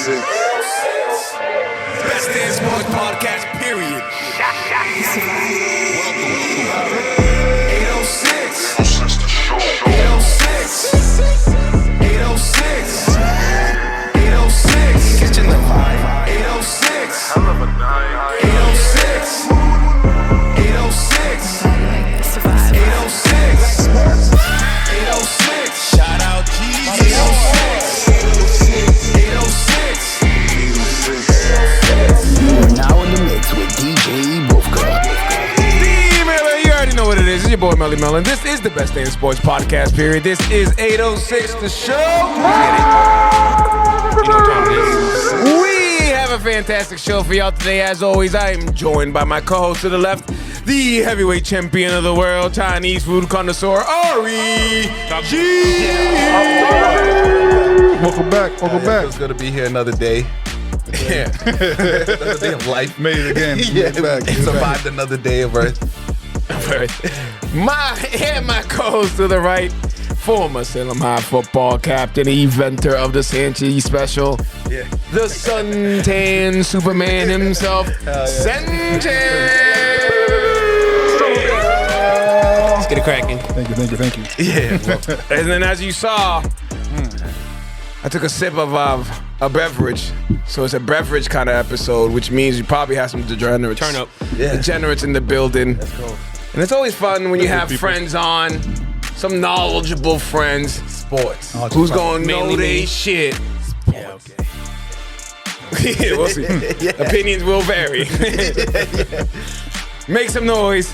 Best Damn Sports Podcast, period. 806. 806. 806. Catching the vibe. 806. I love a night. 806. 806. 806. 806. Shout out G. 806. 806. We're now in the mix with DJ Wolfka. You already know what it is. It's your boy Melly Melon. This is the Best Day in Sports Podcast, period. This is 806, the show. You know what time it is. We have a fantastic show for y'all today. As always, I am joined by my co-host to the left, the heavyweight champion of the world, Chinese food connoisseur, Ari G. Welcome back. It's gonna be here another day. Yeah, another day of life. Made it again. Yeah, Made it back. survived another day of Earth. My co-host to the right, former Salem High football captain, eventer of the Sanchi special, the suntan Superman himself, Sanchez. Let's get it cracking. Thank you. Yeah, well, And then as you saw, I took a sip of a beverage. So it's a beverage kind of episode, which means you probably have some degenerates. Turn up. Degenerates in the building. let's go. And it's always fun when you have friends on, some knowledgeable friends, Sports. who's gonna know Mainly they me. shit. Yeah, we'll see. Opinions will vary. Make some noise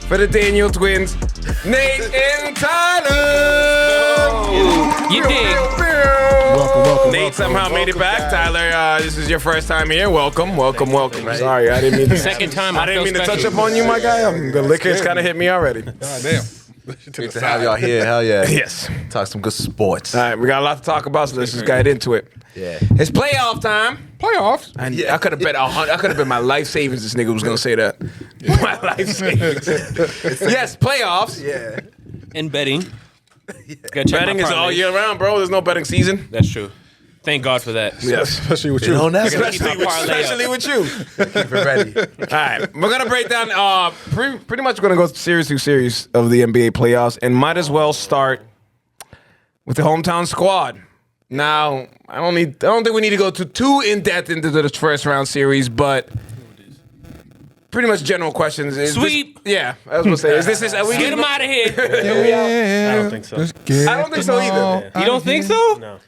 for the Daniel twins, Nate and Tyler. You dig. Welcome. Nate somehow made it back. Tyler, this is your first time here. Welcome. Sorry, I didn't mean to. Second time. I didn't feel mean to touch special. up on you, my guy. The liquor's kind of hit me already. God damn. Good to have y'all here. Hell yeah. Yes. Talk some good sports. All right, we got a lot to talk about, so let's just get into it. Yeah. It's playoff time. Playoffs. And I could have bet I could have been my life savings. This nigga was gonna say that. My life savings. Yes, playoffs. Yeah. And betting. Gotta check Betting my is all parlays. year round, bro. There's no betting season. That's true. Thank God for that. Yes, Especially with you. Don't ask me. especially with you. Keep it ready. All right, we're gonna break down. Pretty much, we're gonna go series to series of the NBA playoffs, and might as well start with the hometown squad. Now, I don't think we need to go too in depth into the first round series, but pretty much general questions. Is Sweep. I was gonna say, are we Get him out of here. Yeah. I don't think so. Let's get I don't think so them all either. You don't think so? No.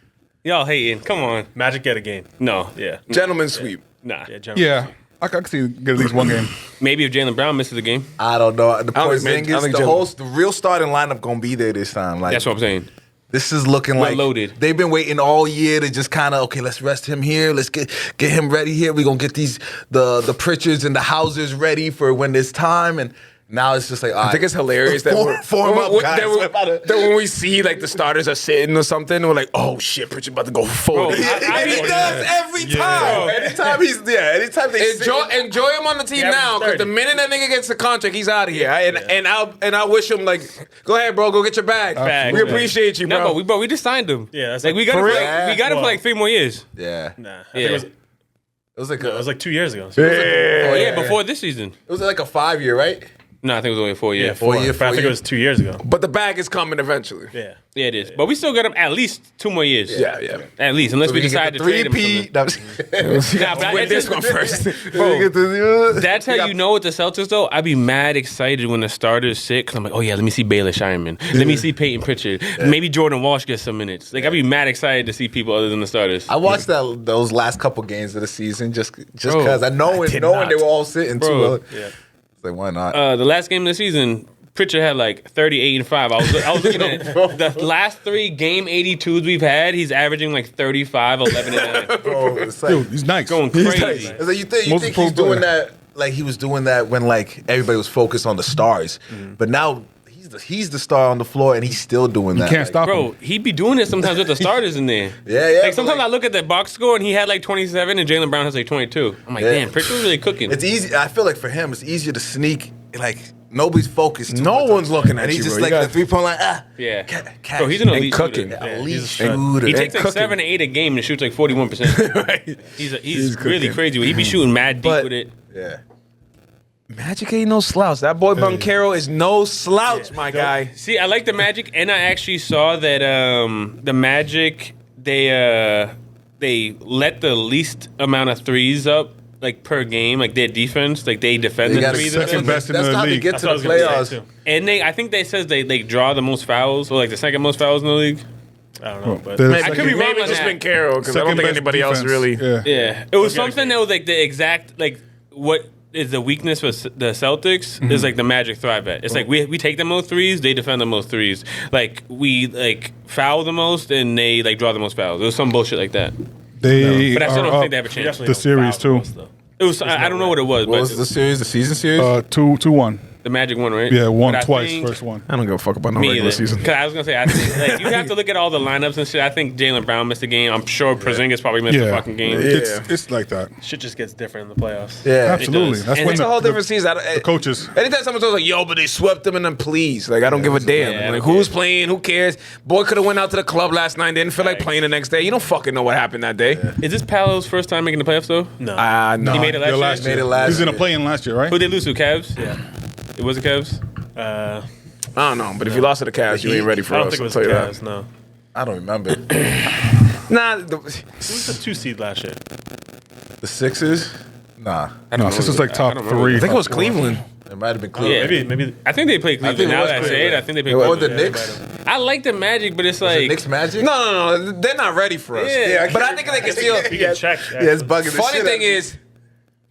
Y'all hating. Come on. Magic get a game. No. Yeah. Gentlemen sweep. Nah. Yeah. Generally. Yeah. I can see get at least one game. Maybe if Jaylen Brown misses the game. I don't know. The I don't point think- thing I is think the real starting lineup gonna be there this time. Like That's what I'm saying. this is looking like loaded. They've been waiting all year to just kind of let's rest him here. Let's get him ready here. We're gonna get the Pritchards and the Housers ready for when it's time. And now it's just like I think it's hilarious that form up, guys. that when we see like the starters are sitting or something, we're like, oh shit, Pritchard about to go forward. Bro, And he does every time. Anytime anytime they Enjoy him on the team now, because the minute that nigga gets the contract, he's out of here. And I wish him like, go ahead, bro, go get your bag. Bag. We appreciate you, bro. No, but we just signed him. Yeah, that's like we got him. for For real? we got him for like 3 more years. yeah. Nah. I Yeah. think It was like it was like 2 years ago. Oh yeah, before this season. it was like a 5-year, right? No, I think it was only 4 years. Yeah, 4 4 years. But I think it was 2 years ago. But the bag is coming eventually. Yeah. Yeah, it is. But we still got him at least 2 more years. Yeah. At least, unless we decide to trade him. Nah, Nah, but Win this one first. Bro, that's how you know with the Celtics, though. I'd be mad excited when the starters sit, because I'm like, oh, yeah, let me see Baylor Shireman. Let me see Peyton Pritchard. Maybe Jordan Walsh gets some minutes. Like, I'd be mad excited to see people other than the starters. I watched those last couple games of the season just because I knowing did knowing not. they were all sitting Bro. too. Yeah. It's like, why not? The last game of the season, Pritchard had like 38 and 5. I was looking at the last 3 game 82s we've had. He's averaging like 35, 11 and 9. Bro, it's like, Dude, he's nice. Going He's crazy. nice. it's like you think Most he's improved doing player. that like he was doing that when like everybody was focused on the stars, but now he's the star on the floor and he's still doing that. Can't Like, stop Bro, him. he'd be doing it sometimes with the starters in there. Yeah. Like sometimes I look at the box score and he had like 27 and Jaylen Brown has like 22. I'm like, Yeah. damn, Pritchard's really cooking. It's easy. I feel like for him, it's easier to sneak like nobody's focused. too No much one's on- looking at and you, he's just bro. You like got- the 3-point line. Yeah. Catch. Bro, he's an And elite cooking. shooter. elite he's a stud. shooter. He And takes like cooking. 7 8 a game and shoots like 41%. Right. He's cooking. really crazy. He be shooting mad deep But- with it. Yeah. Magic ain't no slouch. That boy Banchero is no slouch, my guy. See, I like the Magic, and I actually saw that the Magic they let the least amount of threes up like per game, like their defense, like they defend They the got threes. second best in That's the how they league. get That's to what the I was gonna playoffs. say, too. And I think they says they draw the most fouls, or like the second most fouls in the league. I don't know, but There's I could be wrong Maybe on just that. Banchero because I don't second think best anybody else defense. really. Yeah. Yeah, it was Okay. something that was like the exact like what is the weakness for the Celtics is like the Magic thrive at. It's like we take the most threes, they defend the most threes. Like we like foul the most and they like draw the most fouls. It was some bullshit like that. They But I still are don't think up they have a chance. definitely the don't series foul too. most, though. It was I don't know what it was, What but was the series? The season series? 2-1. the Magic won, right? Yeah, won But I twice. think- First one. I don't give a fuck about no Me regular either. season. Because I was gonna say, I think like you have to look at all the lineups and shit. I think Jaylen Brown missed a game. I'm sure Porzingis probably missed a Yeah. fucking game. It's like that. Shit just gets different in the playoffs. yeah. Absolutely. does. That's And when It's a whole different season. the coaches. Anytime someone talks like, "Yo, but they swept them," and then please, like, I don't give a damn. Yeah, I like, don't who's care. playing? Who cares? Boy could have went out to the club last night. Didn't feel like playing the next day. You don't fucking know what happened that day. Is this Paolo's first time making the playoffs though? No. No. He made it last Yeah, year. Made it last He was in a year. play-in last year, right? Who did they lose to? Cavs? Yeah. It was the Cavs? I don't know, but if you lost to the Cavs, you ain't ready for I don't us. think it was I'll the tell you that. Cavs, no. I don't remember. Nah, Who was the 2 seed last year? The Sixers? Nah. No, this is like top I don't remember. three. I think it was Cleveland. It might have been Yeah. Cleveland. Maybe. I think they played I think Cleveland. it Now was that I say it, Cleveland. I think they played Or Cleveland. the Knicks? I like the Magic, but it's The like Knicks Magic? No, they're not ready for us. Yeah. But I think they can still. You can check. Yeah, it's bugging the Funny shit thing out of me. is,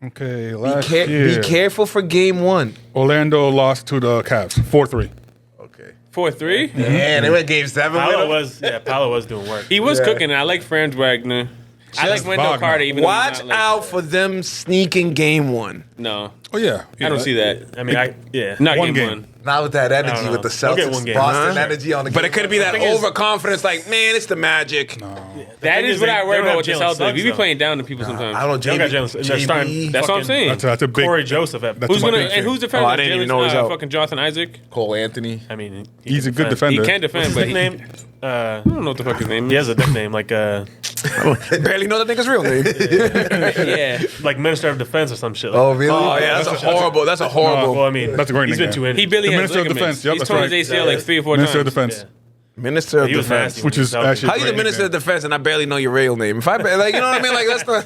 Okay, last year. be careful for game one. Orlando lost to the Cavs, 4-3. Okay. 4-3. Man, they went game 7 with them. Paolo was doing work. He was cooking. I like Franz Wagner. I like Wendell Wagner. Carter. Even though Watch he's not, like, out for them sneaking game one. No, Oh yeah, I don't see that. I mean, yeah. Not One game game. one. Not with that energy know. with the They'll get one Celtics. game. Boston Huh? energy on the But game. it could be that thing is- overconfidence, like, man, it's the Magic. That thing is is what they- I they worry don't about with the have Jalen Celtics. We be Suggs, playing down to people sometimes. I don't know, They don't got Jalen. And they're starting. JB, That's what I'm saying. That's a big. Corey Joseph at That's Who's my gonna big and who's thing. defending? Oh, I didn't even know he was out. Fucking Jonathan Isaac. Cole Anthony. I mean, He's a good He defender. can defend, What's but his nickname? I don't know what the fuck his name He is. has a nickname Barely know that nigga's real name. Yeah, like Minister of Defense or some shit. Like Oh, that. really? Oh yeah, that's a horrible. That's a horrible. Well, I mean, That's a great he's been nickname. too he injured. barely The has Minister of ligaments. Defense, yep, He's that's torn right. his ACL like 3 or 4 Minister of times. Defense, Minister of He was Defense. nasty. which is actually How you the Minister of Defense and I barely know your real name? If I like, you know what I mean? Like that's the.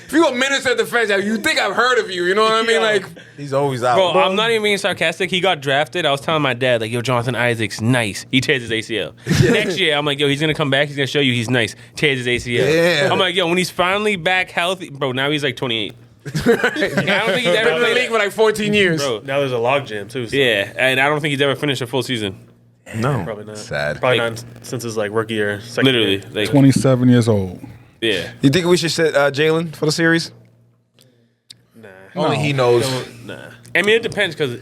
If you go Minister of Defense, you think I've heard of you. You know what I mean? Like, He's always out. Bro, I'm not even being sarcastic. He got drafted. I was telling my dad, like, yo, Jonathan Isaac's nice. He tears his ACL. Next year, I'm like, yo, he's going to come back. He's going to show you he's nice. Tears his ACL. Yeah. I'm like, yo, when he's finally back healthy, bro, now he's like 28. I don't think he's ever been in the played league for like 14 years. Bro, Now there's a log jam too. So yeah, and I don't think he's ever finished a full season. No. probably not. Sad. Probably Like- not since his like rookie year. Second Literally. year. Like, 27 years old. yeah. You think we should set Jalen for the series? Only he knows. I mean, it depends because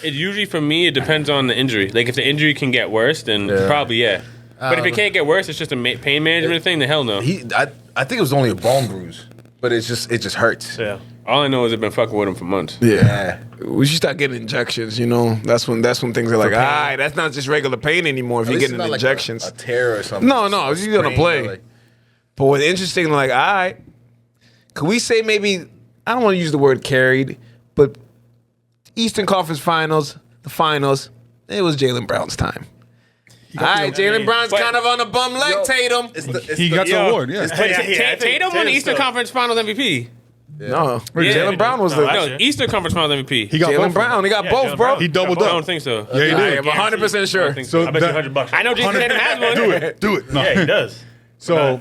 it usually, for me, it depends on the injury. Like, if the injury can get worse, then probably, yeah. But if it can't get worse, it's just a pain management thing, then hell no. I think it was only a bone bruise, but it just hurts. Yeah. All I know is I've been fucking with him for months. Yeah. We should start getting injections. You know, that's when things are like, all pain. right, that's not just regular pain anymore. If At you're least getting it's not like injections, a tear or something. no, he's gonna Sprain play. or like- But what's interesting, like, all right, could we say maybe I don't want to use the word carried, but Eastern Conference Finals, the finals, it was Jaylen Brown's time. All right, Jaylen Brown's but- kind of on a bum leg, Tatum. He got the award, yeah. Tatum won the Eastern Conference Finals MVP. No, Yeah. Jaylen Brown was No, the last No, year. Eastern Conference Finals MVP. He got both Jaylen of Brown. them. He got Yeah, both, Jaylen bro. Brown. He doubled I up. don't think so. Yeah, he I did. am 100% sure. I think So I bet you that- $100. I know Jason Tatum has one. do it. Do it. No. Yeah, he does. So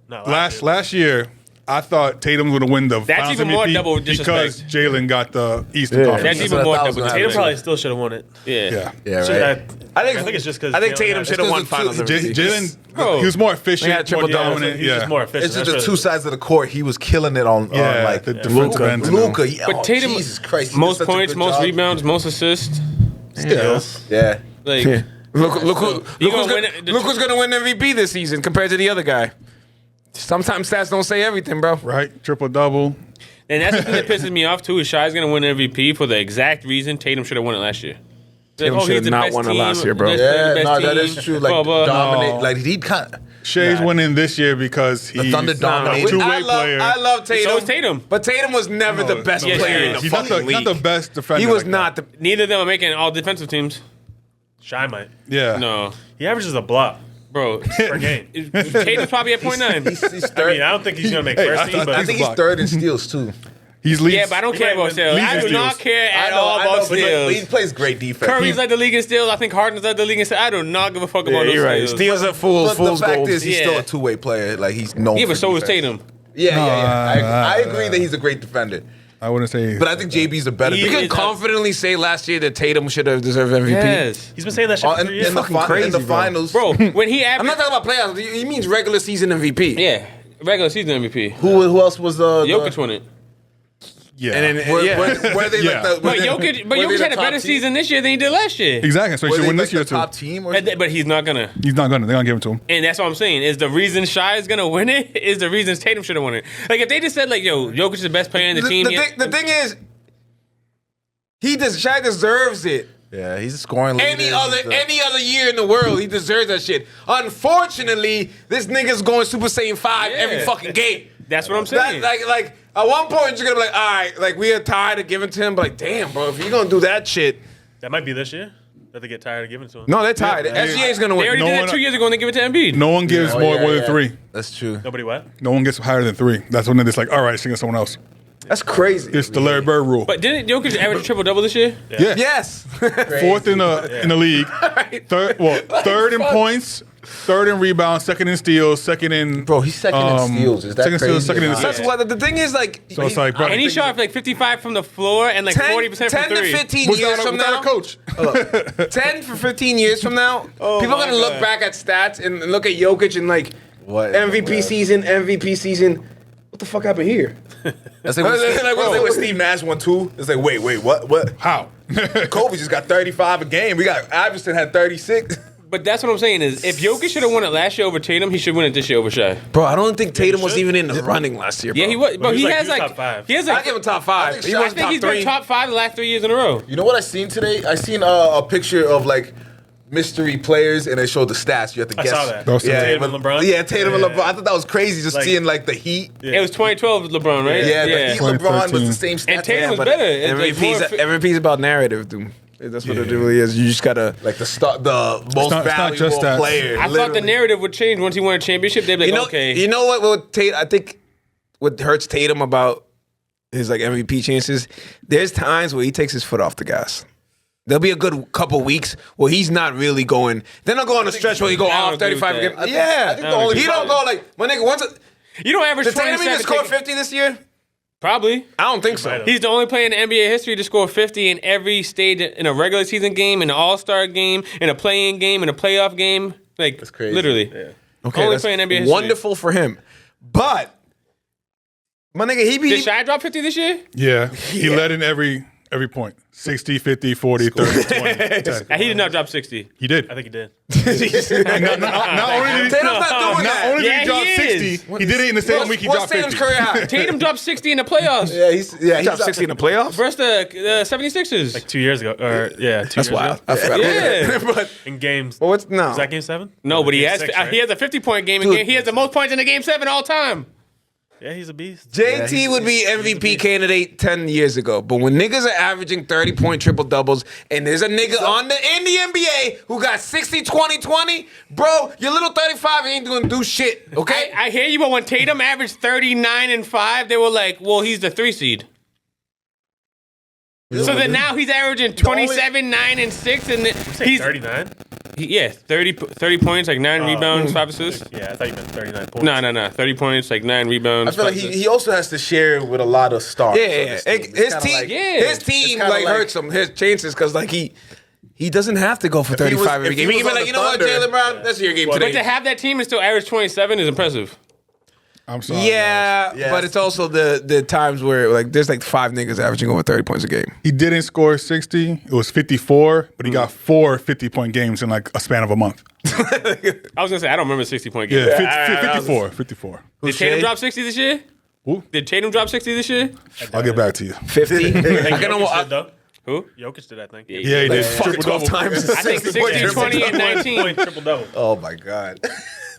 No, last year, I thought Tatum was going to win the That's Finals even more MVP double because disrespect. Jalen got the Eastern Yeah. Conference. That's That's even what I more thought was double. gonna Tatum happen. probably still should have won it. Yeah. Yeah. Yeah, Should- right. I think it's just because I think Tatum should have won It's 'cause Finals the two- MVP. Jalen, Bro. he was more efficient, They had more triple doubles. dominant. He's Yeah. just more efficient. It's just That's the two really- sides of the court. He was killing it on Yeah, like the defensive ends and Luka. Yeah, But oh, Tatum, Jesus Christ, he did most such a points, good most job. rebounds, most assists. Skills. Yeah. Like, Yeah. Look You who's gonna gonna, win it- look who's gonna win MVP this season compared to the other guy. Sometimes stats don't say everything, bro. Right? Triple double. And that's the thing that pisses me off too. Is Shai's gonna win MVP for the exact reason Tatum should have won it last year. Tatum should have not won it last year, bro. Yeah, no, that is true. Like dominate, No. like he kind of Shay's winning this year because he's Thunder dominated. a two-way I player. love Tatum. So is Tatum. But Tatum was never the best no, player he in the is. He's not fucking the, league. not the best defender. He was like not that. the. Neither of them are making all defensive teams. Shy might. Yeah. No, He averages a block bro. per game. Tatum's probably at 0.9. he's I third. mean, I don't think he's gonna make Hey, first I team, thought- but I think he's third in steals too. He's leads. Yeah, but I don't care about steals. leads I in do not steals. care at all about but he steals. plays great defense. Curry's like the league in steals. I think Harden's like the league in steals. I do not give a fuck about those You're right. steals. Steals are fool's But the fool's fact gold. is, he's still Yeah. a two-way player. Like he's known. Yeah, for but so is defense. Tatum. Yeah. I agree that he's a great defender, I wouldn't say. but I think JB's a better. He You defender. can confidently say last year that Tatum should have deserved MVP. Yes, he's been saying that shit for in, 3 years. in the, fucking in crazy, the bro. finals, bro. When he I'm not averaged, talking about playoffs. He means regular season MVP. yeah, regular season MVP. Who else was Jokic won it. yeah. And then Were, yeah. were they Yeah. like the? But were they- Jokic, were they the had a top better team? season this year than he did last year. exactly. So he Were should they win like this year the too. top team? Or But he's not gonna. He's not gonna. They're gonna give it to him. And that's what I'm saying. Is the reason Shai is gonna win it is the reason Tatum should have won it. Like if they just said like, yo, Jokic is the best player in the team. The thing is, Shai deserves it. yeah, he's a scoring leader. Any other year in the world, he deserves that shit. Unfortunately, this nigga's going Super Saiyan 5 every Yeah. fucking game. That's what I'm saying. Like at one point you're gonna be like, all right, like we are tired of giving to him, but like, damn, bro, if you're gonna do that shit, That might be this year that they get tired of giving it to him. no, they're tired. Yeah. SGA's gonna they win. already No did one- that 2 years ago and they give it to Embiid. No one gives more than three. That's true. Nobody what? No one gets higher than three. That's when they're just like, all right, sing it someone else. That's crazy. It's the Larry Bird rule. But didn't Jokic average a triple double this year? Yeah. Yes. Fourth in the league. Third in points, third in rebounds, second in steals, second in Bro, he's second in steals. Is that second crazy? steals, second in or not? That's assists. what the thing is. Like, So it's like, bro, And he shot like 55 from the floor and like 40% 10 from to three. 15 years from now, without a coach. 10 for 15 years from now, people are my gonna look God. back at stats and look at Jokic and like What? MVP season. What the fuck happened here? That's like when Steve Nash won two. It's like, wait, what? How? Kobe just got 35 a game. We got Iverson had 36. But that's what I'm saying is if Jokic should have won it last year over Tatum, he should win it this year over Shai. Bro, I don't think Tatum was even in the running last year. Bro. Yeah, he was. But he he was has like- he was like top five. he has I like give him top 5. think He Shaq- I was think top he's 3. been top 5 the last 3 years in a row. You know what I seen today? I seen a picture of like mystery players, and they showed the stats. You have to I guess. saw that. Those two. Yeah, Tatum and LeBron? Yeah, Tatum and Yeah. LeBron. I thought that was crazy, just Like- seeing like the Heat. Yeah. It was 2012 with LeBron, right? Yeah, the Heat LeBron was the 2013. same stats. And Tatum was but better. It's like MVP's, more- MVP's about narrative, dude. That's what it really is. You just gotta. Like the most not valuable just that. player. I thought the literally. narrative would change once he won a championship. They'd be like, okay. You know what? With Tatum, I think what hurts Tatum about his like MVP chances. There's times where he takes his foot off the gas. There'll be a good couple weeks where he's not really going. Then I'll go on a stretch where he go I don't off 35 agree with again. that. Yeah, I think the only he don't go like my nigga. Once you don't average did Tatum 27. even score take- 50 this year? Probably. I don't think so. might have. He's the only player in NBA history to score 50 in every stage in a regular season game, in an All-Star game, in a play-in game, in a playoff game. Like, that's crazy. literally. Okay, Only that's player in NBA history. wonderful for him. But my nigga, he be Did Shai drop 50 this year? Yeah. He led in every point. 60, 50, 40, 30, 20. 10. He did not drop 60. He did. I think he did. Not only did he, Tatum's not doing not that. only did Yeah, he drop he 60, is. he did it in the same week he What's dropped Tatum's 50. career high? Tatum dropped 60 in the playoffs Yeah, he's Top 60 in the playoffs? versus the 76ers. Like 2 years ago. Or, yeah, 2 That's years wild. ago. I forgot. Yeah. But In games. well, what's no? Was that game 7? No, but he has Six, right? he has a 50-point game in game. He has the most points in the game 7 all time. Yeah, he's a beast. JT would be MVP candidate 10 years ago. But when niggas are averaging 30-point triple doubles and there's a nigga in the NBA who got 60, 20, 20, bro, your little 35 ain't gonna do shit, okay? I hear you, but when Tatum averaged 39 and 5, they were like, well, he's the 3 seed. So then now he's averaging 27, 9, and 6, and he's 39? 30 points, like 9 rebounds, 5 assists. Yeah, I thought you meant 39 points. No. 30 points, like 9 rebounds. I feel like 5 he also has to share with a lot of stars. Yeah, on yeah. this team. It's His kinda team, like- his team it's kinda like hurts him, his chances, because like he doesn't have to go for he was- 35 every if he game. He was can be on like, the you know what, Thunder- Jaylen Brown, that's your game But to today. have that team and still average 27 is impressive. I'm sorry. Yeah, Yes. but it's also the times where like there's like 5 niggas averaging over 30 points a game. He didn't score 60. It was 54, but he got 4 50-point games in like a span of a month. I was going to say, I don't remember 60-point Yeah, games. 54. Did Tatum drop 60 this year? Did Tatum drop 60 this year? I'll get back to you. 50. I can Jokic almost. did, though. Who? Jokic did, I think. Yeah, he did. Fucking 12 times. I think 60, 20, and 19. Triple double. Oh my god,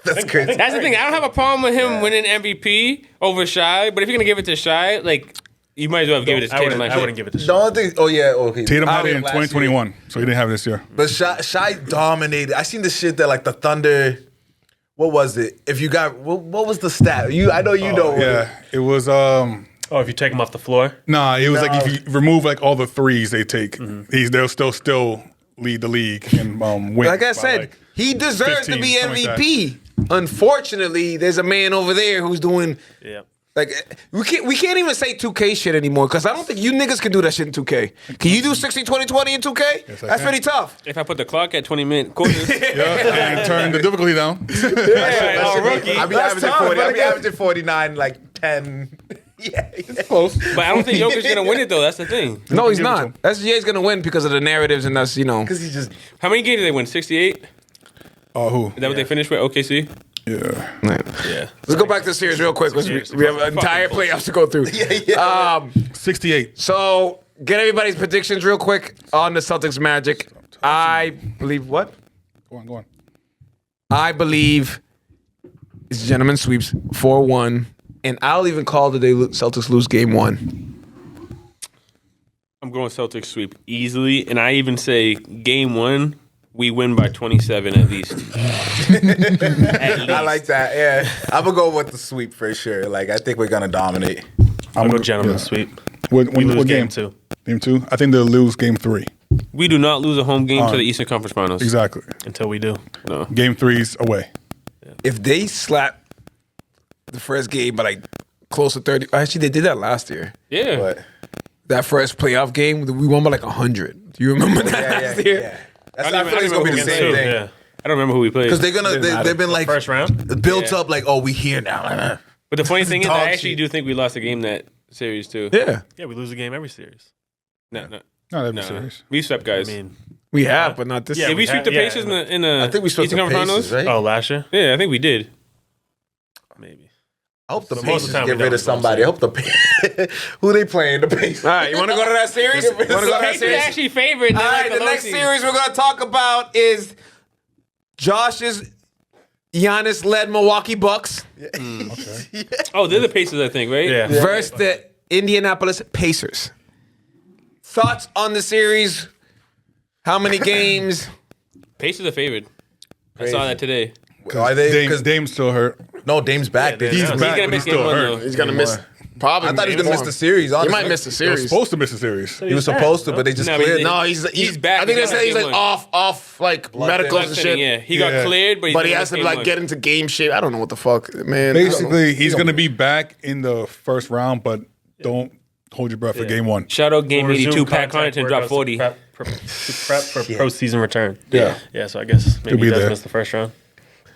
that's crazy. That's the thing. I don't have a problem with him winning MVP over Shai, but if you're gonna give it to Shai, like you might as well give it to I Tatum. wouldn't give it to The Shai. only thing. Oh yeah. Okay. Tatum had it in Last year. 2021, so he didn't have it this year. But Shai dominated. I seen the shit that like the Thunder. What was it? If you got what was the stat? I know you know. Yeah, it was. Oh, if you take him off the floor. Nah, it was like if you remove like all the threes they take, they'll still lead the league and win. Like I by, said, like, he deserves 15, to be something like MVP. Unfortunately, there's a man over there who's doing Yeah. like we can't even say 2K shit anymore because I don't think you niggas can do that shit in 2K. Can you do 60 20 20 in 2K? I That's can. pretty tough. If I put the clock at 20 minute quarters, yeah, and turn the difficulty down. rookie. I be That's averaging tough, 40. but I be again- averaging 49, like 10. Yeah. Close. but I don't think Jokic's gonna win it though. That's the thing. No, he's Give it to not. him. SGA's gonna win because of the narratives and that's Because he just. How many games did they win? 68? Is Oh, who? that what they finished with? OKC? Yeah. Yeah. Let's go back to the series real quick. We have an entire playoffs to go through. 68. So get everybody's predictions real quick on the Celtics Magic. I believe what? Go on. I believe it's gentleman sweeps 4-1, and I'll even call the Celtics lose game 1. I'm going Celtics sweep easily, and I even say game 1, we win by 27 at least. I like that. Yeah. I'm going to go with the sweep for sure. Like, I think we're going to dominate. I'll go gentleman sweep. What We lose game game? 2. Game 2? I think they'll lose game 3. We do not lose a home game to the Eastern Conference Finals. Exactly. Until we do. No. Game 3's away. If they slap the first game by like close to 30, actually they did that last year. Yeah. But, That first playoff game, we won by like 100. Do you remember that last year? yeah. That's, I I don't feel like it's going to be the even- same thing. Yeah. I don't remember who we played. Because they've been like First round? built Yeah. up like, oh, we here now. But the funny thing is, Dog I actually shit. do think we lost a game that series too. Yeah, Yeah, we lose a game every series. No. Not every No. series. We swept guys. I mean, we have, but not this. Yeah, did we we sweep had- the yeah, Pacers in the I think we swept Eastern the Conference Pacers, Finals? right? oh, last year? Yeah, I think we did. Maybe. I hope the But most Pacers of the time get we rid don't, of somebody. I hope the who they playing? The Pacers. All right, you want to go to that series? You want to go to that Pacers series? actually favored. All right, the next series we're going to talk about is Josh's Giannis-led Milwaukee Bucks Oh, they're the Pacers, I think, right? Yeah. versus the Indianapolis Pacers. Thoughts on the series? How many games? Pacers are favored. I saw that today. Are they? Dame, Because Dame's still hurt. no, Dame's back. Yeah, They- He's Yeah. back, gonna but miss he's still game one, hurt. though. He's going to miss. Probably. I thought he was going to miss the series. He Honestly. might miss the He was series. supposed to miss the series. He was supposed to, but they just No, but cleared. he- No, he's back. I think they He's said he's like game one. off like medicals and shit. Yeah, he got Yeah. cleared, but, But he has to like get into game shape. I don't know what the fuck, man. Basically, he's going to be back in the first round, but don't hold your breath for game 1. Shout out game Resume 82. Pat contact Connaughton where it dropped goes to 40. Prep for postseason return. Yeah. Yeah, so I guess maybe be he does there. miss the first round.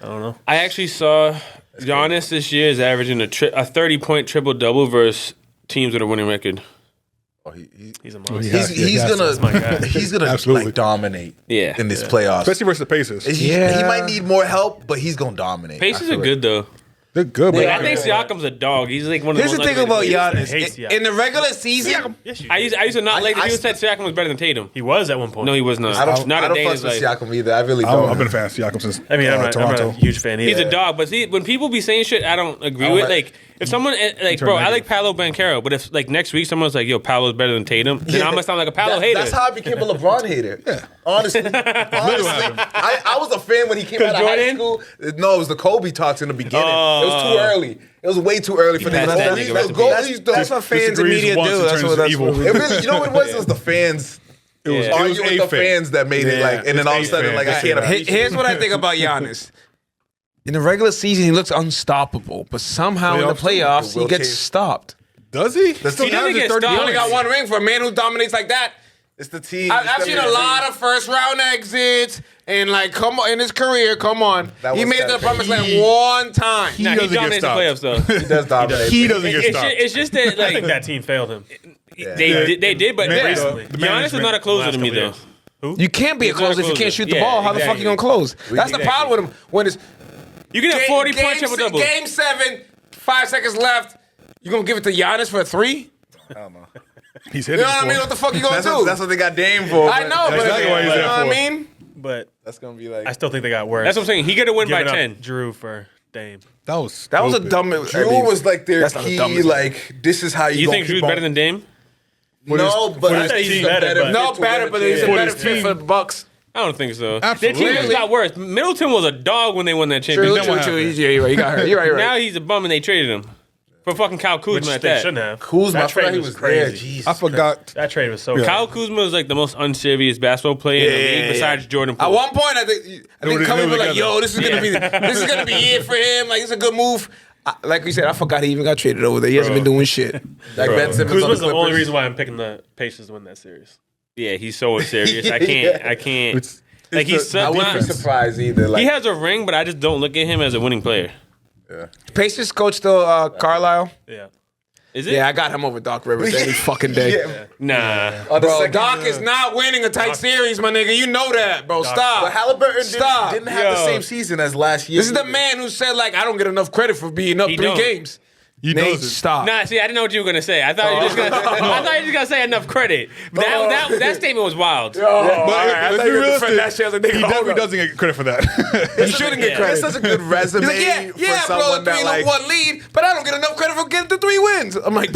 I don't know. I actually saw Giannis this year is averaging a 30-point triple double versus teams with a winning record. He's a monster. He's my guy. gonna Absolutely. like dominate Yeah. in this playoffs. Especially versus the Pacers. He might need more help, but he's gonna dominate. Pacers I are feel good though. They're good, but I think Siakam's a dog. He's like one of the Here's the most thing about underrated players. Giannis. hates In the regular season, Yes, you I used to not like that. I People said Siakam was better than Tatum. He was at one point. No, he was not. I don't. not I a don't day in fuck his with life. Siakam either. I really don't. I've been a fan of Siakam since I mean, I'm not Toronto. a huge fan either. He's a dog, but see, when people be saying shit, I don't agree with. Like, if someone like, bro, I like Paolo Banchero, but if like next week someone's like, "Yo, Paolo's better than Tatum," then I'm gonna sound like a Paolo hater. That's how I became a LeBron hater. Honestly, I was a fan when he came out of high Jordan? school. No, it was the Kobe talks in the beginning. It was too early. It was way too early for the passed that Goalies. nigga, rest The in peace. goalies don't. that's what fans and disagrees media once do. it That's turns what to that's evil. what we It really, you know what it was? It was the fans. It was, Yeah. it was Arguing with the A-Fake. fans that made it like, and then all of a sudden, like, I can't. Here's what I think about Giannis. In the regular season, he looks unstoppable, but somehow in the playoffs, he Will gets Cave. stopped. Does he? That's He doesn't get He stopped. only got one ring for a man who dominates like that. It's the team. I've seen a lot of first round exits, and like, come on, in his career, come on, That he was made it to that the promised thing. land one time. Nah, he doesn't get dominates the stopped. playoffs though. He does dominate. He doesn't get stopped. It's just that I think like that team failed him. they did, but Man, Giannis the is management not a closer to me though. Last couple You can't be a He's not a closer if you closer. can't shoot the Yeah, ball. How the fuck exactly. you gonna close? That's the problem with him. When it's You can have 40 points triple double. Game 7, 5 seconds left. You gonna give it to Giannis for a 3? He's You hitting know what I mean? What the fuck you gonna do? That's what they got Dame for. I know, but exactly what he's you there know what I for. mean? But That's gonna be like I still think they got worse. That's what I'm saying. He got to win by Giving up 10. Drew for Dame. That was That was a stupid. dumb. Drew was like their that's not the key. dumbest Like this is how you. You gonna think keep Drew's on- better than Dame? No, but for I his think he's team a better, better. but- no fit to better, win but the he's a championship. better his fit team. for the Bucks. I don't think so. Absolutely. Their team just got worse. Middleton was a dog when they won that True, championship. Then what true. happened? Yeah, you're right. You got hurt. You're right. You're Now right. he's a bum and they traded him for fucking Kyle Kuzma Which at they that. shouldn't have. Kuzma, I That forgot trade he was was there. crazy. Jeez. I forgot. That trade was so Kyle Kuzma is like the most unserious basketball player in the league besides Jordan At Poole. one point, I think They were Covey was like, together. "Yo, this is gonna be it for him. Like, it's a good move." Like we said, I forgot he even got traded over there. He hasn't been doing shit. Like Ben Simmons on Kuzma's the only Clippers. reason why I'm picking the Pacers to win that series. Yeah, he's so unserious. I can't. It's Like he's the I wouldn't be defense. surprised either. Like he has a ring, but I just don't look at him as a winning player. Pacers coach still Carlisle. Yeah. Is it? Yeah, I got him over Doc Rivers any fucking day. Nah. Bro, Doc is not winning a tight series, my nigga. You know that, bro. Stop. But Halliburton Stop. didn't have the Yo. same season as last year. This is the man who said, like, I don't get enough credit for being up He 3 don't. games. He Nate, knows it. stop. Nah, see, I didn't know what you were gonna say. I thought you were just gonna. I thought you were just gonna say enough credit. That statement was wild. But I let's thought be you were realistic. defending that shit as a nigga. He Hold definitely up. doesn't get credit for that. You shouldn't get Yeah. credit. That's such a good resume He's like, yeah, for bro, someone the that 3-1 like. lead, but I don't get enough credit for getting the 3 wins. I'm like,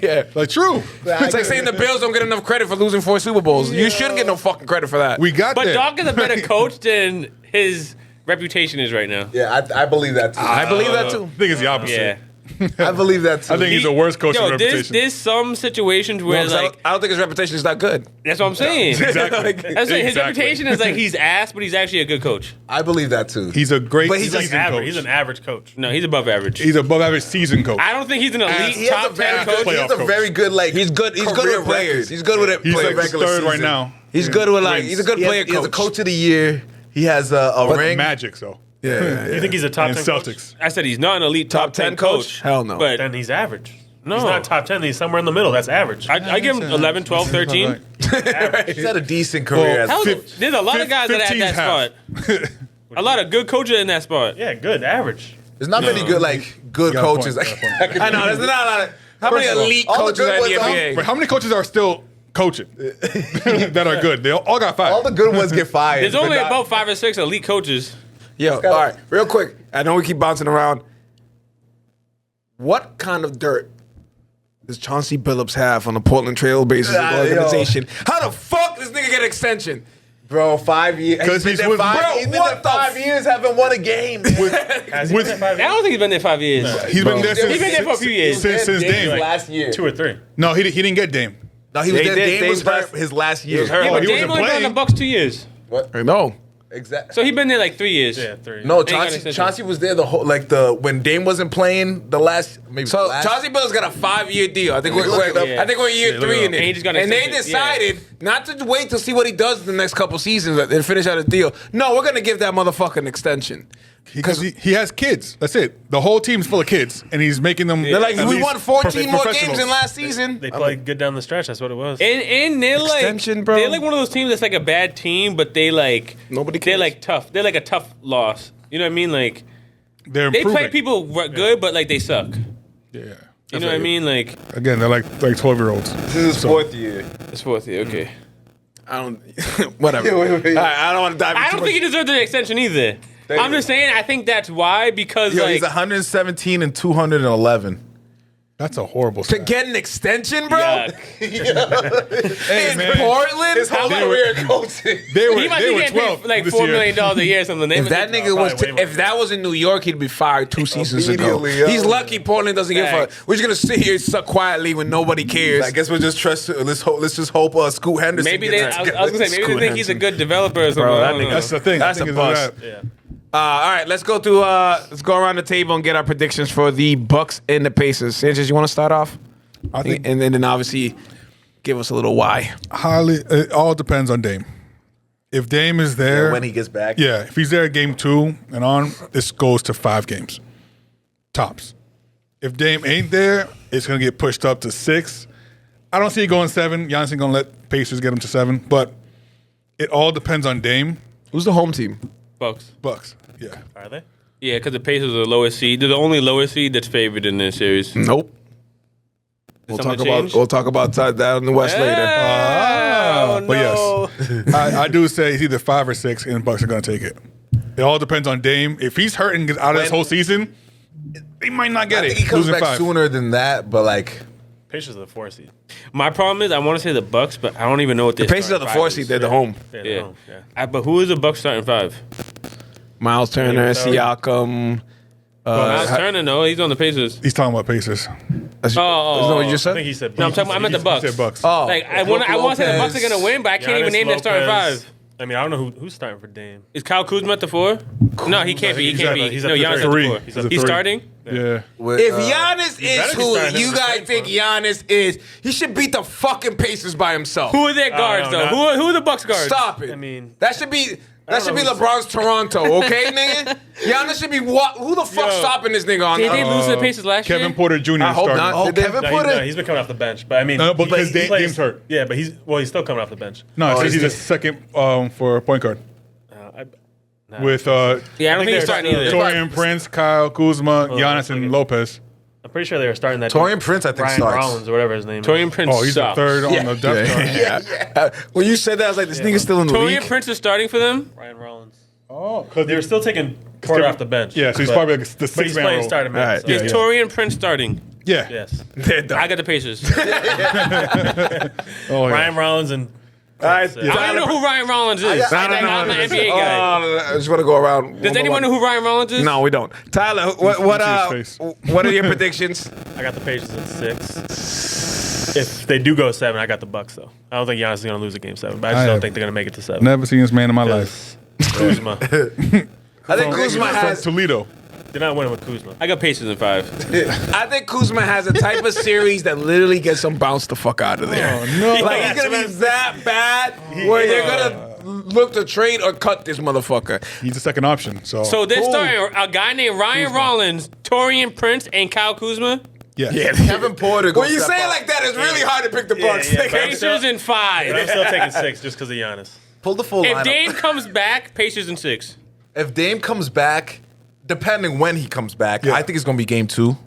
yeah. Like true. It's like saying the Bills don't get enough credit for losing 4 Super Bowls. You shouldn't get no fucking credit for that. We got But there. Doc is a better coach than his reputation is right now. Yeah, I believe that too. I believe that too. I think it's the opposite. Yeah. I believe that too. I think he's the worst coach in Yo, reputation. there's some situations where Because like I don't think his reputation is that good. that's what I'm saying. Exactly. Like, That's what, his Exactly. reputation is like he's ass, but he's actually a good coach. I believe that too. He's a great But he's He's season average. coach. He's an average coach. No, he's above average. He's above average season coach. I don't think he's an elite He has a top very 10 good. coach. He has a Playoff very good like. He's good. He's good career with players. record. He's good with it. He's players. like third right now. He's good with like. He's a good He has, player he has a coach. coach of the year. He has a But ring. Magic, so. Yeah. You think he's a top And 10 Celtics. coach? I said he's not an elite top 10 coach. Hell no. But Then he's average. no. He's not top 10. He's somewhere in the middle. That's average. I give him 11, 12, 13. He's had a decent career. Hell, as there's a lot of guys that are at that spot. A lot of good coaches in that spot. Yeah, good. Average. There's not many good good Got a point, coaches. got a point. I know. There's not a lot of. How many First of all, elite all the coaches good are in the ones- NBA? But how many coaches are still coaching that are good? They all got fired. All the good ones get fired. There's only but not- about 5 or 6 elite coaches. Yo, all right, real quick. I know we keep bouncing around. What kind of dirt does Chauncey Billups have on the Portland Trail Blazers Ah, yo. organization? How the fuck does this nigga get an extension? Bro, 5 years. 'Cause been he's there with- five, Bro, he's been what there the 5 years, haven't won a game. Has he been there 5 I don't think he's been there 5 years. He's been there since He's been there for a few years. Since Dame. last year. 2 or 3. No, he didn't get Dame. No, he was They there. did. Dame Dame was hurt last- his last year. hurt. Yeah, but he Dame wasn't only been on the playing. Bucks 2 years. No. Exactly. So he been there like 3 years. Yeah, 3. No, got an Chauncey, extension. Chauncey was there the whole when Dame wasn't playing the last maybe. So the last, Chauncey Billups got a 5-year deal. I think we're Look it up. I think we're year Yeah, 3 look it in up. it. And he just got an And they extension, yeah. decided not to wait to see what he does in the next couple seasons and finish out his deal. No, we're gonna give that motherfucker an extension. Because he has kids. That's it. The whole team's full of kids, and he's making them. They're like, at we least won 14 more games professionals. than last season. They played good down the stretch. That's what it was. And they're like Extension, bro. they're like one of those teams that's like a bad team, but they like Nobody they're cares. like tough. They're like a tough loss. You know what I mean? Like They're they improving. play people good, but like they suck. Yeah. You know what I mean? Like Again, they're like 12-year-olds. this is his fourth year. it's 4th year. Okay. I don't. Whatever. Yeah, wait. All right, I don't want to dive. I into don't too think he much. deserves an extension either. I'm just saying. I think that's why because Yo, like he's 117 and 211. That's a horrible To stat. get an extension, bro. yuck. Hey, In man. Portland. His whole How career coaching. They were, He might they be were getting 12 paid like this $4 year. million a year or something. If that nigga was, probably way more if that was in New York, he'd be fired 2 seasons ago. Immediately, yo. He's lucky Portland doesn't give a. Facts. We're just gonna sit here suck quietly when nobody cares. I guess we'll just trust. Let's just hope Scoot Henderson. maybe gets they. it I was gonna say maybe Scoot they think he's a Henderson. good developer or something. Bro, I that don't nigga- know. That's the thing. That's I think a it's bust. that. Yeah. All right, let's go through. Let's go around the table and get our predictions for the Bucks and the Pacers. Sanchez, you want to start off? I think And then obviously give us a little why. highly. It all depends on Dame. If Dame is there, when he gets back. yeah, if he's there game 2 and on, this goes to 5 games, tops. If Dame ain't there, it's gonna get pushed up to 6. I don't see it going 7. Giannis ain't gonna let Pacers get him to 7, but it all depends on Dame. Who's the home team? Bucks. Bucks, yeah. Are they? Yeah, because the Pacers are the lowest seed. They're the only lowest seed that's favored in this series. Nope. We'll something talk about change? we'll talk about that in the West later. Oh, But no. yes, I do say it's either 5 or 6, and the Bucks are going to take it. It all depends on Dame. If he's hurt and gets out of this whole season, they might not get I it. think he comes Losing back 5. sooner than that, but like Pacers are the 4 seed. My problem is I want to say the Bucks, but I don't even know what The Pacers are the 4 seed. They're the home. Yeah. Yeah. Yeah. But who is the Bucks starting 5? Miles Turner, Siakam. Miles Turner, no, he's on the Pacers. He's talking about Pacers. Isn't that what you just I said? think he said. No, I'm talking. I meant the Bucks. He said Bucks. Oh, Like I want to say the Bucks are Lopez. gonna win, but I can't even Giannis, name their starting Lopez. 5. I mean, I don't know who's starting for Dame. Is Kyle Kuzma at the 4? No, he can't be. He can't be. He's No, at the Giannis at the 3. 4. He's at He's 3. starting. Yeah. if Giannis is better be who starting you than guys the think Giannis is, he should beat the fucking Pacers by himself. Who are their guards no, though? not- Who are the Bucks guards? Stop it. I mean, That should be know who's- LeBron's Toronto, okay, nigga? Giannis should be what? Who the fuck Yo. stopping this nigga on? Did they lose to the Pacers last year? Kevin Porter Jr. I hope starting. not. oh, Did they- Kevin no, Porter. he's been coming off the bench. But I mean, No, because he plays- Dame's hurt. Yeah, but he's still coming off the bench. No, it says he's is a he? second for point guard. With Yeah, I don't think they're he's starting either. Torian Prince, Kyle Kuzma, Giannis, and Lopez. I'm pretty sure they were starting that. Torian Prince, I think, Ryan starts. Rollins or whatever his name is. Torian Prince Oh, he's the sucks. third on the depth chart. Yeah. When you said that, I was like, this nigga's still in the Torian league. Prince is starting for them. Ryan Rollins. Oh, because They were still taking Porter off the bench. Yeah, so he's but- probably like the But he's sixth man playing role. starting minutes. All right, so Is yeah. Torian Prince starting? Yeah. Yes. I got the Pacers. Oh, yeah. Ryan Rollins and. I don't even know who Ryan Rollins is. I'm an NBA guy. I just want to go around. Does anyone know who Ryan Rollins is? No, we don't. Tyler, what his face. what are your predictions? I got the Pacers at 6. If they do go 7, I got the Bucks though. I don't think Giannis is going to lose a game 7, but I just I don't have think they're going to make it to 7. Never seen this man in my life. Kuzma I think Kuzma From has. Toledo. did not win with Kuzma. I got Pacers in 5. I think Kuzma has a type of series that literally gets him bounced the fuck out of there. Oh, no. Like he's gonna be that bad where they're gonna look to trade or cut this motherfucker. He's the second option. So So they're starting a guy named Ryan Rollins, Torian Prince, and Kyle Kuzma. yeah. Kevin Porter. When you say it like that, it's really hard to pick the Bucks. yeah, Pacers in But 5. I'm still taking 6 just because of Giannis. pull the full If lineup. Dame comes back, Pacers in 6. If Dame comes back, depending when he comes back, Yeah. I think it's gonna be game 2.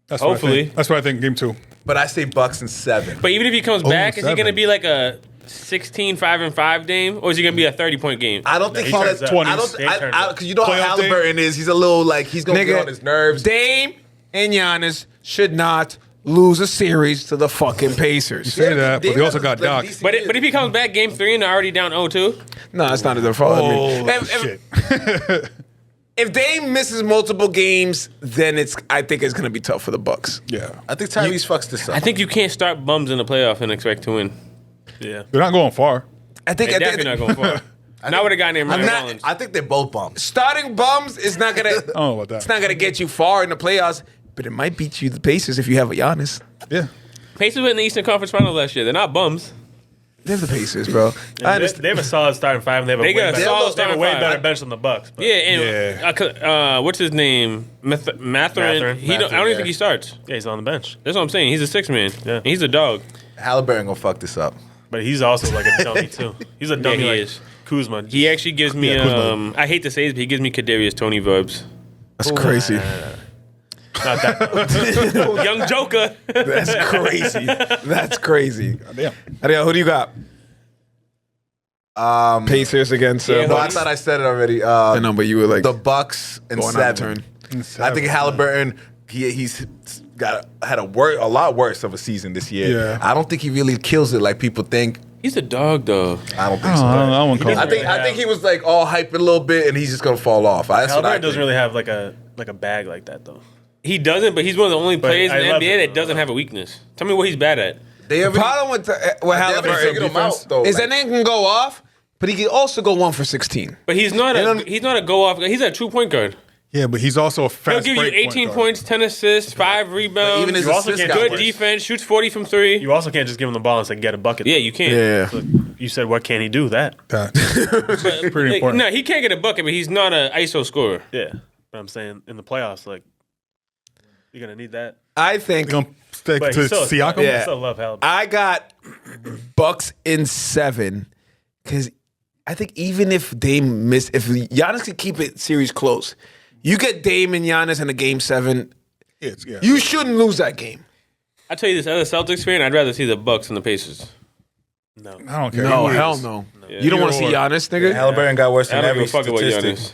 That's what I Hopefully. think. That's what I think. Game 2. But I say Bucks in 7. But even if he comes back, is he 7. going to be like a 16-5-5 game, or is he going to be a 30-point game? I don't think he he's turns that. up. I 20s. don't. He turns up. Because you know how Playoff Dame? Halliburton is. He's a little like he's gonna get on his nerves. Dame and Giannis should not lose a series to the fucking Pacers. Say that, but Dame they also has, got like, Doc. decent But years. if he comes back game 3 and they're already down 0-2, No, that's not their fault. Oh, if, shit. if Dame misses multiple games, then I think it's gonna be tough for the Bucks. Yeah. I think Tyrese fucks this up. I think you can't start bums in the playoff and expect to win. Yeah. They're not going far. I think They're definitely not going far. Not with a guy named I'm Ryan not- Rollins. I think they're both bums. starting bums is not gonna. I don't know about that. It's not gonna get you far in the playoffs, but it might beat you the Pacers if you have a Giannis. Yeah. Pacers went in the Eastern Conference Finals last year. They're not bums. They're the Pacers, bro. I They understand. have a solid starting 5, and they have a They way got a better, solid they have a starting way 5. better bench than the Bucks. But Yeah, and what's his name? Mathurin. Mathurin. I don't even think he starts. yeah, he's on the bench. That's what I'm saying. He's a 6 man. Yeah. He's a dog. Halliburton gonna fuck this up. But he's also like a dummy too. He's a dummy he like is. Kuzma. He actually gives me. Yeah, Kuzma. I hate to say this, but he gives me Kadarius Tony vibes. That's crazy. Not that. Young Joker. That's crazy. That's crazy. Damn. Ariel, who do you got? Pacers against. Yeah, No, I Bucks? thought I said it already. I know, but you were like The Bucks in going out of 7. turn. I think Halliburton. He's had a lot worse of a season this year. Yeah. I don't think he really kills it like people think. He's a dog, though. I don't think so. I won't call I it. think he was like all hype a little bit, and he's just gonna fall off. That's what I Halliburton doesn't think. really have like a bag like that though. He doesn't, but he's one of the only players in I the love NBA him. that doesn't have a weakness. Tell me what he's bad at. They The haven't, problem with they haven't Halliburton figured him out though. is Like, that nigga can go off, but he can also go 1 for 16. But he's not They a don't- he's not a go off. He's a true point guard. Yeah, but he's also a He'll fast give you break 18 point guard. points, 10 assists, 5 rebounds. even his You also assists can't got good worse. defense, shoots 40 from 3. You also can't just give him the ball and say get a bucket. Yeah, you can't. Yeah. You said what can he do? That. That's pretty Like, important. no, he can't get a bucket, but he's not an ISO scorer. Yeah. But I'm saying in the playoffs, like you're gonna need that. I think They're gonna stick But to he's still Siakam. Yeah. I still love Halliburton. I got Bucks in 7 because I think even if Dame if Giannis could keep it series close, you get Dame and Giannis in a game 7, Yeah. you shouldn't lose that game. I tell you this, as a Celtics fan, I'd rather see the Bucks than the Pacers. I don't care. No, He hell loses. no. You don't want to see Giannis, nigga? Halliburton got worse I than don't every give a fuck about statistic. Giannis.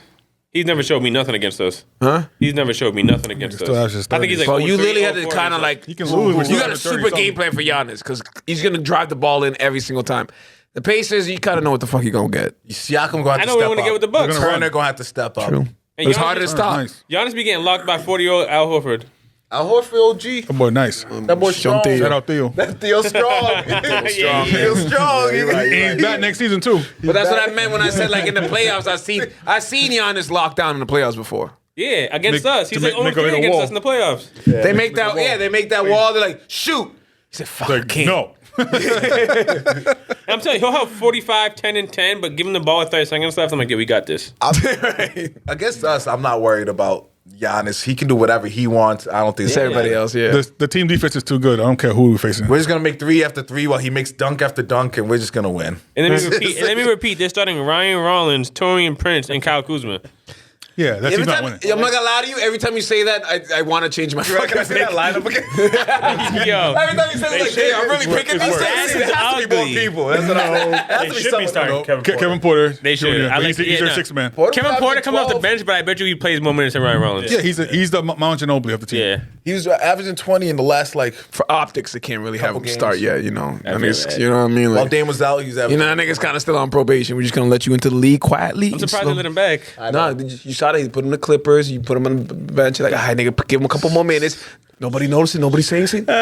He's never showed me nothing against us. Huh? He's never showed me nothing against Still us. averages I think he's like Well, you 0-3, literally had to 0-4 kind of against like He can lose. but you he's got a 30 super something. game plan for Giannis because he's gonna drive the ball in every single time. The Pacers, you kind of know what the fuck you gonna get. Siakam gonna have I to know step we want to up. get with the Bucks. They're gonna Turner gonna have to step up. True. And It's Giannis- harder to stop. Nice. Giannis be getting locked by 40-year-old Al Horford. Al Horford OG. That boy nice. That boy strong. Theo. Shout out Theo. That Theo strong. Theo strong. He's back next season too. But that's what I meant when I said like in the playoffs. I seen Giannis locked down in the playoffs before. Yeah, against Make- us. He's to like make- 0-3 make a against wall. us in the playoffs. They make that wall. They're like, shoot. He said, fuck, I Like, can't. no. And I'm telling you, he'll have 45, 10, and 10, but give him the ball with 30 seconds left. I'm like, yeah, we got this. Against us, I'm not worried about Giannis. He can do whatever he wants. I don't think It's everybody else, yeah. The team defense is too good. I don't care who we're facing. We're just gonna make 3 after 3 while he makes dunk after dunk, and we're just gonna win. And let me repeat, they're starting Ryan Rollins, Torian Prince, and Kyle Kuzma. Yeah, that Every team's not time, winning. I'm not gonna lie to you. Every time you say that, I want to change my fucking pick. lineup again? Yo, Every time you say it, like, hey, I'm really picking this. That's It has to be more ugly. people. That's what I They should be starting Kevin Porter. Kevin Porter. They should. Jr., I but like- he's yeah, their no. sixth man. Kevin Porter comes off the bench, but I bet you he plays more minutes than Ryan Rollins. Yeah, he's the Mount Ginobili of the team. Yeah. He was averaging 20 in the last For optics, they can't really have him games. start yet. You know, I feel that. you know what I mean. while Like, Dame was out. He was averaging. you know, that nigga's kind of still on probation. We're just gonna let you into the league quietly. I'm surprised they let him back. No, you saw that. You put him in the Clippers. You put him on the bench. You're like, all right, nigga, give him a couple more minutes. Nobody noticing. Nobody saying anything. All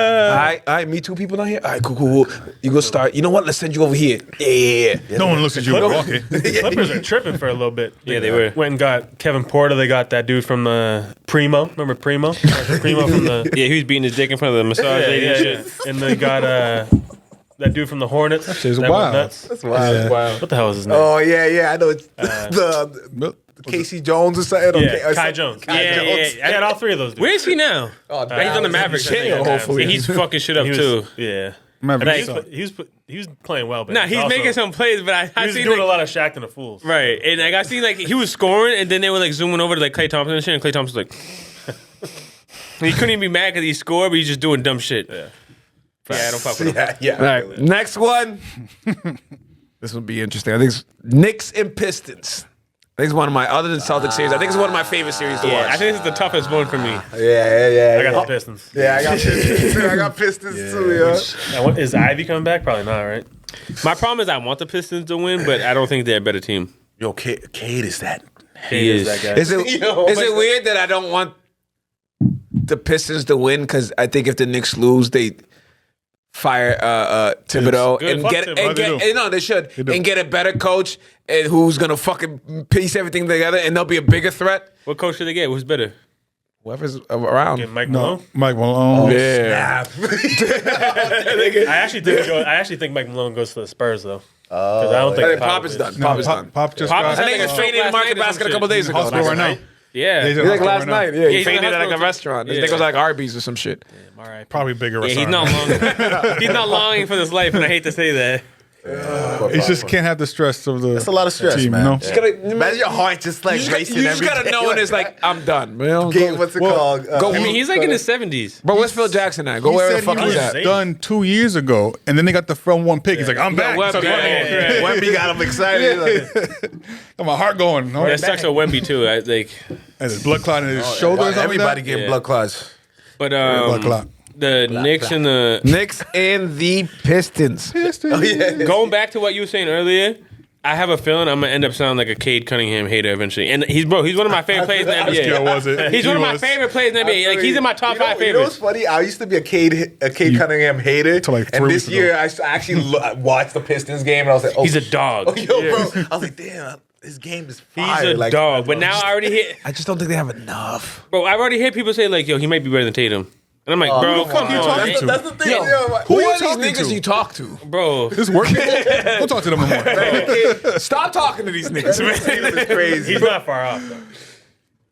right, me too. People down here. All right, cool. You go start. You know what? Let's send you over here. Yeah. No one looks at you. Okay. The Clippers are tripping for a little bit. Yeah, they were. Went and got Kevin Porter. They got that dude from the Primo. Remember Primo? Primo from the Yeah, he was beating his dick in front of the massage lady and shit. And they got that dude from the Hornets. shit's that wild. went nuts. That's wild. Yeah. What the hell is his name? Oh yeah. I know. It's the Casey Jones or something. yeah, or Kai something. Jones. Yeah, I got all 3 of those dudes. Where is he now? Oh, He's on the Mavericks. I think. jail, hopefully. Yeah, he's fucking shit up He was, too. Yeah. Remember, And so- he was playing well, but Nah, he's also- making some plays, but I He was seen doing like, a lot of Shaq and the Fools. right, and like I seen like he was scoring, and then they were like zooming over to like Klay Thompson and shit, and Klay Thompson was like, he couldn't even be mad because he scored, but he's just doing dumb shit. Yeah, I don't fuck with him. Yeah. All right, next one. This will be interesting. I think it's Knicks and Pistons. I think it's one of my, other than Celtics series, I think it's one of my favorite series to Yeah, watch. I think this is the toughest one for me. Yeah. I got the Pistons. Yeah, I got Pistons too. I got Pistons too, yo. Now, is Ivy coming back? Probably not, right? My problem is I want the Pistons to win, but I don't think they're a better team. Yo, Cade is that. He is. that guy. Is it Yo, is it weird that I don't want the Pistons to win? Because I think if the Knicks lose, they fire Thibodeau Good. and Fuck get Thibodeau. and They get do. no, they should do. and get a better coach and who's gonna fucking piece everything together and they'll be a bigger threat. What coach should they get? Who's better? Whoever's around. Get Mike No, Malone. Mike Malone. Yeah. I actually think Mike Malone goes to the Spurs though. Because I don't I think think Pop is done. Pop is done. Pop just Pop got is I done. think it's Last traded in night market or some basket a shit. couple days ago. hospital right now. Yeah. He's in He's like hospital last right now. night. Yeah, Yeah, he he's in fainted the at like a hospital. restaurant. Yeah. This nigga was like Arby's or some shit. Probably bigger Yeah, restaurant. he's not long. He's not longing for this life, and I hate to say that. He just can't have the stress of the That's a lot of stress, team, man. you know? Imagine your heart just like racing You just every gotta day. know when it's like I'm done. Man. Game, what's it called? go- I mean, he's like in his 70s. Bro, where's Phil Jackson at? Go He wherever the said fuck he he's was at. done 2 years ago, and then they got the front one pick. He's like, I'm back. Wemby, So yeah, Wemby got him excited. Like, got my heart going. No, That sucks with Wemby too. I like, and his blood clot in his shoulder. or something everybody like getting Yeah. blood clots. but blood clot. the Knicks and the Knicks and the Pistons. going back to what you were saying earlier. I have a feeling I'm gonna end up sounding like a Cade Cunningham hater eventually, and he's one of my favorite players in the This guy NBA. was it. He's He one of my was. favorite players in the NBA. Like he's in my top 5 You know what's favorites. funny? I used to be a Cade Cunningham hater, Till like 3 and weeks this year I actually watched the Pistons game, and I was like, oh, He's a dog. oh, yo, bro. I was like, damn, his game is He's fire. a dog. But now I already hit, I just don't think they have enough. bro. I've already heard people say like, "Yo, he might be better than Tatum," and I'm like, "Bro, come on, That's the, man. that's the thing. Yo, yo, who you are these talking niggas to? you talk to? bro." This working? Don't talk to them no more. Stop talking to these niggas, man. It's crazy. He's not far off though.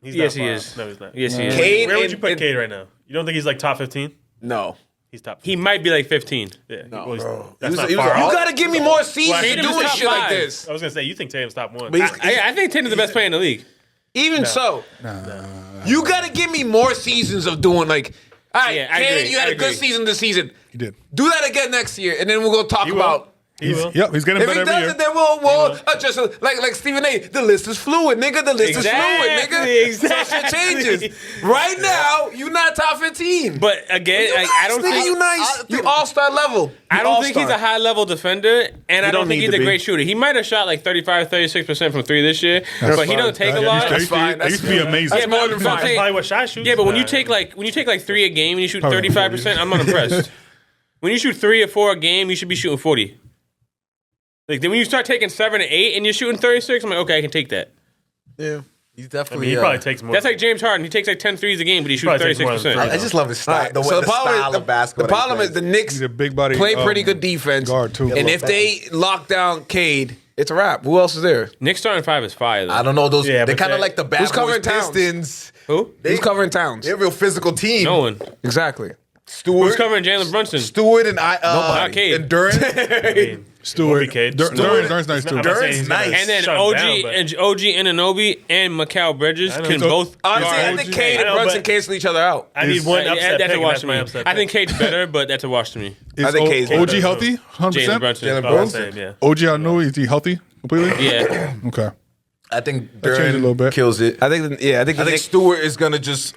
He's Yes, not he far is. off. No, he's not. Yes, he is. Cade Where would you and- put and- Cade right now? You don't think he's like top 15? No. He's top. He might be like 15. Yeah, No, well, he's- bro. That's He was- not he was far a- You off. gotta give me more seasons to Tatum's doing top shit like 5. this. I was gonna say you think Tatum's top 1. But he's- I think Tatum's the best player in the league. Even so, you gotta give me more seasons of doing like. All right, Yeah, I Cade, agree. you had I a good agree. season this season. He did. Do that again next year, and then we're gonna talk about. He will. He's getting If better he every does year. it, then we'll adjust. Like Stephen A. The list is fluid, nigga. The list is fluid, nigga. Exactly. So shit changes. Right now, you not top 15. But again, like, I don't think you nice. You all-star level. I don't think he's a high-level defender, and I don't think need he's to a be. great shooter. He might have shot like 35, 36% from three this year, but he doesn't take a lot. He used to be- That's he used to be fine. amazing. Yeah, more than but fine. I'm saying- Probably what Shy shoots. Yeah, but when you take like 3 a game and you shoot Probably 35%, I'm unimpressed. When you shoot 3 or 4 a game, you should be shooting 40. Like then when you start taking 7 or 8 and you're shooting 36, I'm like, okay, I can take that. Yeah, he's I definitely. mean, he probably takes more. That's like James Harden. He takes like 10 threes a game, but he shoots Probably takes more than 36%. three. I just love his style. All right, so the style of basketball. The problem is the Knicks He's a big body. play pretty good defense. guard, too. And if they lock down Cade, it's a wrap. Who else is there? Nick's starting 5 is fire, though. I don't know those. Yeah, they're but kind of they- like the bad Who's boys covering Towns? Pistons. Who? Who's covering Towns? They're a real physical team. No one. Exactly. Stewart, Who's covering Jalen Brunson? Stewart and Not Cade. and Duran. Stewart. Cade. Duran's nice too. I'm not saying he's Duran's gonna nice. And then shut him OG down, but- and OG Anunoby and Mikal Bridges can So- both. Honestly, I guard. think Cade and I know, Brunson but- cancel each other out. I need one upset that's pick, a and wash that's to my me. upset I pick. think Cade's better, but that's a wash to me. Is I think Cade's OG better. healthy? Jalen 100%? Brunson. Jalen About the Brunson. same, yeah. OG, I know. Is he healthy completely? Yeah. Okay. I think That changed a little Duran bit. kills it. I think I think Stewart is gonna just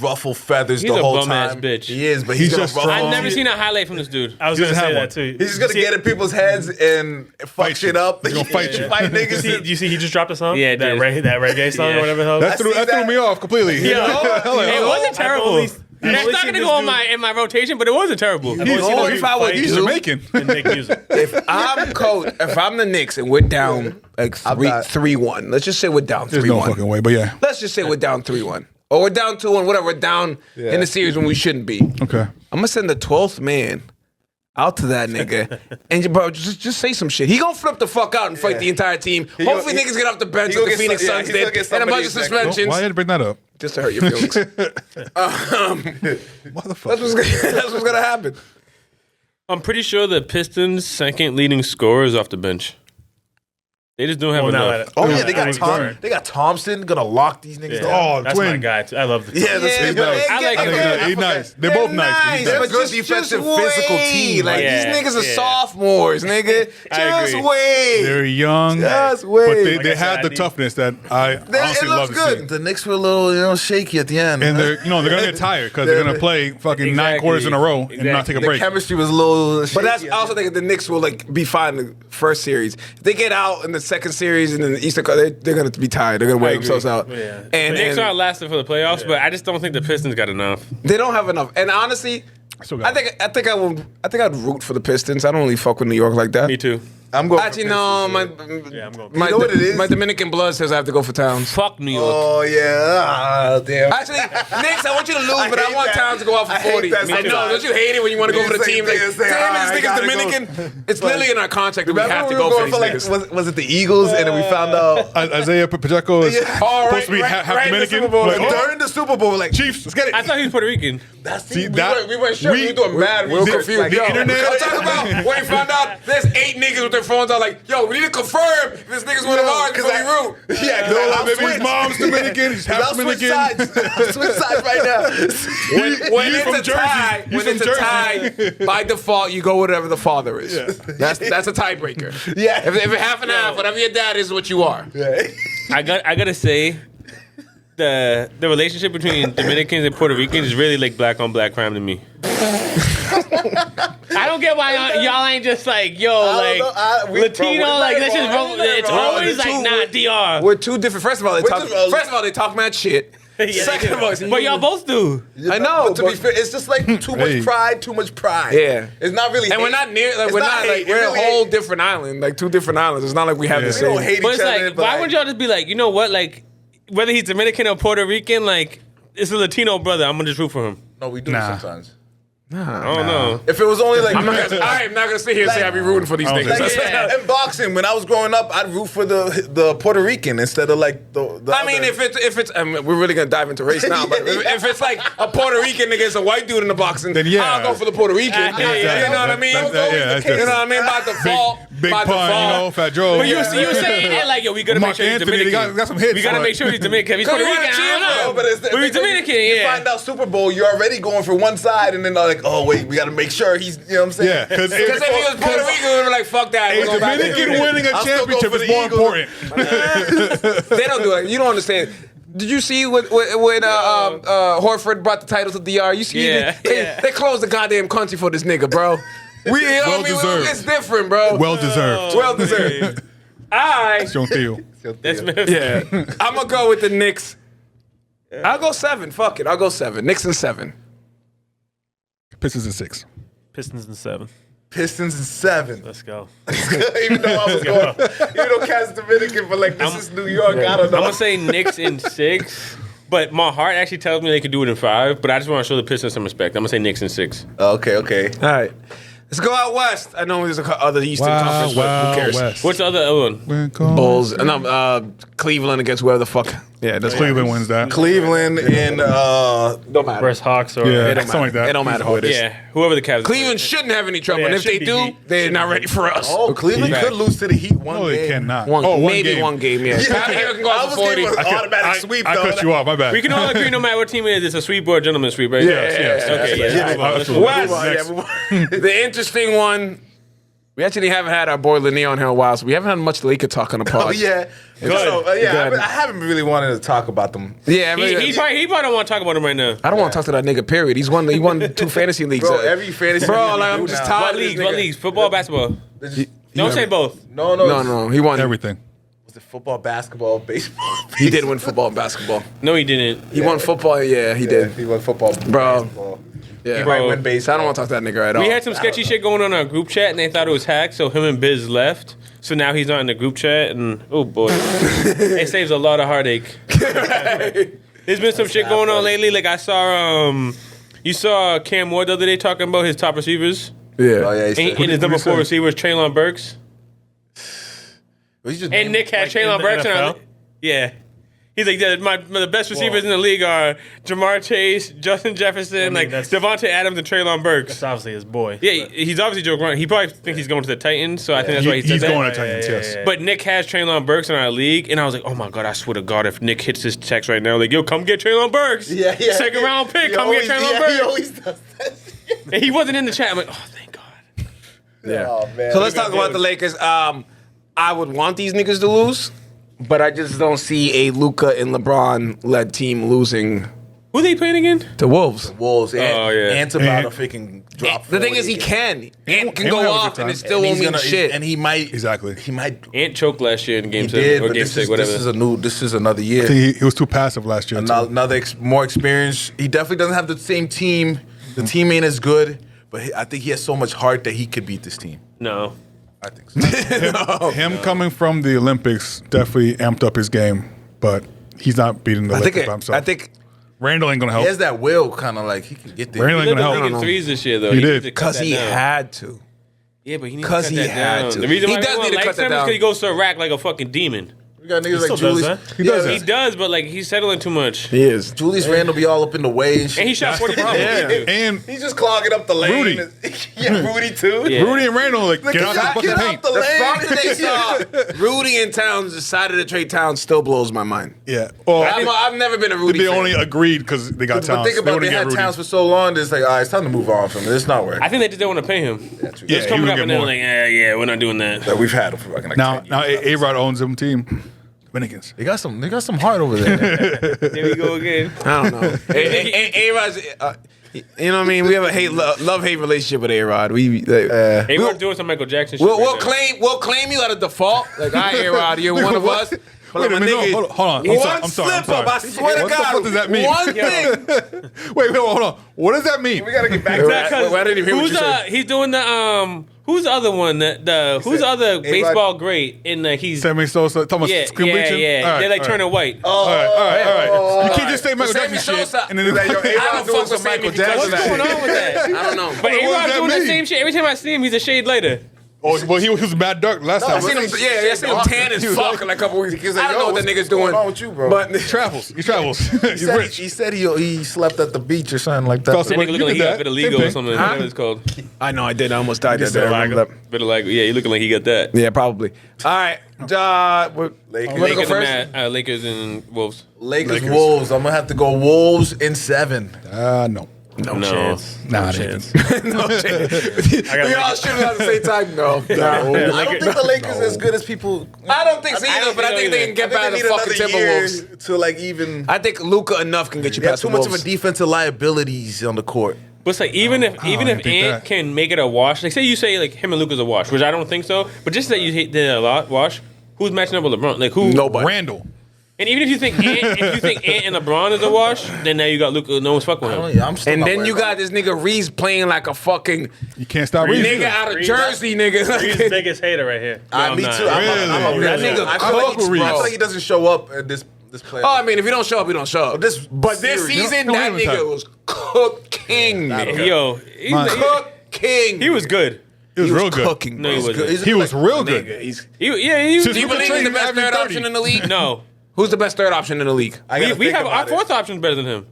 ruffle feathers He's the a whole bum-ass time. bitch. He is, but He's he's gonna just ruffle. strong. I've never seen a highlight from this dude. I was He going to doesn't say have that too. He's just gonna get in people's heads and fuck shit up. He's gonna fight you. Fight niggas. Do you see he just dropped a song? Yeah, it that, did. that reggae song Yeah. or whatever the hell. That threw that. me off completely. It wasn't terrible. only It's seen not going to this go dude- in my rotation, but it wasn't terrible. I've only seen this dude fight He's Jamaican. and make music. if I'm coach, if I'm the Knicks and we're down like I'm not- 3-1, let's just say we're down 3-1. There's no fucking way, but yeah. Let's just say we're down 3-1. Or we're down 2-1, whatever. We're down in the series when we shouldn't be. Okay. I'm gonna send the 12th man out to that nigga and bro, just say some shit. He gonna flip the fuck out and fight the entire team. Hopefully niggas get off the bench he like the gonna get Phoenix some- yeah, Suns he's gonna did get and a bunch somebody of who's suspensions Why did you bring that up? just to hurt your feelings. That's what's gonna happen. I'm pretty sure the Pistons' second leading scorer is off the bench. They just don't have enough. Oh yeah, they got Alex Tom. Gordon. They got Thompson gonna lock these niggas down. Oh, That's my twin. guy. Too. I love the Yeah, the Yeah, same but guy. I like him. He's nice. They're both nice. They're but good just defensive, wait. physical team. Like Yeah, these niggas are yeah. sophomores, nigga. I Just agree. wait. They're young, Just but wait. they Like I said, have I the need- toughness that I It honestly love looks to see. good. The Knicks were a little, shaky at the end. And they're gonna get tired because they're gonna play fucking 9 quarters in a row and not take a the break. chemistry was a little. Shaky But that's I also think the Knicks will like be fine in the first series. If they get out in the second series and in the Eastern, they're gonna be tired. They're gonna wear themselves out. Yeah. And, The Knicks and are lasting for the playoffs, but I just don't think the Pistons got enough. they don't have enough. And honestly, Still got I think I'd root for the Pistons. I don't really fuck with New York like that. Me too. I'm going. Actually, no. My Yeah, I'm going. my, You know what it is? my Dominican blood says I have to go for Towns. Fuck New York. Oh yeah, damn. Actually, Knicks, I want you to lose, but I hate want that. Towns to go out for I hate 40. that I know. sometimes. Don't you hate it when you want to go You for the say- team? Like, you say, damn it, I this nigga's gotta go. Dominican. It's literally in our contract that we Remember have to we were go for going these for like niggas. was it the Eagles and then we found out Isaiah Pacheco is Oh, supposed to be half Dominican. Like, oh, during the Super Bowl. We're like Chiefs, let's get it. I thought he was Puerto Rican. that's See, the, that- We weren't sure. We were doing mad. We were the- confused. the internet- I'm talking about when we found out there's 8 niggas with their phones out like, yo, we need to confirm if this nigga's one of ours before we root. Yeah, No, I'll maybe his switch. mom's Dominican, he's half I'll switch Dominican. sides. I'll switch sides right now. When He's from it's a Jersey. tie, He's when it's from a tie, by default, you go whatever the father is. That's a tiebreaker. Yeah. If it's half and half, whatever your dad is, what you are. I gotta say, the relationship between Dominicans and Puerto Ricans is really like black on black crime to me. I don't get why y'all ain't just like, yo, like know. Latino, like let's just roll. It's always like, nah, DR. We're two different. First of all, they talk mad shit. Yeah, Second of all, but y'all both do. I know. But to be fair, it's just like too much Hey. pride, too much pride. Yeah. It's not really And hate. we're not near. Like, It's we're not. hate. Like, we're It a really whole ain't. different island. Like 2 different islands. It's not like we have the Yeah. same. We don't hate But each it's other. like, why would y'all just be like, you know what, like whether he's Dominican or Puerto Rican, like it's a Latino brother. I'm gonna just root for him. No, we do Nah. sometimes. I don't know. If it was only like I'm not gonna sit here and say I be rooting for these I don't niggas. think like, in boxing, when I was growing up, I'd root for the Puerto Rican instead of like the I mean, other. if it's we're really gonna dive into race now, but if it's like a Puerto Rican against a white dude in the boxing, Then yeah. I'll go for the Puerto Rican. Yeah, You know what I mean? That's You know what I mean? By default, Big by pun, default. Fat Joe. But you were saying it like, yo, we gotta Mark make sure he's Anthony, they Dominican. got some hits. We gotta for make it. sure he's Dominican. He's Puerto you Rican. wanna cheer I for don't know. but But he's Dominican, You yeah. find out Super Bowl, you're already going for one side, and then they're like, oh wait, we got to make sure he's. You know what I'm saying? Yeah, because Because if he was Puerto Rican, we were like, fuck that. a We're going back to Dominican Dominican. winning a I'll still go championship for is the more Eagles. important. They don't do it. You don't understand. Did you see when Horford brought the title to DR? You see, Yeah, they closed the goddamn country for this nigga, bro. Well deserved. It's different, bro. Well deserved. Well deserved. John Theo. That's Yeah, I'm gonna go with the Knicks. I'll go 7. Fuck it, I'll go 7. Knicks and 7. Pistons in 6. Pistons in 7. Pistons and 7. Let's go. Even though I was going, even though Cat's Dominican, but like this is New York. I don't know. I'm gonna say Knicks in 6, but my heart actually tells me they could do it in 5. But I just want to show the Pistons some respect. I'm gonna say Knicks in 6. Okay. All right, let's go out west. I know there's other Eastern Conference, but who cares? West. What's the other one? Bulls. No, Cleveland against whoever the fuck. Yeah, that's Cleveland wins that. Cleveland and Don't matter. Versus Hawks or Yeah, It don't something like matter. that. It don't matter who it is. Yeah, whoever the Cavs. Cleveland shouldn't have any trouble, Yeah, and if they shouldn't be do, Heat. they're not ready for us. oh, Cleveland Heat. could lose to the Heat one No, game. they cannot. One, Oh, maybe game. one game. Yeah, Pat Hill can go I out was for 40. getting an automatic I sweep. I though. cut you off. My bad. We can all agree, no matter what team it is, it's a sweep or a gentleman's sweep, right? Yes. Okay, yeah. Yeah, Let's move on. absolutely. Let's move on. Next. The interesting one, we actually haven't had our boy Lanier on here in a while, so we haven't had much Laker talk on the pod. Oh yeah. Good. So, yeah, Good. I haven't really wanted to talk about them. Yeah, I mean, He probably don't want to talk about him right now. I don't want to talk to that nigga. Period. He won 2 fantasy leagues. Bro, every fantasy Bro, league like, we I'm do just now. tired. What of this leagues? What nigga. leagues? Football, basketball? They just- Don't say both. No, No, he won Everything. Was it football, basketball, baseball? He did win football and basketball. No, he didn't. He won football. Yeah, he Yeah, did. he won football, Bro. basketball. Yeah, He might Bro. win So baseball. I don't want to talk to that nigga at all. We had some sketchy shit going on our group chat, and they thought it was hacked. So him and Biz left. So now he's not in the group chat, and oh boy, it saves a lot of heartache. There's been some shit going on lately. Like I saw, you saw Cam Ward the other day talking about his top receivers, Oh Yeah. yeah, he said- and his number 4 receiver was Traylon Burks, He's just and Nick had Like in Traylon the Burks. NFL? Yeah. He's like, the best receivers in the league are Jamar Chase, Justin Jefferson, like that's- Devontae Adams, and Traylon Burks. It's obviously his boy. Yeah, he's obviously Joe Grunt. He probably thinks he's going to the Titans, so I think that's why he said He's that. going to Titans, yes. But Nick has Traylon Burks in our league, and I was like, oh my God, I swear to God, if Nick hits his text right now, like, yo, come get Traylon Burks. Yeah. Second round pick, He come always- get Traylon yeah, Burks. He always does that. And he wasn't in the chat. I'm like, oh, thank God. Yeah. Oh man. So let's talk about the Lakers. I would want these niggas to lose, but I just don't see a Luka and LeBron led team losing Who they playing again? to Wolves. Wolves. And, Oh, yeah. Ant's about to freaking drop. The thing is, 40 he again. can. Ant can he go might have a off, good and it time. still And won't he's mean gonna- shit. And he might Exactly. He might. Ant choked last year in Game He 7 did, or but Game 6, whatever. this is another year. I think he was too passive last year. too. Another more experience. He definitely doesn't have the same team. The team ain't as good, but I think he has so much heart that he could beat this team. No. I think so. Him coming from the Olympics definitely amped up his game, but he's not beating the Lakers by himself. I think Randall ain't gonna he help. has that will, kind of like he can get there. Randall He ain't led gonna the help. league in threes this year, though. He did. needs to cut because that he down. had to. Yeah, but he needs to Because cut he that had down. to. The reason He why does everyone need to likes cut that him is down. because he goes to Iraq like a fucking demon. We got niggas still like does Julius. that. He does He that. does, but like he's settling too much. He is. Julius Randle be all up in the way and shit. And he shot 40 points. And He's just clogging up the lane. Rudy. Yeah, Rudy too. Yeah. Rudy and Randall like get out the fucking paint. the The lane. fact that they saw Rudy and Towns decided to trade Towns still blows my mind. Yeah. Well, I've never been a Rudy they fan. only agreed because they got But Towns. think about wouldn't they get had Rudy. Towns for so long. It's like, all right, it's time to move on from it. It's not working. I think they just don't want to pay him. Yeah, It's he coming would up get and they're more. like, yeah, we're not doing that. That we've had him for like Now, 10 now years. A-Rod owns them team. Dominicans. They got some heart over there. There we go again. I don't know. A-Rod's, you know what I mean? We have a love-hate relationship with A-Rod. Hey, we're doing some Michael Jackson shit. We'll right now. claim you out of default. Like, all right, A-Rod, you're one of us. But Wait a my minute, nigga, hold on. One I'm sorry. slip up, I swear to What the God. fuck does that mean? One thing. Wait, hold on. What does that mean? we gotta get back Is to that that. 'cause I didn't even hear what who's you said. he's doing the Who's the other one? Who's the other baseball great in he's Sammy Sosa, Thomas yeah, skin yeah, bleaching? yeah. All right, They're like all turning right. white. All right. You can't just say Michael Sammy Jackson shit. Sosa. And then Like, yo, I don't fuck with Sammy because of What's going that. on with that? I don't know. But What does A-Rod's that doing the mean? same shit. Every time I see him, he's a shade later. Oh, well, he was mad dark last time. I seen him, I seen him tan as fuck in a couple weeks. I don't know what that nigga's doing. going on with you, bro? But He travels. He's rich. He said he slept at the beach or something like that. Fell asleep That nigga You looking like did he got that. vitiligo Same or thing. something. Whatever it's called. I know I did. I almost died that day. I remember that. Vitiligo. Yeah, he looking like he got that. Yeah, probably. All right. Lakers. Wanna go first? Lakers and Wolves. Lakers, Wolves. I'm gonna have to go Wolves in 7. No. No, No. chance. Nah, no they chance. No chance. We all shooting at the same time. No. I don't think the Lakers are as good as people. I don't think so either, but I think they can get by the fucking Timberwolves. to like even. I think Luka enough can get you They have past too the much of Wolves. a defensive liabilities on the court. But it's like even if didn't think Ant that. can make it a wash, like say you say like him and Luka's a wash, which I don't think so. But just that you did a lot wash. Who's matching up with LeBron? Like who? Nobody. Randall. And even if you think Ant and LeBron is a wash, then now you got Luka. No one's fucking with him. I'm still And not then worried you about got this nigga Reeves playing like a fucking You can't stop Reeves. reading. nigga out of Reeves. Jersey, nigga. He's the biggest hater right here. I'm Me not. too. I'm a Really? real That nigga I feel cooked, I bro. feel like he doesn't show up at this playoff. Oh, I mean, if you don't show up, you don't show up. This But this series- season, No, that no, no, nigga no. was cooking, nigga. Yo, Man. Cooking. he was good. He was real good. Cooking. No, he bro. wasn't. He was real Nigga, good. he's. He was. Since Do you we believe played he's the him best every third 30. option in the league? No, Who's the best third option in the league? I gotta we think have our about it. fourth option's better than him.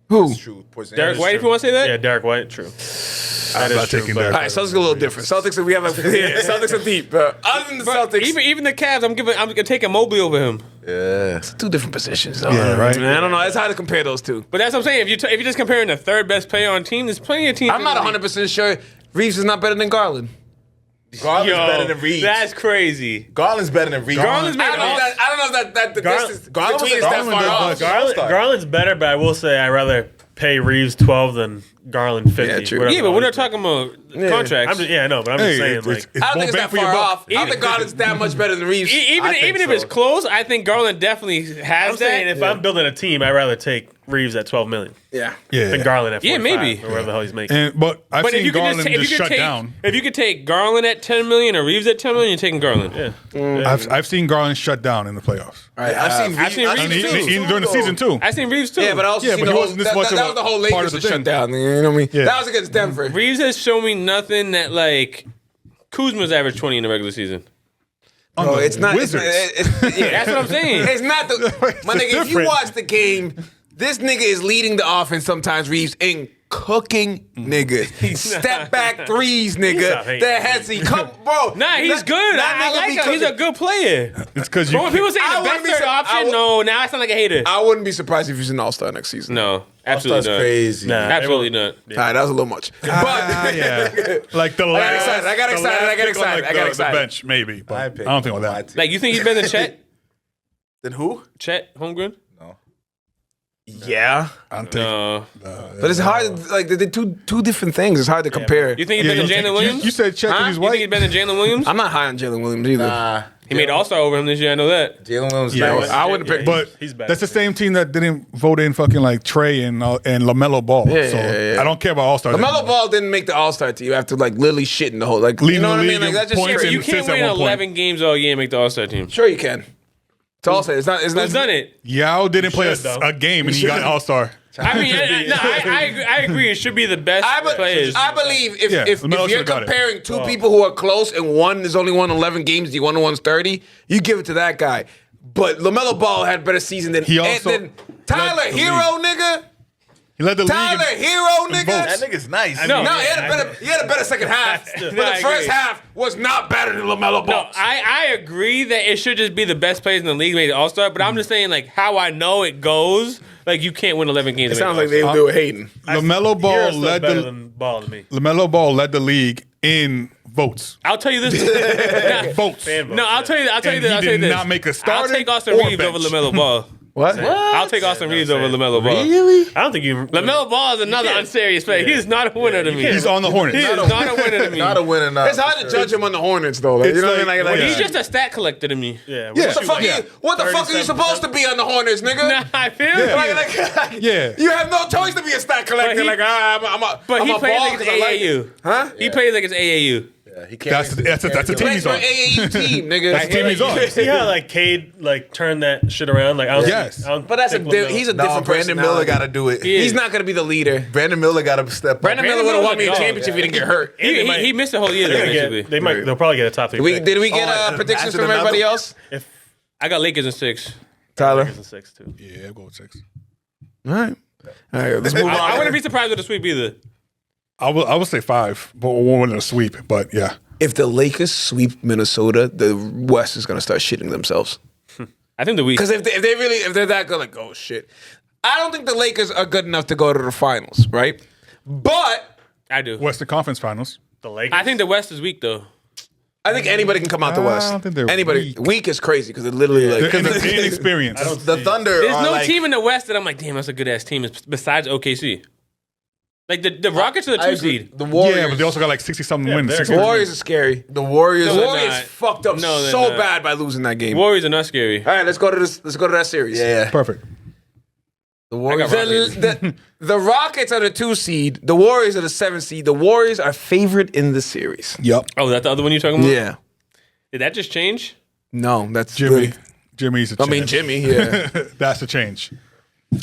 Who? True. Derek White, if you want to say that. Yeah, Derek White. True. I'm That not is true. taking but- Derek All right, Celtics are a little different. Celtics, we have Celtics are deep. Other than the Celtics, Even the Cavs, I'm taking Mobley over him. Yeah. it's two different positions. Though. Yeah, right. Man, I don't know. It's hard to compare those two. But that's what I'm saying. If you're just comparing the third best player on team, there's plenty of teams. I'm not 100% sure Reeves is not better than Garland. Garland's better than Reeves. That's crazy. Garland's better than Reeves. Garland's I don't know that the Garland- distance Garland between was is a- that far Garland off. does- Garland's better, but I will say I'd rather pay Reeves 12 than Garland 50. Yeah, true. whatever. Yeah, but we're not talking about contracts. I know, but I'm Hey, just saying, it's like, I don't more think it's bang that for your far buck. off. I don't think Garland's that much better than Reeves. even I think even if so. it's close, I think Garland definitely has I'm saying that. if I'm building a team, I'd rather take Reeves at 12 million Yeah. than Yeah. Garland at 45 maybe. or whatever the hell he's making. But I've But if seen you could Garland if you just could shut take, down. if you could take Garland at 10 million or Reeves at 10 million, you're taking Garland. Yeah. I've seen Garland shut down in the playoffs. I've seen I've seen And Reeves he, too. during the season too. I seen Reeves too. Yeah, but I also Yeah, seen but the he whole, wasn't this that, much that, of that a was the whole part Lakers of the that shut thing. down. You know what I mean? Yeah. That was against Denver. Reeves has shown me nothing that like Kuzma's averaged 20 in the regular season. No, it's not. Wizards. Yeah, That's what I'm saying. It's not the my nigga. If you different. watch the game, this nigga is leading the offense. Sometimes Reeves in cooking niggas, step back threes, Stop nigga. hating. That has he come, bro. Nah, he's good. I like him. He's a good player. It's because you. But when people say I the wouldn't best be third sur- I option, would- no, now I sound like a hater. I wouldn't be surprised if he's an All Star next season. No, absolutely That's not. crazy. Nah. Absolutely not. All right, that was a little much. But yeah, like the last. excited, I got the excited, last I got pick on, excited, like, I got the excited. bench maybe, but I picked don't think with my that. team. Like, you think he's better than Chet? Then who? Chet Holmgren? yeah, I'm thinking. No. but it's hard. Like they're two different things. It's hard to compare. You think he's better than Jalen Williams? You said check Huh? he's You think white. he's better than Jalen Williams? I'm not high on Jalen Williams either. He made All Star over him this year. I know that. Jalen Williams. Yeah, nice. I wouldn't pick. But He's better. that's the same team that didn't vote in fucking like Trey and LaMelo Ball. Yeah, so yeah, yeah. I don't care about All Stars. LaMelo Ball didn't make the All Star team after like literally shit in the whole like. You Leading know the what I mean? league Like in that's just points shit. and You can't assists at win one point. 11 games all year and make the All Star team. Sure, you can. It's All Star. It's not. It's not. Who's done it? Yao didn't play should, though. a game and he got All Star. I mean, I agree. It should be the best players. I believe if Yeah, if LaMelo you're should've got it. comparing two people who are close and one has only won 11 games, the one who won's 30, you give it to that guy. But LaMelo Ball had a better season than He also than Tyler led the Hero, nigga. He led the Tyler league. Hero, nigga. That nigga's nice. No. No, he had a better second half. But I the first agree. half was not better than LaMelo Ball. No, I agree that it should just be the best players in the league make the All Star. But I'm just saying, like, how I know it goes. Like, you can't win 11 games. It sounds like they were hating. LaMelo Ball Hero's still led better the than Ball to me. LaMelo Ball led the league in votes. I'll tell you this. Votes. Fan vote. No, I'll tell you. I'll tell you And this. he I'll tell you did this. not make a I'll starter take Austin or Reeves bench. over LaMelo Ball. What? I'll take Austin Reeves over LaMelo Ball. I don't think you. LaMelo Ball is another unserious player. He is not a winner to me. He's on the Hornets. He is not a winner to me. Not a winner. Not It's hard to judge him on the Hornets though. Like, It's you know what I mean? like- Like, He's just a stat collector to me. Yeah. Yeah. what the fuck? Yeah. What the fuck are you 37%. supposed to be on the Hornets, nigga? Nah, I feel you. Like, Yeah. You have no choice to be a stat collector. But he- like, I'm a But I'm he a plays ball like it's 'cause I like it. AAU. Huh? He plays like it's AAU. He can't. That's the team he's For on. AAU team, nigga. That's the team he's on. See how like Cade like turned that shit around? Like I don't Yes. I don't But that's think LaMelo- he's a No, different Brandon personality. Miller got to do it. He's not gonna be the leader. Brandon Miller got to step up. Brandon Miller would have won me a Miller's a dog. championship if he didn't get hurt. And they might- He missed the whole year. They're Though, gonna basically. get, they'll probably get a top 3 pick. Did we get and predictions imagine from everybody another- else? If I got Lakers in 6. Tyler. Lakers in 6 too. Yeah, go with 6. All right. All right. Let's move on. I wouldn't be surprised with a sweep either. I will say 5, but we won't win a sweep. But yeah, If the Lakers sweep Minnesota, the West is gonna start shitting themselves. I think the week. Because if they're that good, like, oh shit. I don't think the Lakers are good enough to go to the finals, right? But I do. Western Conference Finals. The Lakers. I think the West is weak though. I think anybody can come out the I West. don't think they're anybody weak is crazy because it literally like They're inexperienced. The Thunder. There's are no like, team in the West that I'm like, damn, that's a good ass team besides OKC. Like the Rockets are the I 2 agree. seed. The Warriors. Yeah, but they also got like 60-something wins. they're 60 good. Warriors are scary. the Warriors. The they're Warriors not. fucked up No, they're so not. bad by losing that game. Warriors are not scary. All right, let's go to this. Let's go to that series. Yeah. Perfect. The Warriors. The Rockets are the 2 seed. The Warriors are the 7 seed. The Warriors are favored in the series. Yep. Oh, that's the other one you're talking about? Yeah. Did that just change? No, that's Jimmy. Jimmy's a change. I mean, Jimmy. Yeah. That's a change.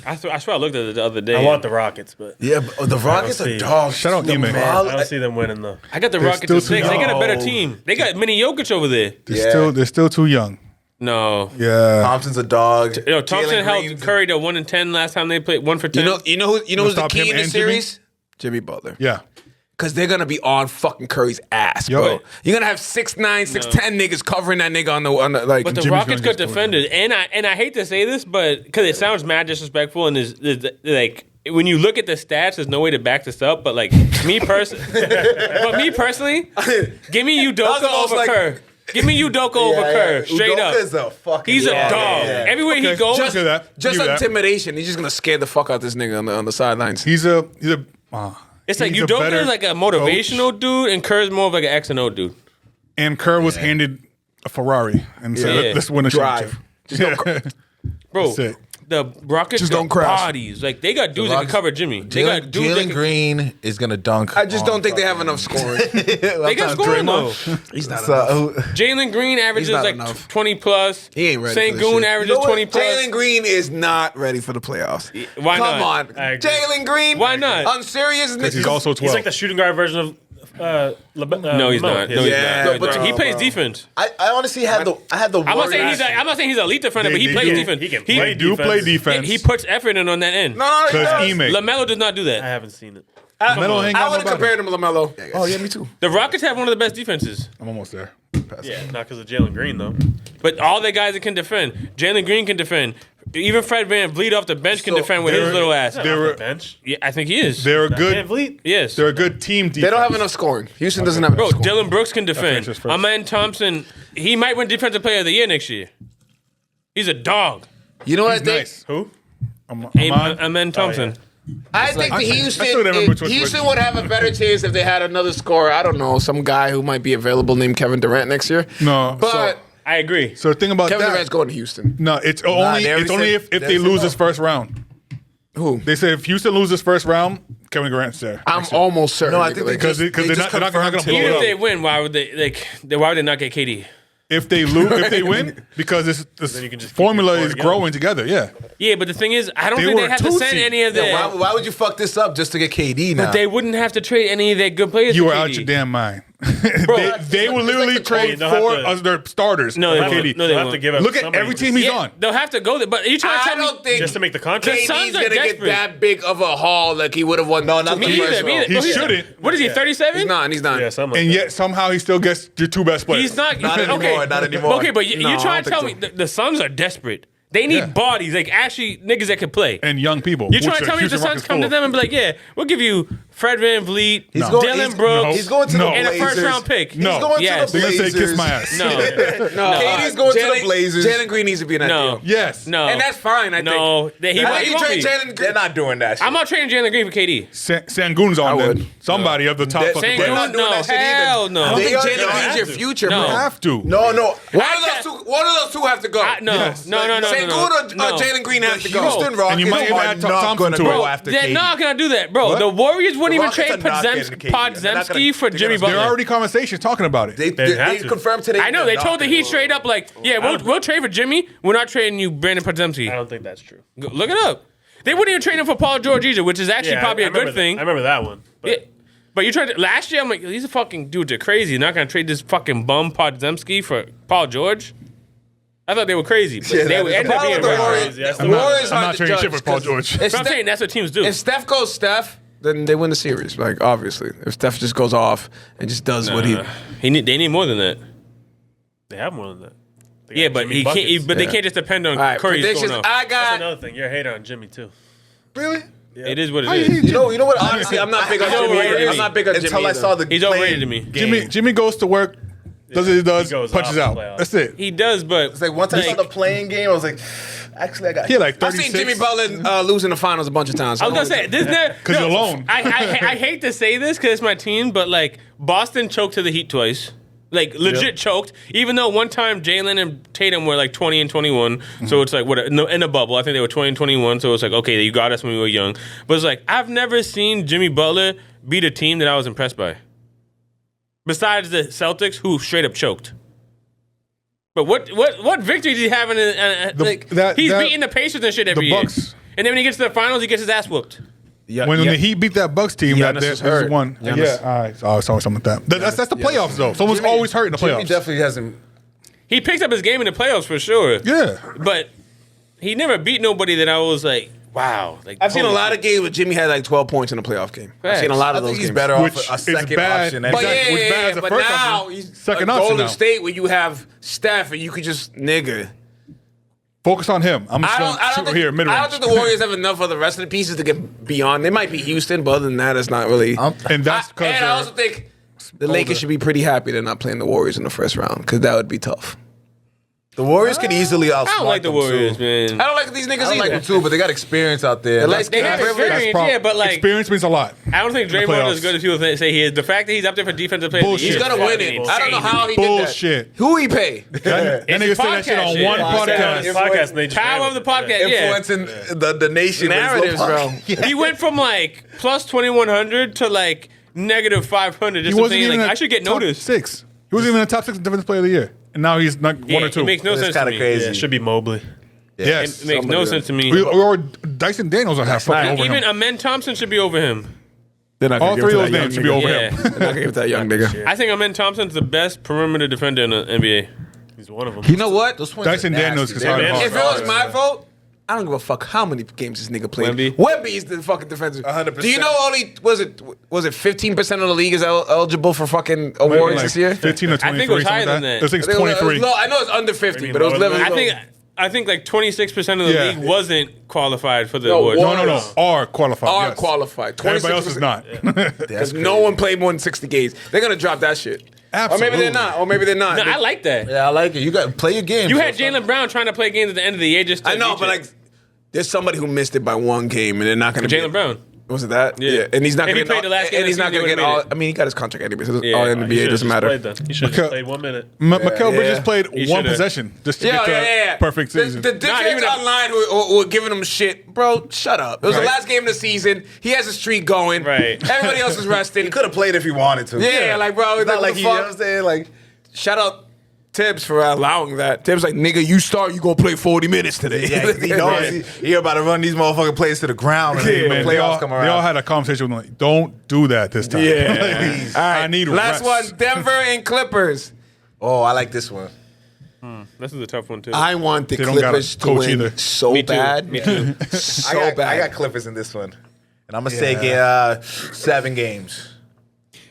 I swear I looked at it the other day. I want the Rockets, but Yeah, but the Rockets see. are dogs. Shout out Ime. I don't see them winning though. I got the They're Rockets still in too 6. They got a better young. team. They got Mini Jokic over there. They're still too young. No. Yeah. Thompson's a dog. Yo, Thompson Jalen held Green's- Curry to 1-10 last time they played. 1 for 10. You know who's the stop key him in the and Jimmy? series? Jimmy Butler. Yeah. Because they're gonna be on fucking Curry's ass, Yo. bro. You're gonna have 6'9", 6'10" niggas covering that nigga on the like. But the Jimmy's Rockets gonna could get defend it, and I hate to say this, but because it sounds mad disrespectful, and is like when you look at the stats, there's no way to back this up. But like me personally, give me Udoka That was almost over like- Kerr. Give me Udoka over Kerr, straight up. Udoka's a fucking He's a dog. dog. Yeah. Everywhere he goes, Just do that. just Do that. intimidation. He's just gonna scare the fuck out this nigga on the sidelines. He's a it's like he's a Udoka better is like a motivational dude, and Kerr's more of like an X and O dude. And Kerr was handed a Ferrari and said, Yeah. let's win a Drive. championship. Bro, That's it. the Rockets Just got don't crash. bodies. Like they got dudes that can Rockets- cover Jimmy. They got dudes that Jalen can, Green is gonna dunk. I just don't think they have enough scoring. they got scoring though. He's not enough. So, Jalen Green averages not like enough. 20 plus. He ain't ready for this Sengun shit. averages You know what? 20 plus. Jalen Green is not ready for the playoffs. Why Come not? on, I agree. Jalen Green. Why not? On serious, He's also 12. He's like the shooting guard version of No, he's Mo. not. No, he's Yeah, not. but he bro, plays bro. defense. I honestly had the I'm not saying Warriors. I'm not saying he's an elite defender, but he They plays do. defense. He can He, play do play defense. he puts effort in on that end. No, he Because does. Ime. LaMelo does not do I that. haven't seen it. Melo ain't I got would have nobody. compared him to LaMelo. Oh yeah, me too. The Rockets have one of the best defenses, I'm almost there. Yeah, not because of Jalen Green though. but all the guys that can defend. Jalen Green can defend. Even Fred Van Vliet off the bench can So defend with his they're- little ass. They were- Off the bench. Yeah, I think he is. They're a Van good. Vliet. Yes. They're a good team defense. They don't have enough scoring. Houston doesn't have Bro, enough scoring. Dylan Brooks can defend. finish this first. Amen Thompson, he might win Defensive Player of the Year next year. He's a dog. You know what I He's think? nice. Who? Amon? Amen Thompson. I think the I still Houston remember which one- Houston would have a better chance if they had another scorer. I don't know, some guy who might be available named Kevin Durant next year. No. But I agree. So the thing about Kevin that. Durant's going to Houston. No, it's only they already it's only said- if they they said lose no. this first round. Who? They say if Houston loses first round, Kevin Durant's there. I'm almost certain. No, I think they Because just- they're they not just going to confirmed blow Even it if up. they win, why would they not get KD? If they lose, if they win, because this you can just keep formula your is core growing together. Yeah, Yeah, but the thing is, I don't They think were they a have to 2 send seed. any of their. Why would you fuck this up just to get KD now? But they wouldn't have to trade any of their good players. you for are out KD. your damn mind. Bro, they will literally the trade they'll have 4 to- of their starters. No, for they They'll won't. KD. No, they have won't. to give up Look at somebody every just- team he's Yeah, on. they'll have to go there. But you trying to I tell me don't think just to make the contract. The Suns KD's are gonna get desperate. that big of a haul like he would have won. No, not me the either. first Me round. either. He Bro, he's- shouldn't. What is he? 37? He's not. He's not. Yeah, something like And that. yet somehow he still gets your 2 best players. He's not. Not anymore, Okay. not anymore. Okay, but No, you I trying don't to tell me think so. the Suns are desperate. They need Yeah. bodies, like actually niggas that can play. and young people. You which trying to the tell me if the Houston Suns Rockets come to full them and be like, yeah, we'll give you Fred Van Vliet, He's No. going, Dylan he's, Brooks, he's going to No. the and a Blazers. first round pick? No. He's going Yes. to They're the gonna say Blazers. kiss my ass. No, no, KD's going to the Blazers. Jalen Green needs to be in that no, deal. Yes. no, And that's fine, I think. No, he I won't think you trade be. Jalen Green. They're not doing that shit. I'm not trading Jalen Green for KD. Sangoon's on I then. would. Somebody of the top They're fucking saying Sengun, players. not doing no, that shit either. hell no. I don't think They Jalen are- Green's your to. future, No. bro. Have to. No. One of those two. one of those two have to go. No. Yes. Sengun or Jalen Green have to go. Houston Rockets And you might even are add not Thompson going to to go it. after They're KD. not gonna do that, bro. What? The Warriors wouldn't even Rockets trade are not getting KD. They're not Podzemski gonna- for Jimmy There are Butler. already conversations talking about it. They have to. confirmed today. I know they they're told the not Heat gonna straight up like, yeah, we'll trade for Jimmy. We're not trading you, Brandon I Podzemski. don't think that's true. Look it up. They wouldn't even trade him for Paul George either, which is actually probably I a good remember thing. I remember that one. But Yeah. But you tried to, last year. I'm like, these fucking dudes are crazy. You're not gonna trade this fucking bum Podzemski for Paul George. I thought they were crazy, but Yeah, they that would is end the up being problem with the very Warriors. crazy. That's The the Warriors I'm hard not to trading judge shit for Paul 'cause George. If But I'm Steph- saying that's what teams do. If Steph goes Steph, then they win the series. Like obviously, if Steph just goes off and just does what he. They need more than that. They have more than that. They got Yeah, but Jimmy he buckets. can't. But they can't just depend on All right, Curry's predictions. going off. I That's got. another thing. You're a hater on Jimmy too. Really? It is what it How you is. hate You know what? Honestly, I'm not big on He's Jimmy. overrated. I'm not big on Jimmy. Until I either. saw the He's playing overrated to me. game. Jimmy goes to work, does what he does, He goes punches off out. the playoffs. That's it. He does, but It's like once I saw the playing game, I was like, actually, I got. He had like I've 36. seen Jimmy Butler lose in the finals a bunch of times. I was gonna say this. Because you're alone. I hate to say this because it's my team, but like Boston choked to the Heat twice. Like legit choked, even though one time Jalen and Tatum were like 20 and 21. So it's like what in a bubble. I think they were 20 and 21. So it's like okay, you got us when we were young. But it's like I've never seen Jimmy Butler beat a team that I was impressed by. Besides the Celtics, who straight up choked. But what victory did he have in? He's beating the Pacers and shit every year. Bucks. And then when he gets to the finals, he gets his ass whooped. When the Heat beat that Bucks team, Giannis that was there's hurt. one. Giannis. Yeah, all right. So I saw something like that. That's the playoffs though. Someone's always hurt in the Jimmy playoffs. definitely hasn't. He picked up his game in the playoffs for sure. Yeah. But he never beat nobody that I was like, wow. Like I've seen a lot of games where Jimmy had like 12 points in a playoff game. I've seen a lot I of those think he's games. better Which off a is second bad. option. But But Exactly. yeah, Which bad as a but first now option. he's Second a option Golden now. State where you have Steph and you could just nigga. Focus on him. I'm just I going don't to think, here, mid I range. don't think the Warriors have enough of the rest of the pieces to get beyond. They might be Houston, but other than that, it's not really. And that's because and I also think the Lakers should be pretty happy they're not playing the Warriors in the first round because that would be tough. The Warriors could easily outsmart I don't like the them, Warriors, too. man. I don't like these niggas I don't either. like them too, but they got experience out there. Like, They have That's experience, yeah, but like experience means a lot. I don't think the Draymond is playoffs. good as people say he is. The fact that he's up there for defensive player, Bullshit. He's gonna win it. I don't know how he did Bullshit. that. Who he pay? That nigga said that shit on podcast shit. one Yeah, podcast. This podcast, they just Power ran of the with it. podcast, yeah. Influencing the nation. Narratives, bro. He went from like plus 2,100 to like negative 500. He Just wasn't saying, even like in I should get top noticed. 6. He wasn't even in the top 6 defensive player of the year. And now he's not one or two. It makes no It's sense to kinda me. crazy. Yeah, it should be Mobley. Yes. It makes no sense to me. Or Dyson Daniels don't have fucking over Even him. Amen Thompson should be over him. They're not All gonna three give of it those to that names young should be nigga. over Yeah. him. They're not gonna give it to that young nigga. I think Amen Thompson's the best perimeter defender in the NBA. He's one of them. You know what? Those twins Dyson are nasty. Daniels is They're hard. nasty. If it was my vote, I don't give a fuck how many games this nigga played. Wemby? Wemby is the fucking defensive. 100%. Do you know only was it 15% of the league is eligible for fucking awards Like this year? 15 or 23. I think it was higher something than like that. I think I it's think it was 23. low. I know it's under 50, mean but it was lower than literally. that? I think like 26% of the Yeah. league wasn't qualified for the No, award. No. Are qualified. Are yes. qualified. Everybody else is 26%. not. Because no one played more than 60 games. They're gonna drop that shit. Absolutely. Or maybe they're not. Or maybe they're not. No, I like that. Yeah, I like it. You got to play your game. You had Jaylen Brown trying to play games at the end of the year just to I know, beat but you. like, there's somebody who missed it by one game, and they're not gonna. Jaylen Brown. Was it that? Yeah. And he's not If gonna he played the last game and of he's the not season, gonna he get would've all. made it. I mean, he got his contract anyway, so Yeah. all He NBA He should've doesn't just matter. played then. He should have Because- played 1 minute. Mikael Bridges yeah. played He one should've. possession just to Yeah, get the yeah. perfect season. The Not dickheads even a- online who were giving him shit, bro. Shut up. It was Right. the last game of the season. He has a streak going. Right. Everybody else is resting. He could have played if he wanted to. Yeah, like bro, It's not what like the he, you know fuck? what I'm saying? Like, Shout out Tibbs for allowing that. Tibbs like, nigga, you start, you gonna play 40 minutes today. yeah, 'cause he knows he about to run these motherfucking players to the ground and then Yeah, when man, the they, playoffs all, come they around. all had a conversation with him like, don't do that this time. Yeah. Please. All right. I need Last rest. one, Denver and Clippers. Oh, I like this one. This is a tough one too. I want the They don't got a Clippers to coach win either. so Me too. bad. Me too. So I bad. got Clippers in this one. And I'm going to say 7 games.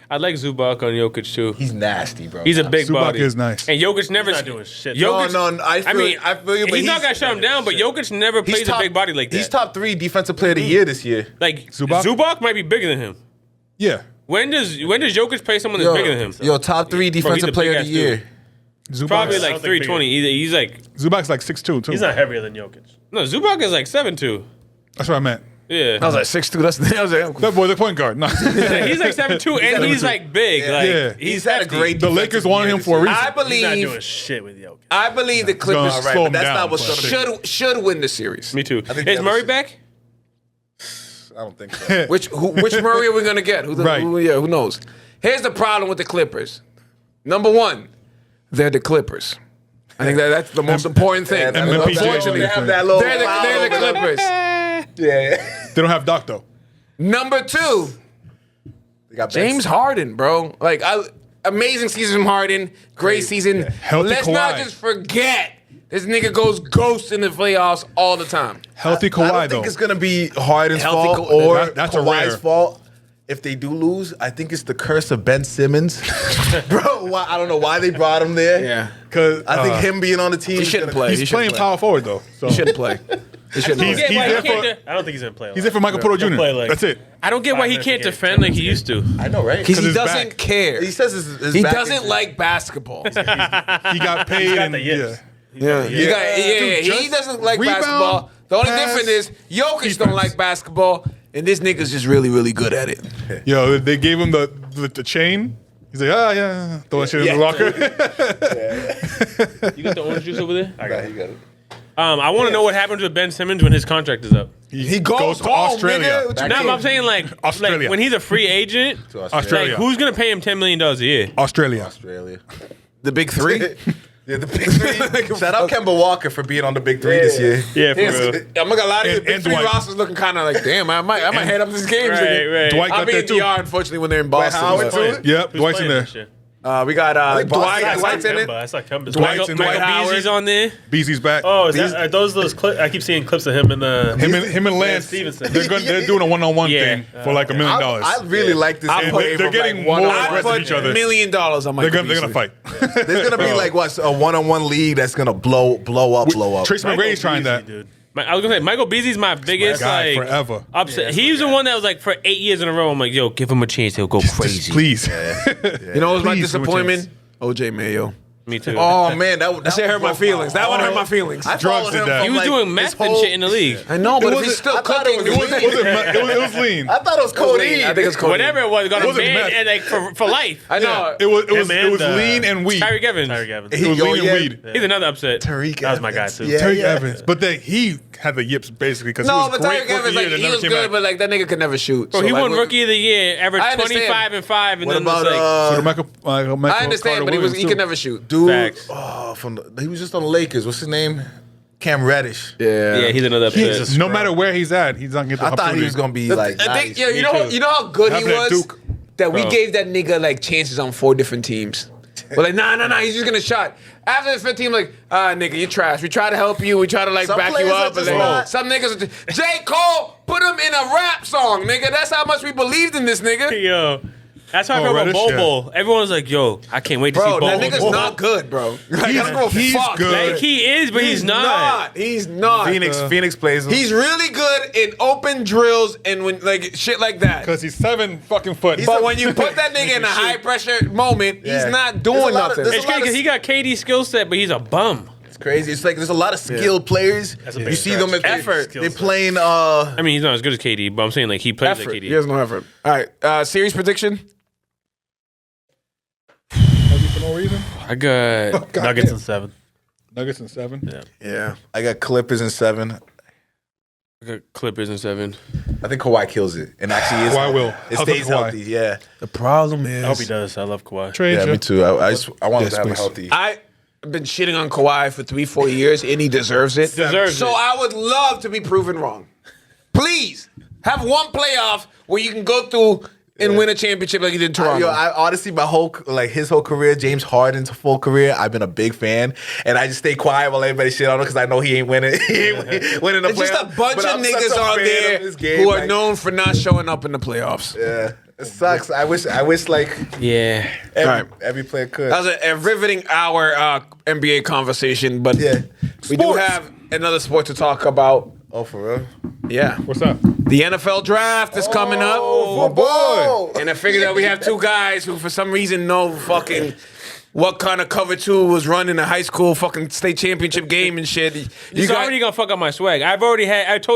I like Zubac on Jokic too. He's nasty, bro. He's a big Zubac body. is nice. And Jokic never not doing shit. Jokic, No, I feel you, but he's not gonna shut him down, but Jokic never plays a big body like that. He's top 3 defensive player of the year this year. Like Zubac? Zubac might be bigger than him. Yeah. When does Jokic play someone that's bigger than him? Yo, top 3 Bro, he's defensive a player of big the ass year. Zubac's, Probably I like don't think 320. He's like Zubac's like 6'2", too. He's not heavier than Jokic. no Zubac is like 7'2". That's what I meant. Yeah. I was like 6'2". That's I was like, That boy's a point guard. No. He's like 7'2", and he's like big. Like Yeah. He's had a hefty. great. The Lakers wanted him for a reason. I He's not doing believe shit with Jokic. the Clippers gonna slow him that's down, not what's but- gonna should win the series. Me too. think Is the Murray other- back? I don't think so. Which Murray are we gonna get? Right. Who knows? Here's the problem with the Clippers. Number one, they're the Clippers. I think that's the most important thing. and then PG. Unfortunately, They have that little they're the cloud. Clippers. Yeah. They don't have Doc though. Number two, They got James Harden, bro. Like, amazing season from Harden, great season. Healthy Let's not Kawhi. just forget this nigga goes ghost in the playoffs all the time. Healthy I Kawhi don't though. think it's gonna be Harden's Healthy fault Kawhi. or That's a Kawhi's rare. fault. If they do lose, I think it's the curse of Ben Simmons, bro. I don't know why they brought him there. Yeah. because I think him being on the team, He is shouldn't gonna- play. He's He shouldn't playing play. power forward though. So He shouldn't play. He shouldn't He's- play. He's there there for- I don't think he's gonna play. he's there for Michael Porter Jr. play, like- That's it. I don't get why he 5 can't minutes a defend like he used to. I know, right? Because he his doesn't back. care. He says his He back doesn't is- like basketball. He got paid. got and, the yips. Yeah, Dude, he just doesn't like rebound, basketball. The only pass, difference is Jokic defense. don't like basketball, and this nigga's just really, really good at it. Yo, they gave him the chain. He's like, yeah, throwing shit in the locker. You got the orange juice over there? He got it. I want to know what happens with Ben Simmons when his contract is up. He goes to home, Australia. nigga. What you No, mean? but I'm saying like Australia. when he's a free agent, Australia. like who's gonna pay him $10 million a year? Australia. Australia. The big three. Yeah, the big three. Shout out Kemba Walker for being on the big three this year. Yeah, for real. I'm not gonna lie to you. The big And three Dwight. roster's looking kind of like, damn, I might head up this game. Right, right. Dwight I'll got be there in too. DR, unfortunately, when they're in Boston. Howard but- too? Yep, Who's Dwight's in playing there. this year? We got Dwight's in it. I saw Kemba. Dwight's in there. Michael Howard. Beasley's on there. Beasley's back. Oh, are those clips? I keep seeing clips of him in the. Him and Lance Stevenson. They're doing a one-on-one Yeah. thing for like $1 million. I really like this. I'm game. putting- They're getting one more on one. aggressive each other. $1 million on They're Michael gonna fight. There's gonna be like what a one-on-one league that's gonna blow up. Tracy McGrady's trying that. Dude. I was gonna say Michael Beasley's my biggest Guy like forever. upset. He's the one that was like for 8 years in a row. I'm like, yo, give him a chance, he'll go crazy. Please. You know what was my Please, disappointment? OJ Mayo. Me too. Oh man, that shit hurt my feelings. That one hurt my feelings. I Drugs followed did him that. he from, was like, doing his meth and whole- shit in the league. I know, but if wasn't- he's still I thought cooking, it It was lean. I thought it was codeine. I think it's codeine. Whatever it was, got It a wasn't ban meth. and like for life. I know. It was Him and, lean and weed. Tyreek Evans. Tyreek Evans. It was Yo, lean yeah. and weed. He's another upset. Tariq That was my Evans. guy, too. Yeah, Terry yeah. Evans, but he had the yips basically because he No, was but great Tyreek Evans, rookie like, year and he never was came good, back. but like that nigga could never shoot. Bro, So, he like, won when- Rookie of the Year, averaged I understand. 25 and 5, and What then about it's like, So the Michael I understand, but he could never shoot. Dude, Facts. he was just on the Lakers. What's his name? Cam Reddish. yeah, he's another upset. No matter where he's at, he's not getting the I thought he opportunity. was gonna be like. I think, nice. yeah, you know how good he Happened at was. Duke. That we Bro. gave that nigga like chances on 4 different teams. We're like, nah, he's just gonna shot. After the 5th team, like, nigga, you trash. We try to help you. We try to like Some back you players are up. But just like, not- some niggas, are just, J. Cole put him in a rap song, nigga. That's how much we believed in this nigga. Yo, that's how I Oh, felt about Reddish, Bobo. Everyone was like, yo, I can't wait to Bro, see Bobo. that nigga's not good, bro. Like, I don't give a he's fuck. good. Like, he is, but he's not. He's not. Phoenix plays him. He's really good in open drills and when like shit like that. Because he's 7 fucking foot. But when you put that nigga in a high pressure moment, Yeah. he's not There's doing a lot of- nothing. there's It's crazy because he got KD skill set, but he's a bum. It's crazy. It's like there's a lot of skilled players. a You big see them if Effort. they're playing. I mean, he's not as good as KD, but I'm saying like he plays effort. like He KD. has no effort. All right, series prediction. for no reason. I got Nuggets in 7. Nuggets in 7. Yeah, I got Clippers in 7. Clippers in 7. I think Kawhi kills it, and actually is. Kawhi will. It Healthy stays Kawhi. healthy. Yeah, The problem is, I hope he does. I love Kawhi. Trade yeah, you. me too. I want him Yes, to have a please. healthy. I've been shitting on Kawhi for 3-4 years, and he deserves it. Deserves so it. I would love to be proven wrong. Please have one playoff where you can go through and win a championship like you did in Toronto. I honestly, my whole his whole career, James Harden's full career, I've been a big fan, and I just stay quiet while everybody shit on him because I know he ain't winning. He ain't winning the There's just a playoffs. bunch But of I'm such niggas a on fan there of this game, who are like, known for not showing up in the playoffs. Yeah, it sucks. I wish like Yeah. every player could. That was a riveting hour NBA conversation, but Yeah. we do Sports. have another sport to talk about. Oh, for real? Yeah. What's up? The NFL draft is coming up. Oh, boy. And I figured that we have 2 guys who, for some reason, know fucking what kind of cover two was run in a high school fucking state championship game and shit. You're already gonna fuck up my swag. I told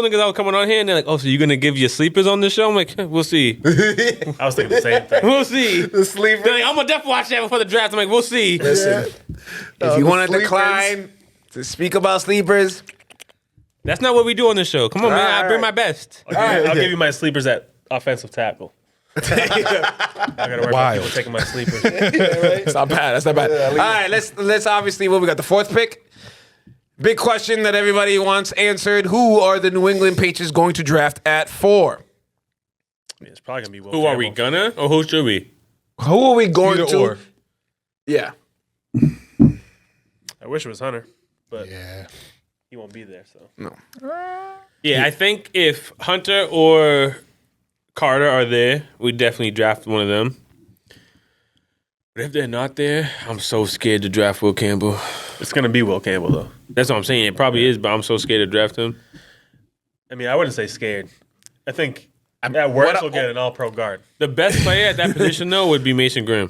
niggas I was coming on here, and they're like, "Oh, so you're gonna give your sleepers on this show?" I'm like, "We'll see. I was thinking the same thing. We'll see." the sleeper. They're like, I'm gonna definitely watch that before the draft. I'm like, "We'll see." Listen, if you want to decline to speak about sleepers, That's not what we do on this show. Come on, man. I bring my best. I'll give you my sleepers at offensive tackle. I gotta worry about people taking my sleepers. That's not bad. That's not bad. All right, let's obviously what we got the fourth pick. Big question that everybody wants answered: who are the New England Patriots going to draft at 4? It's probably gonna be Will Who are we Campbell. gonna, or who should we? Who are we going Either to? or. Yeah. I wish it was Hunter, but Yeah. he won't be there. So No. Yeah, I think if Hunter or Carter are there, we definitely draft one of them. But if they're not there, I'm so scared to draft Will Campbell. it's gonna be Will Campbell though. That's what I'm saying. It probably is, but I'm so scared to draft him. I mean, I wouldn't say scared. I think at worst we'll get an All-Pro guard. The best player at that position, though, would be Mason Graham.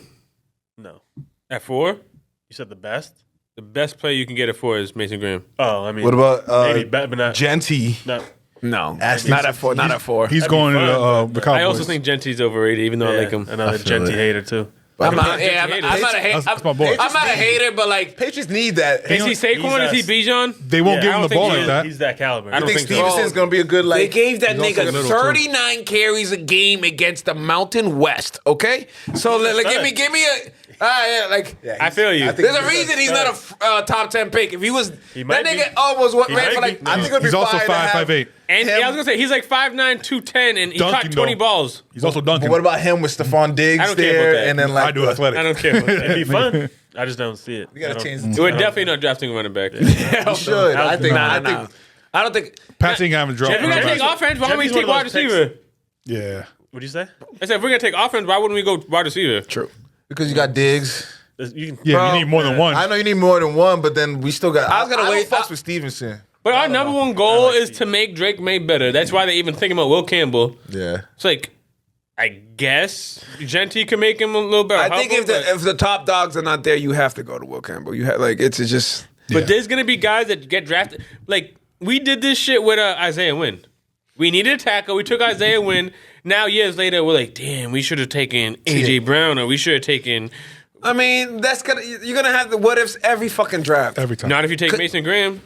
No, At 4, you said the best. the best player you can get at 4 is Mason Graham. Oh, I mean, What about maybe, but not. Genty? not No. Ashton- Not at 4. Not at 4. He's That'd be going to fun, the but- Cowboys. I also think Gentry's overrated, even though I like him. another feel Genty it. hater too. I'm not, I'm a hater. That's my boy. I'm not a hater, but like Patriots need that. Is he Saquon? Is he Bijan? They won't Yeah, give I him don't the ball think like that. He's that caliber. I don't I think think so. Stevenson's gonna be a good they like. gave that He's also nigga little, too. 39 carries a game against the Mountain West. Okay, so like, give me a. I feel you. There's a reason he's not a top 10 pick. If he was, He that might nigga be. almost ran might for like. be. I think it would be He's also 5.5. 5'8". And Him- I was going to say, he's like 5'9", 210, and he Dunking, caught 20 though. balls. He's also dunking. But what about him with Stephon Diggs I don't care about there, that. and then like I do athletic. I don't care about that. It'd be fun. I just don't see it. We gotta change. We're definitely not drafting a running back. We should. I think. Nah, I nah. think. I don't think. Passing haven't dropped. If we're going to take offense, why don't we Jeffy's take one wide of those receiver? Yeah. What'd you say? I said, if we're going to take offense, why wouldn't we go wide receiver? True. Because you got Diggs. You can, Yeah, Bro, you need more than one. I know you need more than one, but then we still got. I was gonna wait- Don't fucks with Stevenson. But our number one goal is to make Drake May better. That's why they even thinking about Will Campbell. Yeah. It's like, I guess Genty can make him a little better. I think helpful, if the top dogs are not there, you have to go to Will Campbell. You have like it's just. but there's gonna be guys that get drafted. Like we did this shit with Isaiah Wynn. We needed a tackle. We took Isaiah Wynn. Now years later, we're like, damn, we should have taken AJ Brown, or we should have taken. I mean, you're gonna have the what ifs every fucking draft. Every time. Not if you take Mason Graham.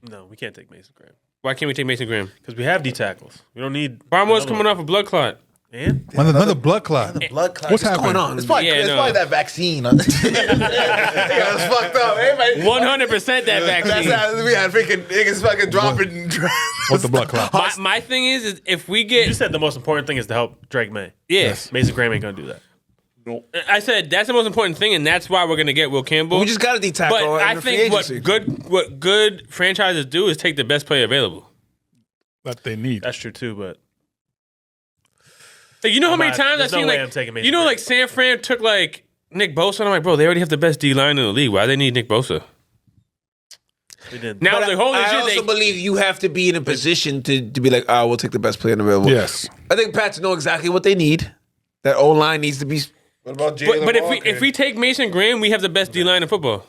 no, we can't take Mason Graham Why can't we take Mason Graham? because we have D tackles. We don't need. Barmore's coming off a blood clot. And Another blood clot. Blood clot. What's happening? going on? It's probably, Yeah, it's no. probably that vaccine. Yeah, it's fucked up. Everybody. 100% that That's vaccine. how we had freaking niggas fucking dropping. What's the blood clot? My thing is if we you get said the most important thing is to help Drake May. yes, Mason Graham ain't gonna do that. I said that's the most important thing, and that's why we're gonna get Will Campbell. We just got a D tackle. But I in the free think agency. what good franchises do is take the best player available. That they need. That's true too, but Like, you know how many not- times I've there's no seen way like I'm taking Mason you know Graham. like San Fran took like Nick Bosa. And I'm like, bro, they already have the best D line in the league. Why do they need Nick Bosa? they didn't. Now But the whole I legit also they believe you have to be in a position to be like, we'll take the best player available. Yes. I think Pats know exactly what they need. That O line needs to be. What about Jalen but Walker? if we take Mason Graham, we have the best D line in football.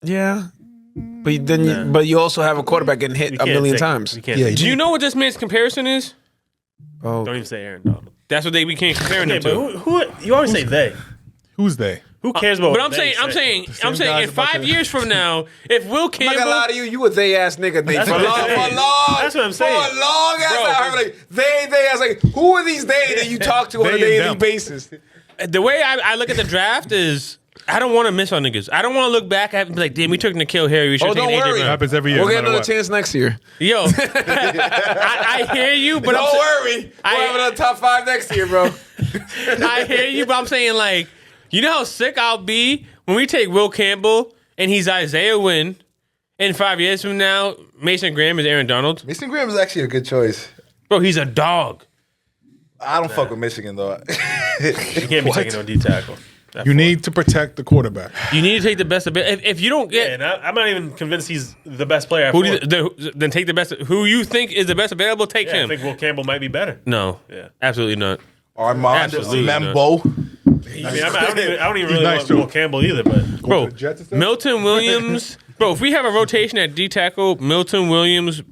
Yeah, but then you also have a quarterback getting hit We a can't million take- times. we can't Yeah, take- Do you know what this man's comparison is? Oh, Don't even say Aaron Donald. That's what we can't compare Okay, them but to. who you always say they? Who's they? Who cares about? But what I'm they saying, I'm say? saying, same I'm saying, guys in about 5 to- years from now, if Will I'm not gonna lie Campbell, to you. You a they ass nigga, Nate. That's For what long, I'm saying. for long. That's what I'm saying. For a long ass Bro, time, I was like they. I was like, who are these they that you talk to on a They and daily them. basis? the way I look at the draft is, I don't want to miss on niggas. I don't want to look back at and be like, damn, we took N'Keal Harry. We should Oh, have taken don't AJ worry. It Brown. happens every year. We'll get no matter another what. chance next year. Yo, I hear you, but Don't worry. We'll I- have another top 5 next year, bro. I hear you, but I'm saying, like, you know how sick I'll be when we take Will Campbell and he's Isaiah Wynn, and 5 years from now, Mason Graham is Aaron Donald? Mason Graham is actually a good choice. Bro, he's a dog. I don't fuck with Michigan though. You can't be taking no D tackle. You need to protect the quarterback. You need to take the best of it. If you don't Yeah, get, and I'm not even convinced he's the best player. who do you, then take the best. Who you think is the best available, take I him. think Will Campbell might be better. No, Yeah. absolutely not. Armand Absolutely not. Membo. I mean, I don't even really nice want too. Will Campbell either, but Bro, to the Jets instead? Milton Williams. Bro, if we have a rotation at D tackle, Milton Williams,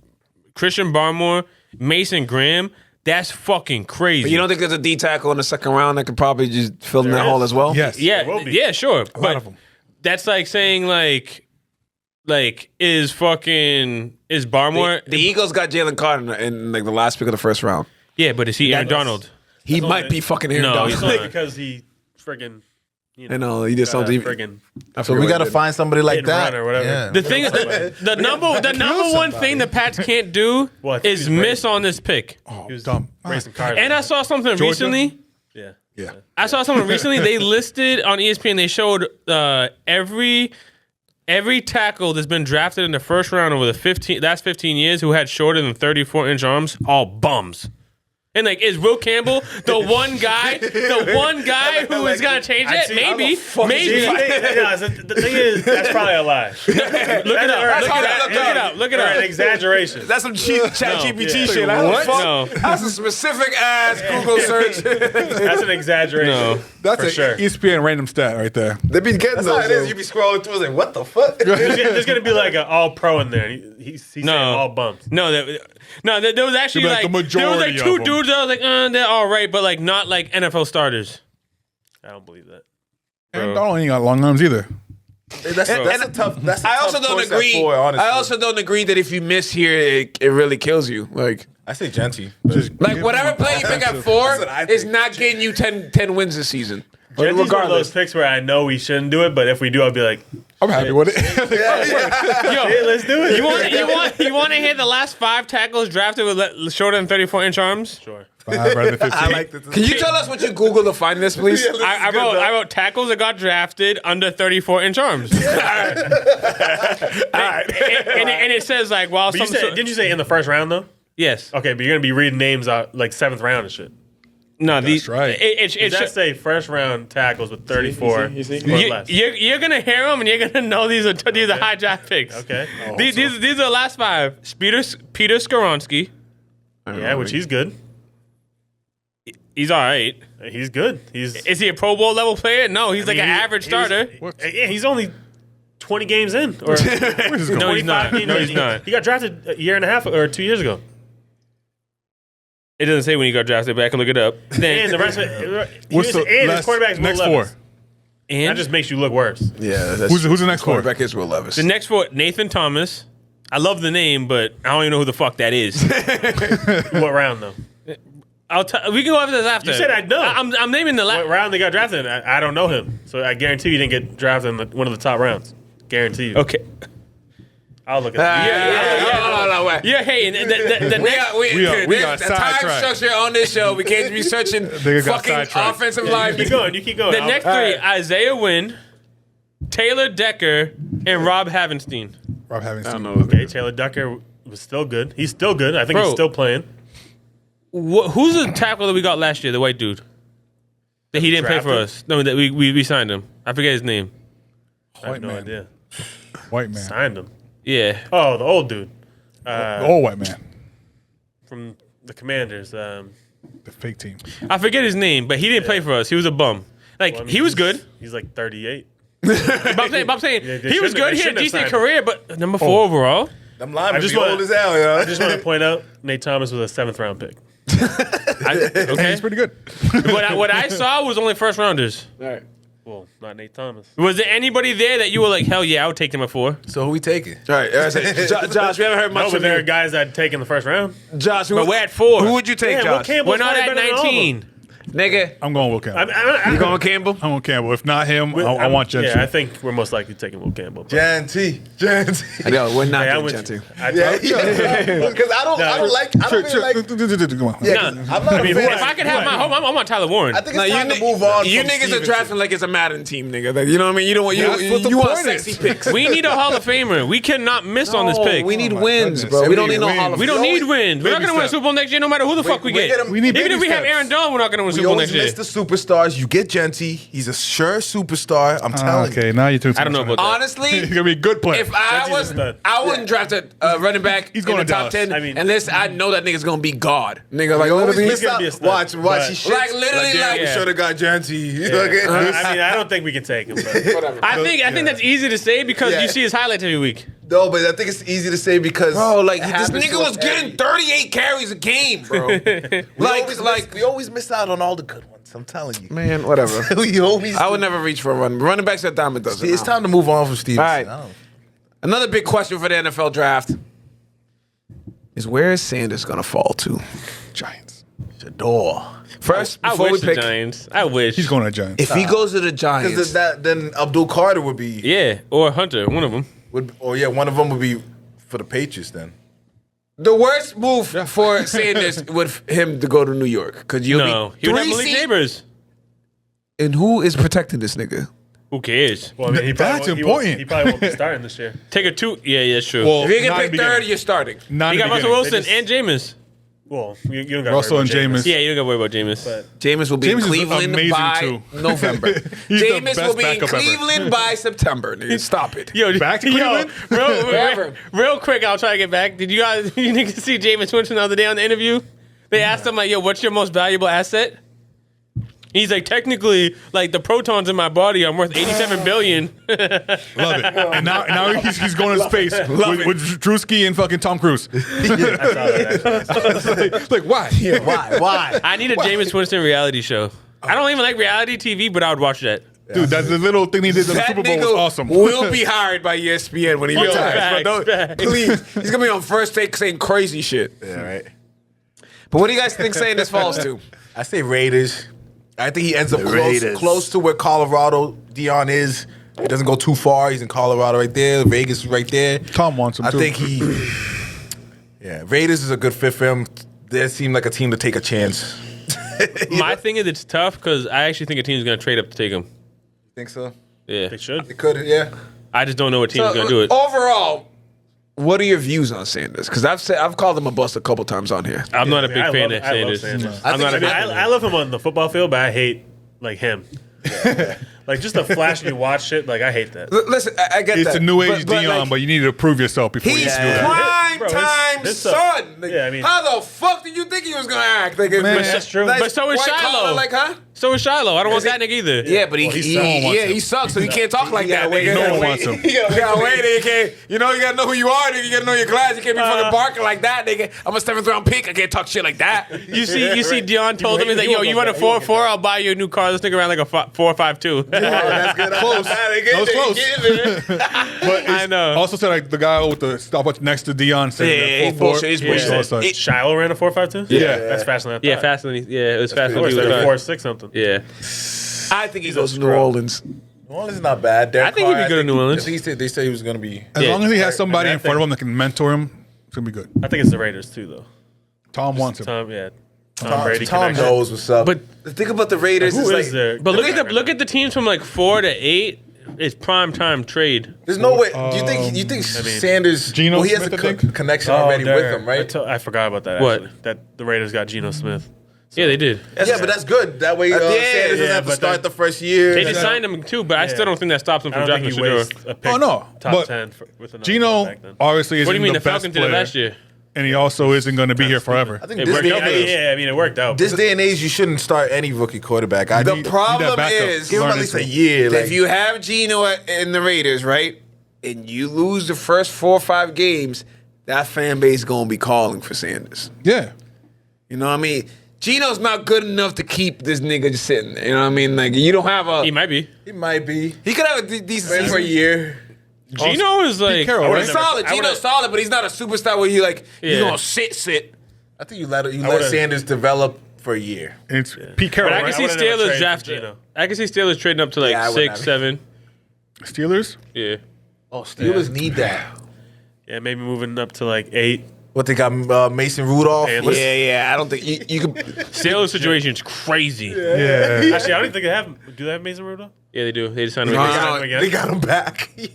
Christian Barmore, Mason Graham, that's fucking crazy. But you don't think there's a D tackle in the second round that could probably just fill in that There hole is. as well? Yes. There will be. Yeah, sure. A lot But of them. that's like saying is Barmore? The Eagles got Jalen Carter in like the last pick of the first round. Yeah, but is he Aaron Donald? He might be fucking Aaron No, Donald. he's only not. because he friggin' I know he did something. friggin' So we got to find somebody like hit and that. run or whatever. Yeah. The thing is, the number one thing the Pats can't do Well, I think is he's miss on this pick. Oh, He was dumb. racing cars. And I saw something Georgia? recently. yeah. Yeah. I saw something recently. They listed on ESPN. They showed every tackle that's been drafted in the first round over the last 15 years who had shorter than 34-inch arms, all bums. And like, is Will Campbell the one guy who is gonna change it? Maybe. The thing is, that's probably a lie. Look it up. Look it Or an up. exaggeration. That's some cheap chat GPT shit. What? How the fuck? No. That's a specific ass Google search. That's an exaggeration. No. That's For a sure. ESPN random stat right there. They be getting That's how it is. You be scrolling through and like, what the fuck? There's gonna be like an all pro in there. He's saying all bumps. There was actually Should be like like the there was like majority two of them. dudes that was like, they're all right, but like not like NFL starters. I don't believe that. And Donald ain't got long arms either. That's a tough. That's a I also tough don't choice at agree. 4, honestly. I also don't agree that if you miss here, it really kills you. Like say Genty. Just like give whatever him play you pick at offensive. 4 what I is think. not getting you 10 wins this season. Genty's one of those picks where I know we shouldn't do it, but if we do, I'll be like, I'm happy with it. hey, let's do it. You want to hear the last 5 tackles drafted with shorter than 34-inch arms? Sure. Rather than 15. I like this. Can you tell us what you Google to find this, please? I wrote tackles that got drafted under 34-inch arms. And it says like while But didn't you say in the first round though? yes. Okay, but you're gonna be reading names out like 7th round and shit. No, That's right. It Does that say first round tackles with 34 or less? you're gonna hear them and you're gonna know these are high draft picks. Okay. These are the last 5. Peter Skoronski. Yeah, which he's good. He's all right. He's good. Is he a Pro Bowl level player? No, he's like an average starter. Yeah, he's only 20 games in. Or No, he's not. 25 games No, in. he's not. He got drafted a year and a half or 2 years ago. It doesn't say when he got drafted, but I can look it up. And the rest of What's the his last- quarterback's Will next Levis. 4? That And just makes you look worse. Yeah, that's Who's the next 4? quarterback is Will Levis. the next 4, Nathan Thomas. I love the name, but I don't even know who the fuck that is. What round though? We can go after this after. You said I'd know. I'm naming the What last. round they got drafted in? I don't know him. So I guarantee you didn't get drafted in one of the top rounds. Guarantee you. Okay. I'll look at Yeah. No, wait. Yeah. Hey, and the next. We got the time sidetracked. structure on this show. We can't be searching Nigga got fucking sidetracked. offensive You line. keep going. You keep going. The next 3: Isaiah Wynn, Taylor Decker, and Rob Havenstein. Rob having seen. Okay, Taylor Decker was still good. He's still good. I think Bro. he's still playing. Who's the tackle that we got last year? The white dude that he didn't play for Drafted? us. No, that we signed him. I forget his name. I have White no man. idea. White man. Signed him. Yeah. Oh, the old dude The old white man. from the Commanders. The fake team. I forget his name, but he didn't play for us. He was a bum. Like, Well, I mean, he was good. He's like 38. But I'm saying they he was shouldn't- good. they He had a shouldn't have decent signed him. career, but number 4 overall. Them linemen just be wanna- old as hell, yo. I just want to point out Nate Thomas was a 7th round pick. Okay. He's pretty good. What I saw was only first rounders. Well, not Nate Thomas. Was there anybody there that you were like, hell yeah, I would take him at 4? So who we taking? All right, Josh, we haven't heard No, much but from there are you. guys I'd take in the first round. Josh, But we're at 4. who would you take, Yeah, Will Josh? Campbell's We're not probably at better than all of them. 19. Nigga, I'm going Will Campbell. you going with Campbell? I'm going Campbell. If not him, I want Jensen. Yeah, I think we're most likely taking Will Campbell. but- Genty. No, we're not Hey, I'm getting with Genty. you. I Because I don't really like. Come on. Yeah, I'm not a fan. If I could have my home, I'm on Tyler Warren. I think No, it's you, time to move on. you from niggas are Stevenson. drafting like it's a Madden team, nigga. Like, you know what I mean? You don't want That's what the you want point is. sexy picks. We need a Hall of Famer. We cannot miss on this pick. We need my wins, goodness. bro. We don't We need no need Hall of We don't Fame. need wins. We're not going to win a step. Super Bowl next year no matter who the fuck we we get. get 'em- We need Even baby if we have steps. Aaron Donald, we're not going to win a Super We Bowl always next year. miss the superstars. You get Genty. He's a sure superstar. I'm telling you. Okay, now you're too. I don't know about that. Honestly, He's gonna be a good player. if I Genty's was, a stud. I wouldn't draft a running back He's in going the to top Dallas. 10 I mean- unless I know that nigga's gonna be God. Nigga, like You always literally. miss gonna out. be a stud, Watch. but- He shits. Like, literally, damn, like- we should have got Genty. I mean, I don't think we can take him. But I think that's easy to say because Yeah. you see his highlights every week. No, but I think it's easy to say because Bro, like it this happens nigga to was us getting every- 38 carries a game, bro. we always miss out on all the good ones. I'm telling you. Man, whatever. We always. I would never reach for a run. Running backs at diamond doesn't. It's time to move on from Stevenson. All right. I don't- Another big question for the NFL draft is where is Sanders gonna fall to? Giants. Shador. First, I before we wish the pick, Giants. I wish. He's going to Giants. if he goes to the Giants, Because then Abdul Carter would be. Yeah, or Hunter, one of them. One of them would be for the Patriots then. the worst move for Sanders would him to go to New York because you'll No, be he would have three Malik seed- Neighbors. And who is protecting this nigga? Who cares? well, I mean, That's important. He probably won't be starting this year. Take a two. Yeah, that's true. Well, If you not get in picked the third, beginning. you're starting. Not you in got the Russell beginning. Wilson and Jameis. Well, you don't got Russell and Jameis. Yeah, you don't got to worry about Jameis. But Jameis will be Jameis in is Cleveland amazing, by too. November. He's the Jameis best will be in backup ever. Cleveland by September. Nigga, stop it. Yo, Back to Cleveland? real quick, I'll try to get back. Did you guys you niggas see Jameis Winston the other day on the interview? They asked him like, "Yo, what's your most valuable asset?" He's like, technically, like the protons in my body, I'm worth 87 billion. Love it. And now he's going to space with Drewski and fucking Tom Cruise. I saw that. Actually. Like, why? Why? I need a Jameis Winston reality show. I don't even like reality TV, but I would watch that. Dude, that's the little thing he did at the That Super Bowl was nigga awesome. will be hired by ESPN when he retires. facts, But facts. please, he's gonna be on First Take saying crazy shit. Yeah, right. But what do you guys think Sanders falls to? I say Raiders. I think he ends up Raiders. close to where Colorado Dion is. He doesn't go too far. He's in Colorado right there. Vegas is right there. Tom wants him, I too. think Raiders is a good fit for him. They seem like a team to take a chance. My thing is it's tough because I actually think a team's going to trade up to take him. Think so? Yeah. They should. It could, yeah. I just don't know what team's going to do it. Overall, what are your views on Sanders? Because I've called him a bust a couple times on here. I'm not a I big fan love- of I love Sanders. Sanders. I'm not a I mean, big I love him on the football field, but I hate like him. Like just the flashy watch shit. Like I hate that. Listen, I get It's that. a new age Dion, like, but you need to prove yourself before you do he's that. prime Bro, his- time his son. stuff- Like, yeah, I mean- how the fuck did you think he was gonna act? Like, that's true. But so is white Shiloh. collar, like, huh? So is Shiloh. I don't want that nigga either. Yeah, but Well, he sucks, so he can't talk like that. Nigga. No one wants him. You gotta wait. You can't. You know, you gotta know who you are. Nigga. You gotta know your class. You can't be fucking barking like that, nigga. I'm a 7th round pick. I can't talk shit like that. You see, Dion told him, he's like, yo, you want a 4-4? I'll buy you a new car. This nigga ran like a 4.52. That's good. Close. That was close. But I know. Also said like the guy with the stopwatch next to Dion said Yeah, that he's bullshit. He's Yeah. bullshit. So it's like- It- Shiloh ran a 4.52. Yeah. That's faster than I Yeah, thought. faster than it was faster Of course, than he was. 4.6 something. Yeah. I think he He's a goes to New scrub. Orleans. New Orleans is not bad. Derek I think he'd be Carr, good in New Orleans. I think they said he was going to be. as Yeah. long as he has somebody I in front of think- him that can mentor him, it's gonna be good. I think it's the Raiders too, though. Tom wants him. Tom Brady. Tom connection. knows what's up. But the thing about the Raiders Who is is like, there? but look at the teams from like 4 to 8. It's prime time trade. there's no way. Do you think Sanders? Geno well, he has Smith, a I think? connection Oh, already with there. him, right? I forgot about that. What? Actually. That the Raiders got Geno Smith. Yeah, they did. Yeah, but that's good. That way, Sanders doesn't yeah, have to but start then- the first year. They just signed him too, but I still don't think that stops him I from don't drafting think he Shador. wastes a pick. Oh, no, top but 10 with another Gino back then. obviously isn't What do you mean? The best Falcons did it player, last year. and he also isn't going to be here forever. I think It this worked day, out and for age, Yeah, I mean it worked out. this day and age, you shouldn't start any rookie quarterback. I The need, problem backup. is, give him at Learn least it. a year. that Like, if you have Geno in the Raiders, right, and you lose the first 4 or 5 games, that fan base gonna be calling for Sanders. Yeah. You know what I mean? Geno's not good enough to keep this nigga just sitting there. You know what I mean? Like, you don't have a. He might be. he might be He could have a decent for a season. year. Gino is like. Carroll, He's right? solid. Geno's solid, but he's not a superstar where he's Yeah. gonna sit. I think you let would've- Sanders develop for a year. It's Pete Carroll, But I can right? see would've never Steelers traded for drafting. Geno. I can see Steelers trading up to like Yeah, I would 6, not. 7. Steelers. Yeah. Oh, Steelers need that. Yeah, maybe moving up to like 8. What they got? Mason Rudolph. And- What's- Yeah. I don't think you could. Steelers situation's crazy. Yeah, Yeah. Actually, I don't even think they have. Do they have Mason Rudolph? they do. They just signed him. No, again. no, Again? They got him back. Yeah.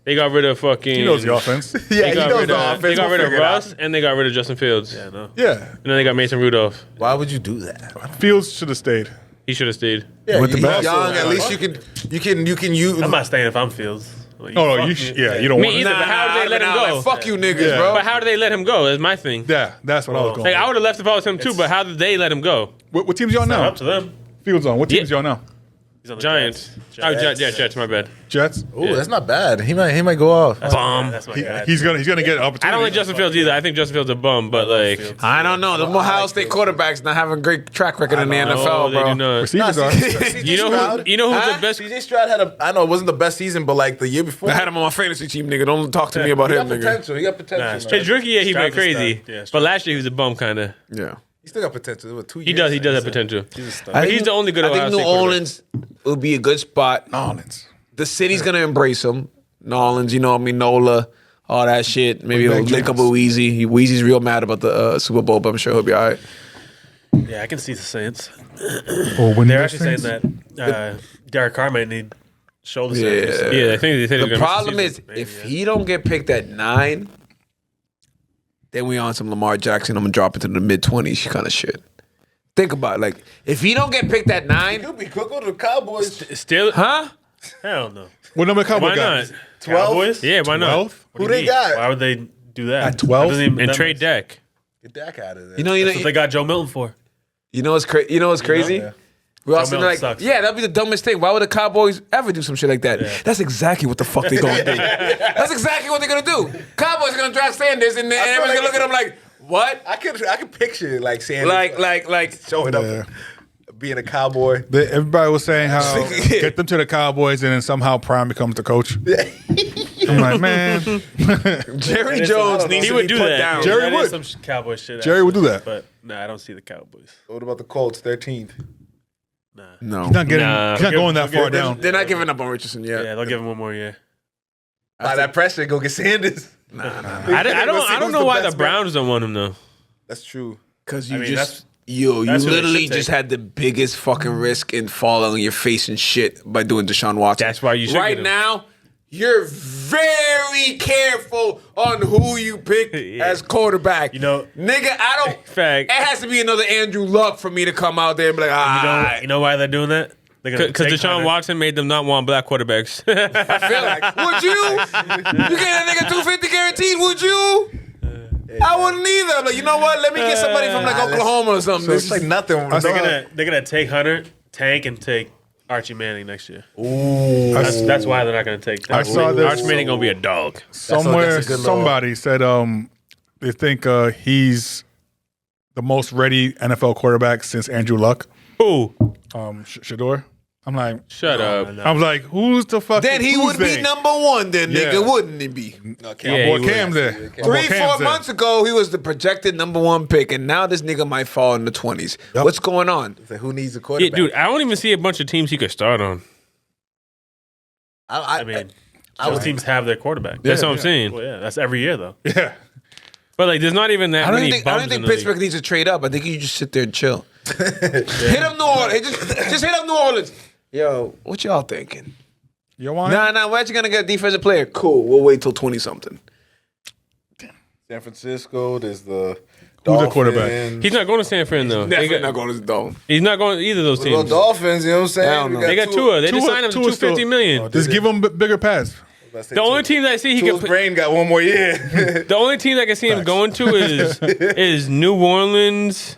They got rid of fucking. He knows the offense. Yeah, They he got knows rid the of, offense. they got We'll rid of figure it out. Russ and they got rid of Justin Fields. Yeah, no. Yeah. And then they got Mason Rudolph. Why would you do that? Fields should have stayed. He should have stayed. Yeah, With the he's best. young. At least you can use. I'm not staying if I'm Fields. Like, Oh, no, fuck you me. you don't Me want either. to. But how did they let him go? Like, fuck you niggas, Yeah. bro. But how did they let him go? That's my thing. Yeah, that's what I was going Like I for. would have left if I was him too. But how did they let him go? What team's y'all now? Up to them. Fields on. What team's Yeah. y'all now? He's on the Giants. Jets. Jets. My bad. Jets? Ooh, that's not bad. He might go off. Bum. That's my He- guy. he's gonna get an opportunity. I don't like Justin Fields either. I think Justin Fields a bum. But like, I don't know. The Ohio State quarterbacks not having a great track record in the no, NFL, they do bro. not. Receivers are. You know who's the best? CJ Stroud had a. I know it wasn't the best season, but like the year before, I had him on my fantasy team, nigga. Don't talk to me about he him, got nigga. potential. He got potential. Nah, man. His rookie year, he went Stroud's a crazy. stud. Yeah, But last year, he was a bum, kind of. Yeah. He still got potential. It was 2 years. He does have potential. He's a stud. But he's the only good I Ohio think New State quarterback. Orleans will be a good spot. Nolans. The city's gonna embrace him. Nolans, you know what I mean, Nola, all that shit. Maybe Bring it'll back link up James. with Weezy. Weezy's real mad about the Super Bowl, but I'm sure he'll be all right. Yeah, I can see the Saints. Or when They're actually saying that Derek Carr might need shoulder surgery. so- Yeah, I think they said The problem is, maybe, if yeah. he don't get picked at 9, then we on some Lamar Jackson. I'm gonna drop it to the mid-20s kind of shit. Think about it. Like, if he don't get picked at 9, He'll be cool. Go to the Cowboys. Still, huh? Hell no. What number Cowboy why got? not? 12? Cowboys? Yeah, why not? 12? What do Who you they mean? got? Why would they do that? At 12? That doesn't even- And that trade makes- Dak. Get Dak out of there. You know, That's what they got Joe Milton for. You know what's crazy? Yeah. We're also Milton like, sucks. yeah, that'd be the dumbest thing. Why would the Cowboys ever do some shit like that? That's exactly what the fuck they gonna do. That's exactly what they're gonna do. Cowboys are gonna draft Sanders, and everyone's gonna look at him like, what? I could picture it like Sanders Like, showing up, being a Cowboy. Everybody was saying how get them to the Cowboys and then somehow Prime becomes the coach. I'm like, man, Jerry Jones needs He to would be do put that. down. Jerry That is would. some Cowboy shit. Jerry would do that. But no, I don't see the Cowboys. What about the Colts? 13th. No. he's not getting, Nah. he's not going that far down. They're not giving up on Richardson yet. Yeah, they'll give him one more year. By that pressure, go get Sanders. I don't know why the Browns don't want him though. That's true. Because you I mean, just, that's you who they literally should just take. had the biggest fucking risk in falling on your face and shit by doing Deshaun Watson. That's why you should Right get him. now, you're very careful on who you pick Yeah. as quarterback. You know- nigga, I don't. Fact. It has to be another Andrew Luck for me to come out there and be like, You know why they're doing that? Because Deshaun Watson made them not want black quarterbacks. I feel like, would you? You get that nigga $250 guaranteed? Would you? I wouldn't either. I'm like, you know what? Let me get somebody from like Oklahoma or something. So it's like nothing. They're gonna take Hunter, tank, and take Archie Manning next year. That's why they're not gonna take that. I saw this Arch Manning gonna be a dog. somewhere. that's a good little- Somebody said they think he's the most ready NFL quarterback since Andrew Luck. Who? Shador. I'm like, Shut up. I'm like, who's the fuck? Then he would be number one, then, Yeah. nigga, wouldn't he be? My Yeah, boy he would. Cam's there. My boy 3-4 Cam's there. months ago, he was the projected number one pick, and now this nigga might fall in the 20s. Yep. What's going on? Who needs a Yeah, quarterback? dude, I don't even see a bunch of teams he could start on. I mean, those teams have their quarterback. That's what I'm saying. Well, yeah, that's every year though. Yeah. But like, there's not even that I don't many think, bums in the Pittsburgh league. needs to trade up. I think you just sit there and chill. Hit up New Orleans. Just hit up New Orleans. Yo, what y'all thinking? You want? Nah, we're actually going to get a defensive player. Cool. We'll wait till 20-something. San Francisco. There's the Who's the Dolphins. He's not going to San Fran though. Definitely not going to the Dome. He's not going to either of those Well, teams. Dolphins. You know what I'm saying? Hell no. We They got Tua. They just signed him to Tua's still- $250 million. Just give him bigger pads. The only team that I see he Tua's could. brain got one more year. The only team that I can see him going to is New Orleans,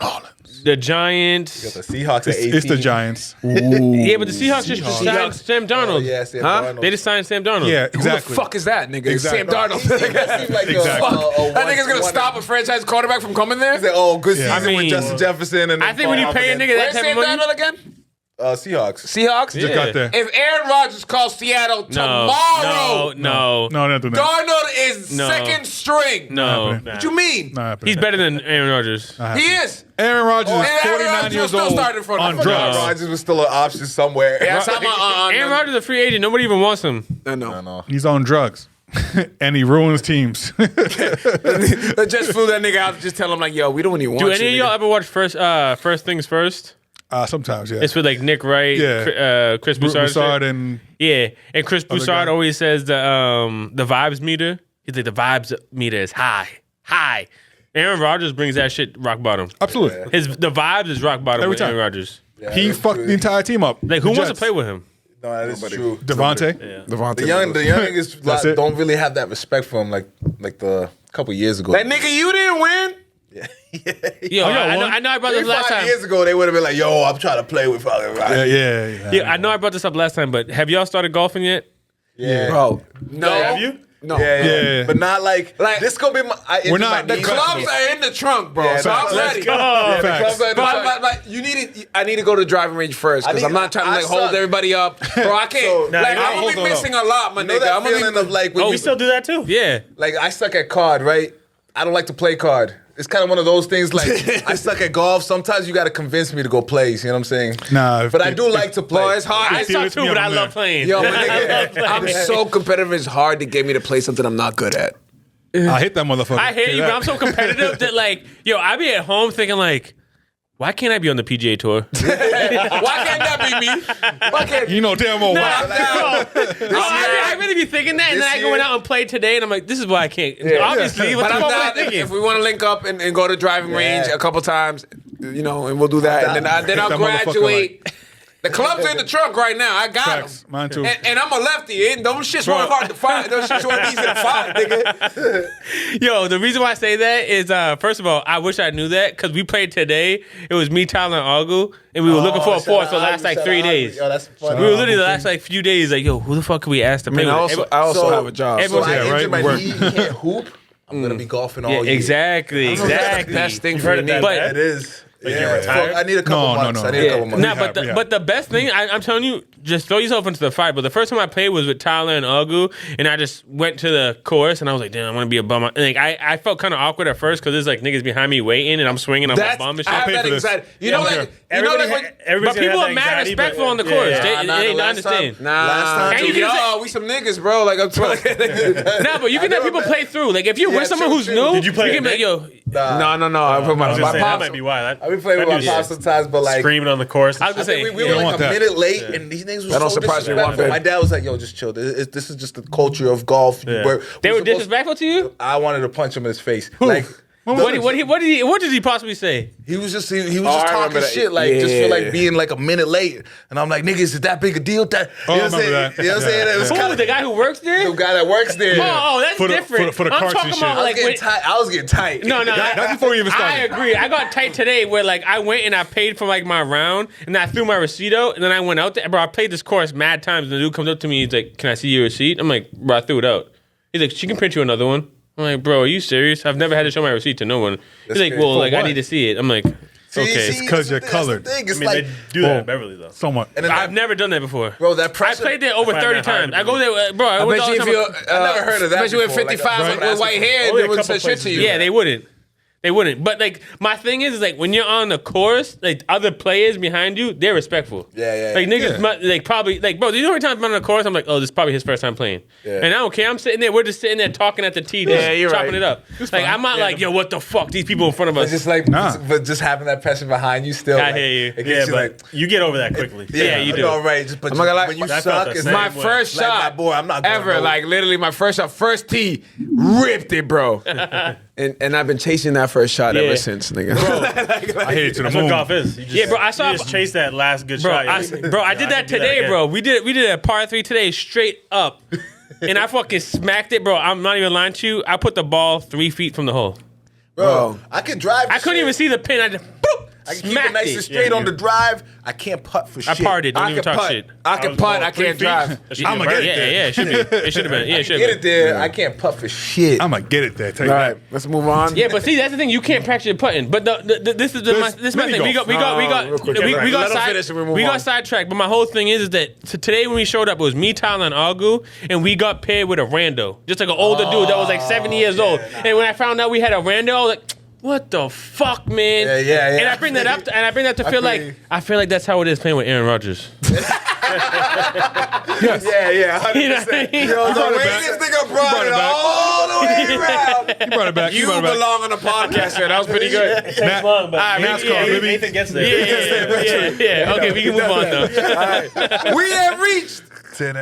the Giants. The Seahawks at 18. It's the Giants. Yeah, but the Seahawks just signed Sam Darnold. Oh, yeah, Sam Huh? Darnold. They just signed Sam Darnold. Yeah, Who the exactly. fuck is that, nigga? Exactly. Sam Darnold. He seems like Exactly. That nigga's going to stop a franchise quarterback from coming there? He's like, oh, good season I mean, with Justin Jefferson. And I think when you pay a nigga that Where's type Sam of money, Darnold again? Seahawks. Seahawks? Yeah. Got there. If Aaron Rodgers calls Seattle tomorrow, No, not doing that. Darnold is No. second string. no, happening. What you mean? Not happening. he's better than Aaron Rodgers. He is. Aaron Rodgers And is Aaron 49 Rodgers years still old starting for on them. drugs. Rodgers was still an option somewhere. Yeah, that's how Aaron Rodgers is a free agent. Nobody even wants him. I know. He's on drugs. And he ruins teams. They just flew that nigga out to just tell him, like, yo, we don't even want Do you. any of y'all ever watch First Things First? Sometimes, yeah. It's with like Nick Wright, Yeah. Chris Broussard. and Yeah, and Chris Other Broussard guy. always says the vibes meter. He's like the vibes meter is high. Aaron Rodgers brings that shit rock bottom. absolutely. The vibes is rock bottom Every with time. Aaron Rodgers. He fucked the entire team up. Like who The wants to Jets. play with him? No, that is true. Devontae. Devontae. The young niggas That's it. don't really have that respect for him like the couple years ago. That nigga, you didn't win. Yo, I know I brought this Maybe last 5 time. years ago, they would have been like, "Yo, I'm trying to play with fucking Rodgers." Yeah. Yeah, I know I brought this up last time, but have y'all started golfing yet? Yeah. Bro, no. Have you? No. Yeah. But not like this. Gonna be my. We're not- My the knees. Clubs are in the trunk, bro. Yeah, so I'm facts. ready. Let's Yeah, the Facts. clubs are in the But, trunk. but you need it. I need to go to the driving range first because I I'm not trying to I like hold suck. everybody up, bro. I can't. Nah, like you know, I'm gonna hold be on. missing a lot, my You know nigga. that I'm gonna feeling be. of like when We you still do that too. Yeah. like I suck at card, right? I don't like to play card. It's kind of one of those things like I suck at golf. Sometimes you got to convince me to go play. You know what I'm saying? Nah, But I do like to play. Bro, it's hard. I If you suck with too, me, but I'm I there. love playing. Yo, my I love nigga, playing. I'm so competitive. It's hard to get me to play something I'm not good at. I hit that motherfucker. I hear you, but I'm so competitive that like, yo, I be at home thinking like, why can't I be on the PGA Tour? Why can't that be me? Why can't? You know damn well why. I really be thinking that, and then I go out and play today, and I'm like, this is why I can't. Obviously, what But the I'm fuck not. am I thinking? If we want to link up and go to driving range a couple times, you know, and we'll do that, and then I'll Hit that motherfucker graduate. The clubs are in the trunk right now. I got Facts. them. Mine too. And I'm a lefty. And those shits weren't hard to find. Those shits weren't easy to find, nigga. Yo, the reason why I say that is, first of all, I wish I knew that because we played today. It was me, Tyler, and Augu, and we were looking for a fourth for the last like 3 days. Yo, that's funny. We were literally the last like few days like, yo, who the fuck could we ask to play I with? also have a job. So everyone's- I Yeah, injured right, my work. knee. Can't hoop. I'm gonna be golfing all Yeah, year. exactly. That's the best thing for heard your of that, knee. But- It is. you're Yeah, retired? fuck, I need a couple No, no, months. no. I need a couple months. Nah, but Rehab. but the best thing I'm telling you, just throw yourself into the fight. But the first time I played was with Tyler and Augu, and I just went to the course, and I was like, damn, I want to be a bum. And like I felt kind of awkward at first because there's like niggas behind me waiting, and I'm swinging on my That's, bum and I have shit. pay that for this. anxiety. You Yeah, know, I'm like, sure. you know, like, when, But people are mad respectful on the course. They don't understand. Last time, And you can say- we some niggas, bro. Like I'm telling you. No, but you can let people play through. Like if you're with someone true, who's true. new, Did you play can it, be like, yo, No. I put I was my gonna say, that pops. might be why. I've been playing with my pops sometimes, but like Screaming on the course. I was gonna say, we You were don't like want a that. minute late, and these niggas were That don't so surprise me one disrespectful. bit. My dad was like, "Yo, just chill. This is just the culture of golf." Yeah. Where they were supposed- disrespectful to you. I wanted to punch him in his face. Like What did he possibly say? he was just he was I just talking remember that. shit, like just for Yeah. like being like a minute late. And I'm like, "Nigga, is it that big a deal?" That Oh, you I know what I'm saying? remember that. You know what I'm saying? It was Who, kind the guy who works there? the guy that works there. Oh, that's For the- different. for the I'm carts talking and about shit. I was like getting when, tight. I was getting tight. no. That's before you even started. I agree. I got tight today where like I went and I paid for like my round and I threw my receipt out and then I went out there. Bro, I played this course mad times and the dude comes up to me. He's like, "Can I see your receipt?" I'm like, "Bro, I threw it out." He's like, "She can print you another one." I'm like, "Bro, are you serious? I've never had to show my receipt to no one." He's like, crazy. "Well, For like I what? need to see it." I'm like, "Okay." See, 'cause you're that's the colored. thing. It's I mean, like, they do that in Beverly though. Somewhat. and then I've never done that before. bro, that I pressure. played there over I find 30 that hard times. to I go there, bro. I I went bet all you the if time. you, I never heard of that especially with before, like, 55 with white hair, Only they a wouldn't couple say shit to places you. Yeah, they wouldn't. They wouldn't. But like my thing is like when you're on the course, like other players behind you, they're respectful. Yeah. Like niggas, Yeah. like probably like bro. You know how many times I'm on the course? I'm like, oh, this is probably his first time playing. Yeah. And I don't care. I'm sitting there. We're just sitting there talking at the tee, just Yeah, you're chopping right. it up. Like I'm not like, yo, what the fuck? These people in front of But us. just like, Nah. but just having that pressure behind you still. I like, hear you. It Yeah, gets you but like, you get over that quickly. Yeah, you do. All right, just, but I'm not gonna lie, when you I felt suck, the it's same My way. first Like, shot my boy, I'm not going ever. no- Like literally, my first shot, first tee, ripped it, bro. and I've been chasing that first shot Yeah. ever since, nigga. I hit it to the That's what moon. golf is. You just, Yeah, bro, I saw- you just chase that last good Bro, shot. I did that today, again. bro. We did a par 3 today, straight up, and I fucking smacked it, bro. I'm not even lying to you. I put the ball 3 feet from the hole. bro. I could drive. I couldn't even see the pin. I just boop, I can keep it smacked nice it. and straight on the drive. I can't putt for I shit. parted. Don't I even can talk putt. shit. I can was putt. about I 3 can't feet. drive. That shit I'ma burnt. get it Yeah, there. yeah, it should be. It should have been. Yeah, it should Get have it been. there. I can't putt for shit. I'm gonna get it there. Tell you All that. right, let's move on. Yeah, but see, that's the thing. You can't practice your putting. But this is my thing. We got real quick. we Let got him finish and we move on. got sidetracked. But my whole thing is that today when we showed up, it was me, Tyler, and Augu, and we got paired with a rando, just like an older dude that was like 70 years old. And when I found out we had a rando, I was like, what the fuck, man? Yeah. And I bring that up, to feel feel like you. I feel like that's how it is playing with Aaron Rodgers. Yes. Yeah, 100%. You know what I mean? Yo, the brought it way back. this nigga brought it it back. all the way around. You brought it back. You brought it back. belong on the podcast, sir. That was pretty good. Takes long, but NASCAR, baby. Nathan gets there. Yeah. Okay, we can move on though. We have reached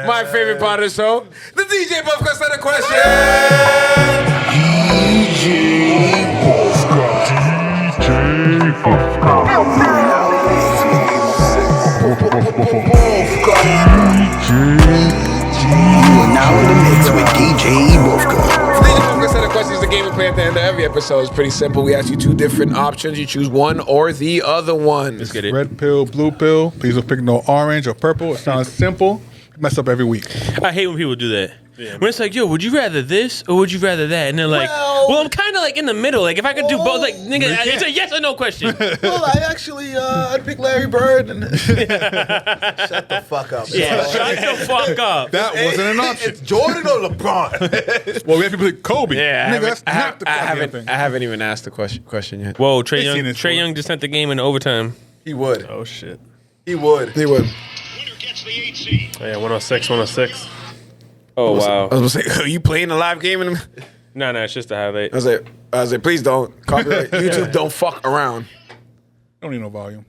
my favorite part of the show. The DJ Buff got set a question. You are now in the mix with DJ Bufka. DJ Buff got set a question is the game we play at the end of every episode. It's pretty simple. We ask you two different options. You choose one or the other one. Let's get it. Red pill, blue pill. Please don't pick no orange or purple. It sounds simple. Mess up every week. I hate when people do that. When it's like, yo, would you rather this or would you rather that? And they're like, well I'm kind of like in the middle. Like if I could do both, like nigga, it's a yes or no question. Well, I actually, I'd pick Larry Bird. And shut the fuck up. Yeah, shut the fuck up. That wasn't an option. It's Jordan or LeBron. Well, we have people like Kobe. Yeah, Nigga, that's not the goddamn thing. I haven't even asked the question yet. Whoa, Trey They've seen Young. this Trey before. Young just sent the game in overtime. He would. Oh shit. He would. He would. Oh, yeah, 106, 106. Oh wow. I was gonna say, are you playing a live game? And No, it's just a highlight. I was like, please don't. Copyright. YouTube, don't fuck around. Don't need no volume.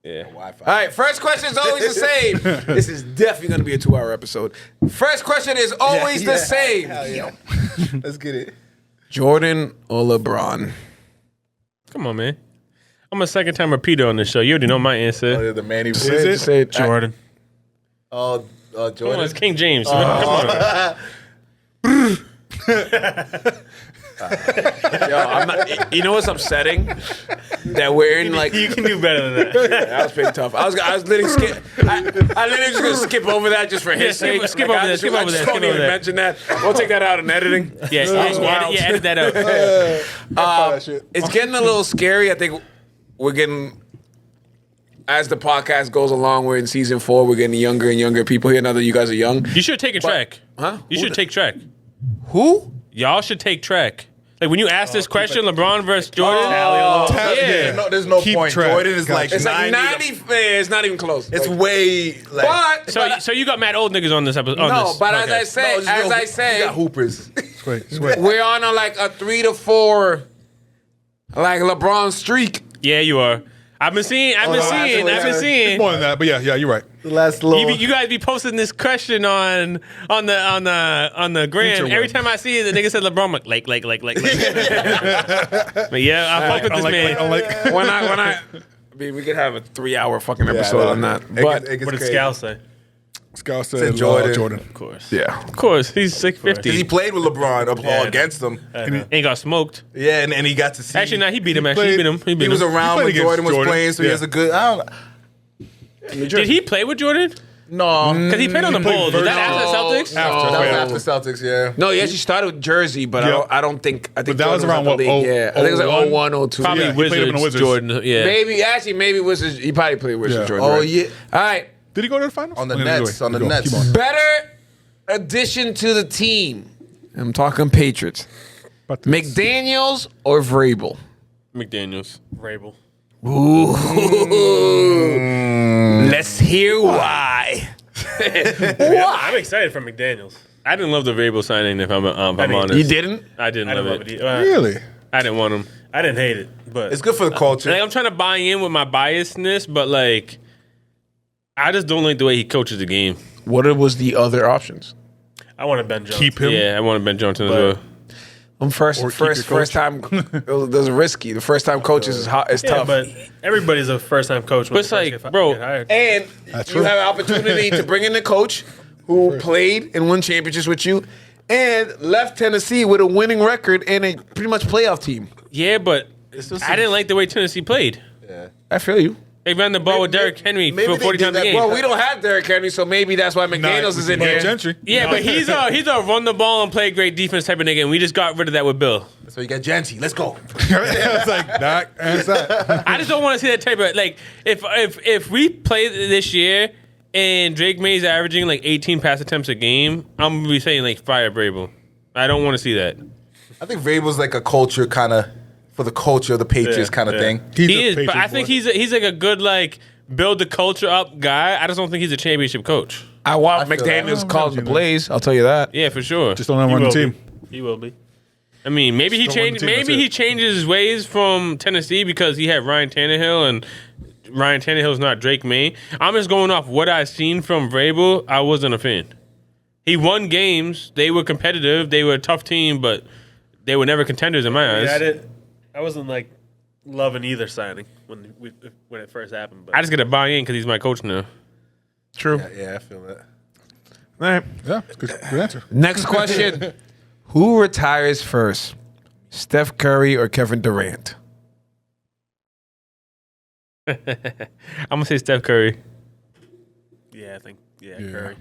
Yeah. All right, first question is always the same. This is definitely going to be a 2-hour episode. First question is always the same. Hell yeah. Let's get it. Jordan or LeBron? Come on, man. I'm a second time repeater on this show. You already know my Oh, answer. yeah, the man he Say it. Jordan. Oh, Come on, Jordan. it's King James. Come on. Yo, I'm not, you know what's upsetting? That we're in like You can do better than that. that was pretty tough. I was literally skip. I literally just gonna skip over that just for his skip- sake. skip Like, over I that, just- skip I over just that, won't skip over even that. mention that. We'll take that out in editing. Edit that up. It's getting a little scary. I think we're getting, as the podcast goes along, we're in season 4. We're getting younger and younger people here. Now that you guys are young, You should take a track. huh? You should take track. Who? Y'all should take track. Like when you ask this question, LeBron versus Jordan. Yeah. No, there's no Keep point. track. Jordan is Gotcha. like It's like 90. 90. It's not even close. It's Like, way like. but So you got mad old niggas on this episode. no, but as I podcast. say, No, just real- you say, got hoopers. Sweet. we're on a like a 3 to 4, like LeBron streak. Yeah, you are. I've been seeing. More More than that, but yeah, you're right. The last little. You guys be posting this question on the gram. Interweb. Every time I see it, the nigga said LeBron. I'm like. But yeah, I fuck with this man. When I mean, we could have a 3-hour fucking episode on that. But What did Scal say? Scout Said said Jordan. Jordan. Of course. yeah, Of course. He's Because he 650. played with LeBron against him. Ain't got smoked. Yeah, and he got to see. Actually, no, he beat him. Actually, he beat him. He beat He was him. around played when against Jordan was Jordan. playing, so he Yeah. has a good. I don't know. Did he play with Jordan? No, Because he played on the played Bulls. Was that versus- after the Celtics? After. that was Yeah. after Celtics. Yeah. no, he actually started with Jersey, but Yeah. I don't think. I think But that was Jordan around at the what, league. Yeah, I think it was like 01? 01, 02. Probably Yeah, he played up in the Wizards. Wizards. Jordan. Yeah. Maybe Wizards. He probably played Wizards. Yeah. Jordan. Oh right? yeah. All right. Did he go to the finals? On the Okay, Nets, anyway, on the go. Nets. Keep on. Better addition to the team. I'm talking Patriots. About the- McDaniels or Vrabel? McDaniels. Rabel. Let's hear why. I'm excited for McDaniels. I didn't love the Vrabel signing. If I'm honest, You didn't? I didn't I love didn't love it. it. Really? I didn't want him. I didn't hate it, but It's good for the culture. Like I'm trying to buy in with my biasness, but like, I just don't like the way he coaches the game. What was the other options? I wanted Ben Johnson. Keep him. Yeah, I want Ben Johnson as But- well. First Or keep your first time. There's a risky. The first time coaches is hot. It's Yeah, tough. but everybody's a first-time coach. When But it's they like, first get bro, hired. And That's you true. have an opportunity to bring in a coach who played and won championships with you, and left Tennessee with a winning record and a pretty much playoff team. Yeah, but I didn't like the way Tennessee played. I feel you. They ran the ball with Derrick Henry maybe for they 40 did times a that- game. Well, we don't have Derrick Henry, so maybe that's why McDaniels is in Mike here. Gentry. Yeah, but he's a run the ball and play great defense type of nigga, and we just got rid of that with Bill. So you got Genty. Let's go. It's like that and that. I just don't want to see that type of like if we play this year and Drake May's averaging like 18 pass attempts a game, I'm gonna be saying like fire Vrabel. I don't want to see that. I think Vrabel's like a culture kind of for the culture of the Patriots Yeah, kind of yeah. thing. He is, but I think he's like a good like build the culture up guy. I just don't think he's a championship coach. I want feel McDaniels that. calls the plays. I'll tell you that. Yeah, for sure. Just don't run the will team. be. He will be. I mean, maybe he Just don't win the changed. team, Maybe that's he it. changes his ways from Tennessee because he had Ryan Tannehill, and Ryan Tannehill's not Drake May. I'm just going off what I've seen from Vrabel. I wasn't a fan. He won games. They were competitive. They were a tough team, but they were never contenders in my eyes. I wasn't like loving either signing when it first happened. But I just got to buy in because he's my coach now. True. Yeah, I feel that. All right. Yeah, good answer. Next question. Who retires first? Steph Curry or Kevin Durant? I'm gonna say Steph Curry. yeah, I think Curry.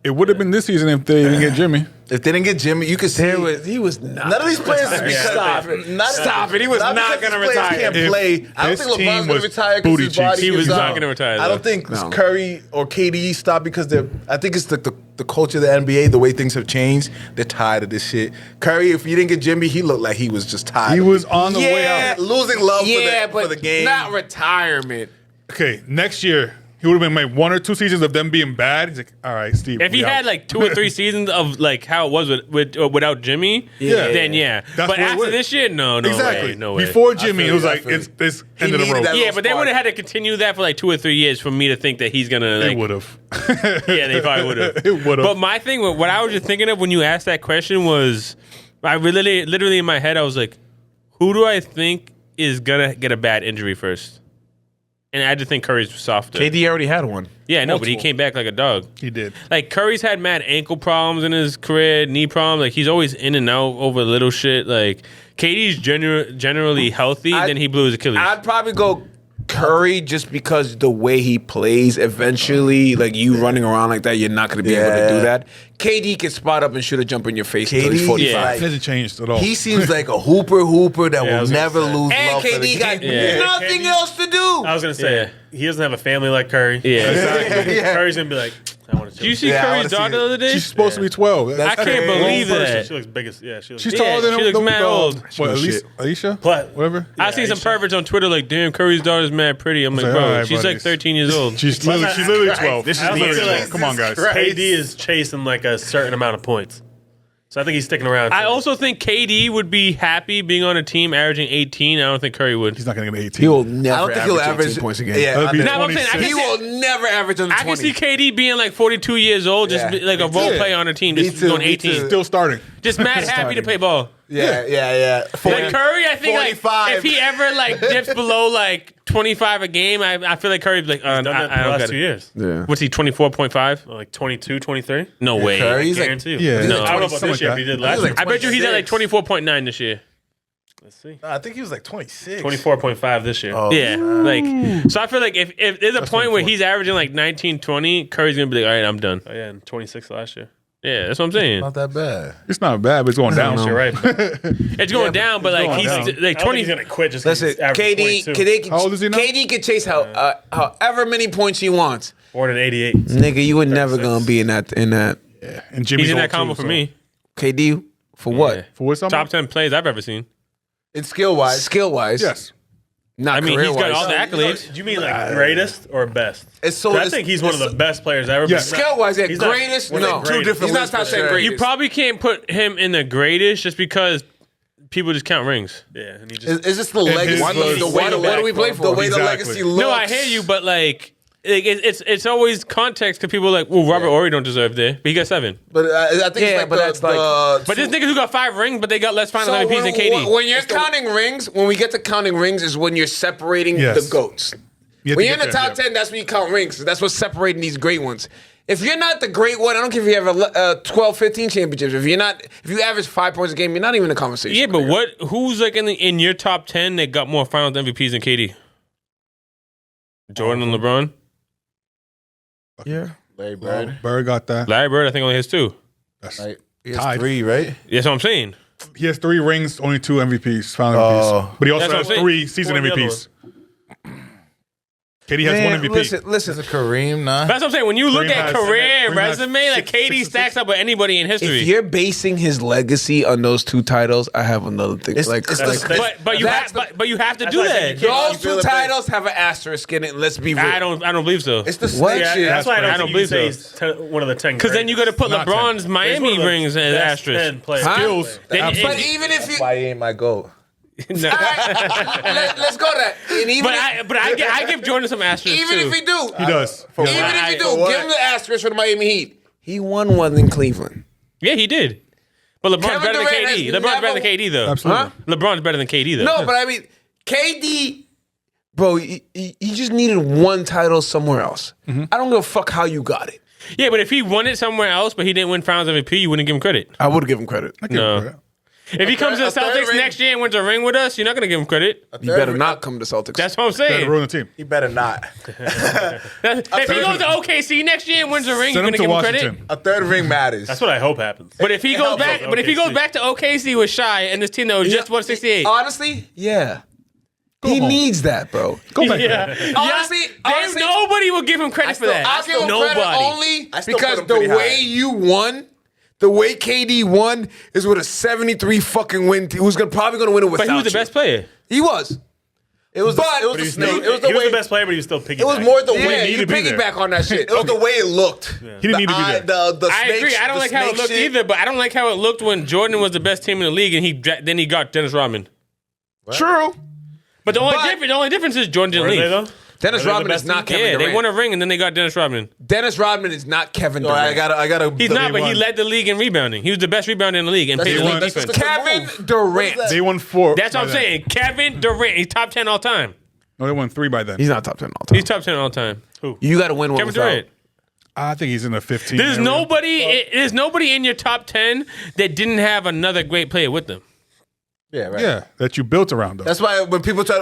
It would have been this season if they didn't get Jimmy. If they didn't get Jimmy, you could see He was not. none of these players. Stop it. Stop it. He was not because gonna these players retire. Can't If play. I don't his think team LeBron's gonna was retire because booty his body. cheeks. He was is not out. gonna retire, I don't though. think Curry or KD stopped because they're. I think it's the culture of the NBA, the way things have changed. They're tired of this shit. Curry, if you didn't get Jimmy, he looked like he was just tired. He of was it. on the way out. losing love Yeah, for the game. not retirement. Okay, next year he would have been like 1 or 2 seasons of them being bad. He's like, all right, Steve. If he we had out. like 2 or 3 seasons of like how it was without Jimmy, then yeah. That's But what it after was. this year, no exactly way, no way. Before Jimmy, feel it was you, I like feel it's you. this He end of the needed road. that Yeah, little but they spark. would have had to continue that for like 2 or 3 years for me to think that he's gonna They like. would have. Yeah, they probably would have. It would have. But my thing, what I was just thinking of when you asked that question was, I literally in my head, I was like, who do I think is gonna get a bad injury first? And I just think Curry's softer. KD already had one. Yeah, no, but he came back like a dog. He did. Like Curry's had mad ankle problems in his career, knee problems. Like he's always in and out over little shit. Like KD's generally healthy, then he blew his Achilles. I'd probably go Curry just because the way he plays. Eventually, like you running around like that, you're not going to be able to do Yeah. that. KD can spot up and shoot a jump in your face until he's KD, 45. Yeah. It hasn't changed at all. He seems like a hooper that I will was gonna never say. lose And love for the KD got game. nothing else to do. I was gonna say he doesn't have a family like Curry. Yeah. Exactly. Yeah. Curry's gonna be like, I want to. Did you see Yeah, I wanna Curry's see daughter it. the other day? She's supposed to be 12. I can't believe that. She looks big as She looks She's Yeah, taller than she looks mad old. What, Shit. Alicia? But- Whatever. I seen some Aisha. perverts on Twitter like, damn, Curry's daughter's mad pretty. I'm like, like, bro, all right, she's buddy. like 13 years old. She's literally 12. This is I also the feel like- Come on, guys. KD is chasing like a certain amount of points, so I think he's sticking around. I also think KD would be happy being on a team averaging 18. I don't think Curry would. He's not going to get 18. He will never I don't think he'll average 18 average points a game. Yeah, That'd be Nah, but I'm saying, I 26. He will never average under I can 20. see KD being like 42 years old, just Yeah. be like a Me role too. player on a team, Me just too, going me 18. too. Still starting. Just mad happy to play ball. yeah. Like Curry, I think like 45. if he ever like dips below like 25 a game, I feel like Curry'd be like, done that I for the don't last get 2 it. years. Yeah. What's he, 24.5? Like 22, 23. No way. Curry's like, Guarantee you. Yeah. No. I don't know about Something this year, like but he that. did last He's year. like I bet you he's at like 26. 24.9 this year. Let's see. I think he was like 26. 24.5 this year. Oh. Yeah, like so. I feel like if there's a point where he's averaging like 19, 20, Curry's gonna be like, all right, I'm done. Oh yeah, and 26 last year. Yeah, that's what I'm saying. Not that bad. It's not bad, but it's going down. You're right. It's going down, but like going he's down. like I don't think 20. he's gonna quit just 'cause Listen, he's averaging 22. How old is he now? KD can chase however many points he wants. Born in '88. Nigga, you were never 36. gonna be in that. And Jimmy's He's in old that combo too, for so- me. KD for what? Yeah. For what something? Top 10 plays I've ever seen. In skill wise, Skill wise, Yes. Not I mean, he's got career-wise. all the accolades. Do you mean like greatest or best? it's so. I think he's one of the best players ever. Yeah. but Skill wise, yeah, he's not- greatest. we're No, not greatest. different he's not lists top for 10 sure. greatest. You probably can't put him in the greatest just because people just count rings. Yeah, and he just It's just the legacy. his- The way what do we play for? The way the Exactly. legacy looks. No, I hear you, but like it's always context because people are like, well, Robert Horry don't deserve there, but he got 7. But I think Yeah, it's like but that's But there's niggas who got 5 rings, but they got less finals MVPs than KD. when you're counting rings, when we get to counting rings, is when you're separating Yes. the goats. You have When to you're in the get there, top yeah. 10, that's when you count rings. That's what's separating these great ones. If you're not the great one, I don't care if you have 12, 15 championships. If you average 5 points a game, you're not even in the conversation. Yeah, but who's like in your top 10 that got more finals MVPs than KD? Jordan and LeBron? Yeah. Larry Bird. Bird got that. Larry Bird, I think only has 2. That's Like, he has tied. 3, right? That's what I'm saying. He has 3 rings, only 2 MVPs, final Oh. MVPs. But he also That's what has I'm saying. 3 season Who won the other MVPs. KD has one MVP. Listen to Kareem, nah. That's what I'm saying. When you look Kareem at has- career Kareem has resume, like six- KD six- stacks up with anybody in history. If you're basing his legacy on those 2 titles, I have another thing. It's like, the- but you That's have to do why I that. said you can't- those feel 2 it, but- titles have an asterisk in it. Let's be real. I don't believe so. It's the What? snake Yeah, shit. that's why I I don't don't believe believe so. he's one of the 10. Because then you got to put Not LeBron's Miami rings as asterisk. 10 players. Huh? Skills. Then- But even if you, Why he ain't my goat? No. let's go to that. And even I give Jordan some asterisks even too. if you do, He does. even if you do, what? give him the asterisk for the Miami Heat. He won one in Cleveland. Yeah, he did. But LeBron's Kevin better than Durant KD. has LeBron's better never- than KD though. Absolutely. Huh? LeBron's better than KD though. No, but I mean, KD, bro, he just needed one title somewhere else. I don't give a fuck how you got it. Yeah, but if he won it somewhere else, but he didn't win Finals MVP, you wouldn't give him credit. I would give him credit. No. If he comes to the a third Celtics ring. next year and wins a ring with us, you're not going to give him credit. You better not come to Celtics. That's what I'm Better saying. ruin the team. He better not. If he goes to OKC next year and wins a ring, you're Send going him to to give him credit. Washington. A third ring matters. That's what I hope happens. But if he goes back, to OKC with Shy and this team that was just 168, Honestly, yeah. He home. needs that, bro. Go back yeah, there. Honestly, nobody will give him credit for that. I'll give him Nobody. credit only I still because put him the pretty high. way you won, the way KD won is with a 73 fucking win team. Who's probably going to win it without But he was the you. best player. He was. It was But- the, it was But the he's snake. not- It was the he was way. the best player, but he was still picking. It was more the Yeah, way. you to be there. piggyback on that shit. It was the way it looked. He didn't need to be there. The I snake, agree. I don't the like how it snake looked shit. either, but I don't like how it looked when Jordan was the best team in the league and then he got Dennis Rodman. True. But the only difference is Jordan didn't Were they leave. though? Dennis Are they the Rodman best is not team? Kevin Yeah, Durant. they won a ring and then they got Dennis Rodman. Dennis Rodman is not Kevin No, Durant. I gotta. He's not, but he won. led the league in rebounding. He was the best rebounder in the league and That's played the- elite that's defense. the- Kevin move. Durant. What is They won 4. That's what by I'm then. saying. Kevin Durant, he's top 10 all time. No, they won 3 by then. He's not top 10 all time. He's top 10 all time. Who? You got to win one Kevin without. Durant. I think he's in the 15. There's area. nobody in your top 10 that didn't have another great player with them. Yeah, right. Yeah, that you built around him. That's why when people try,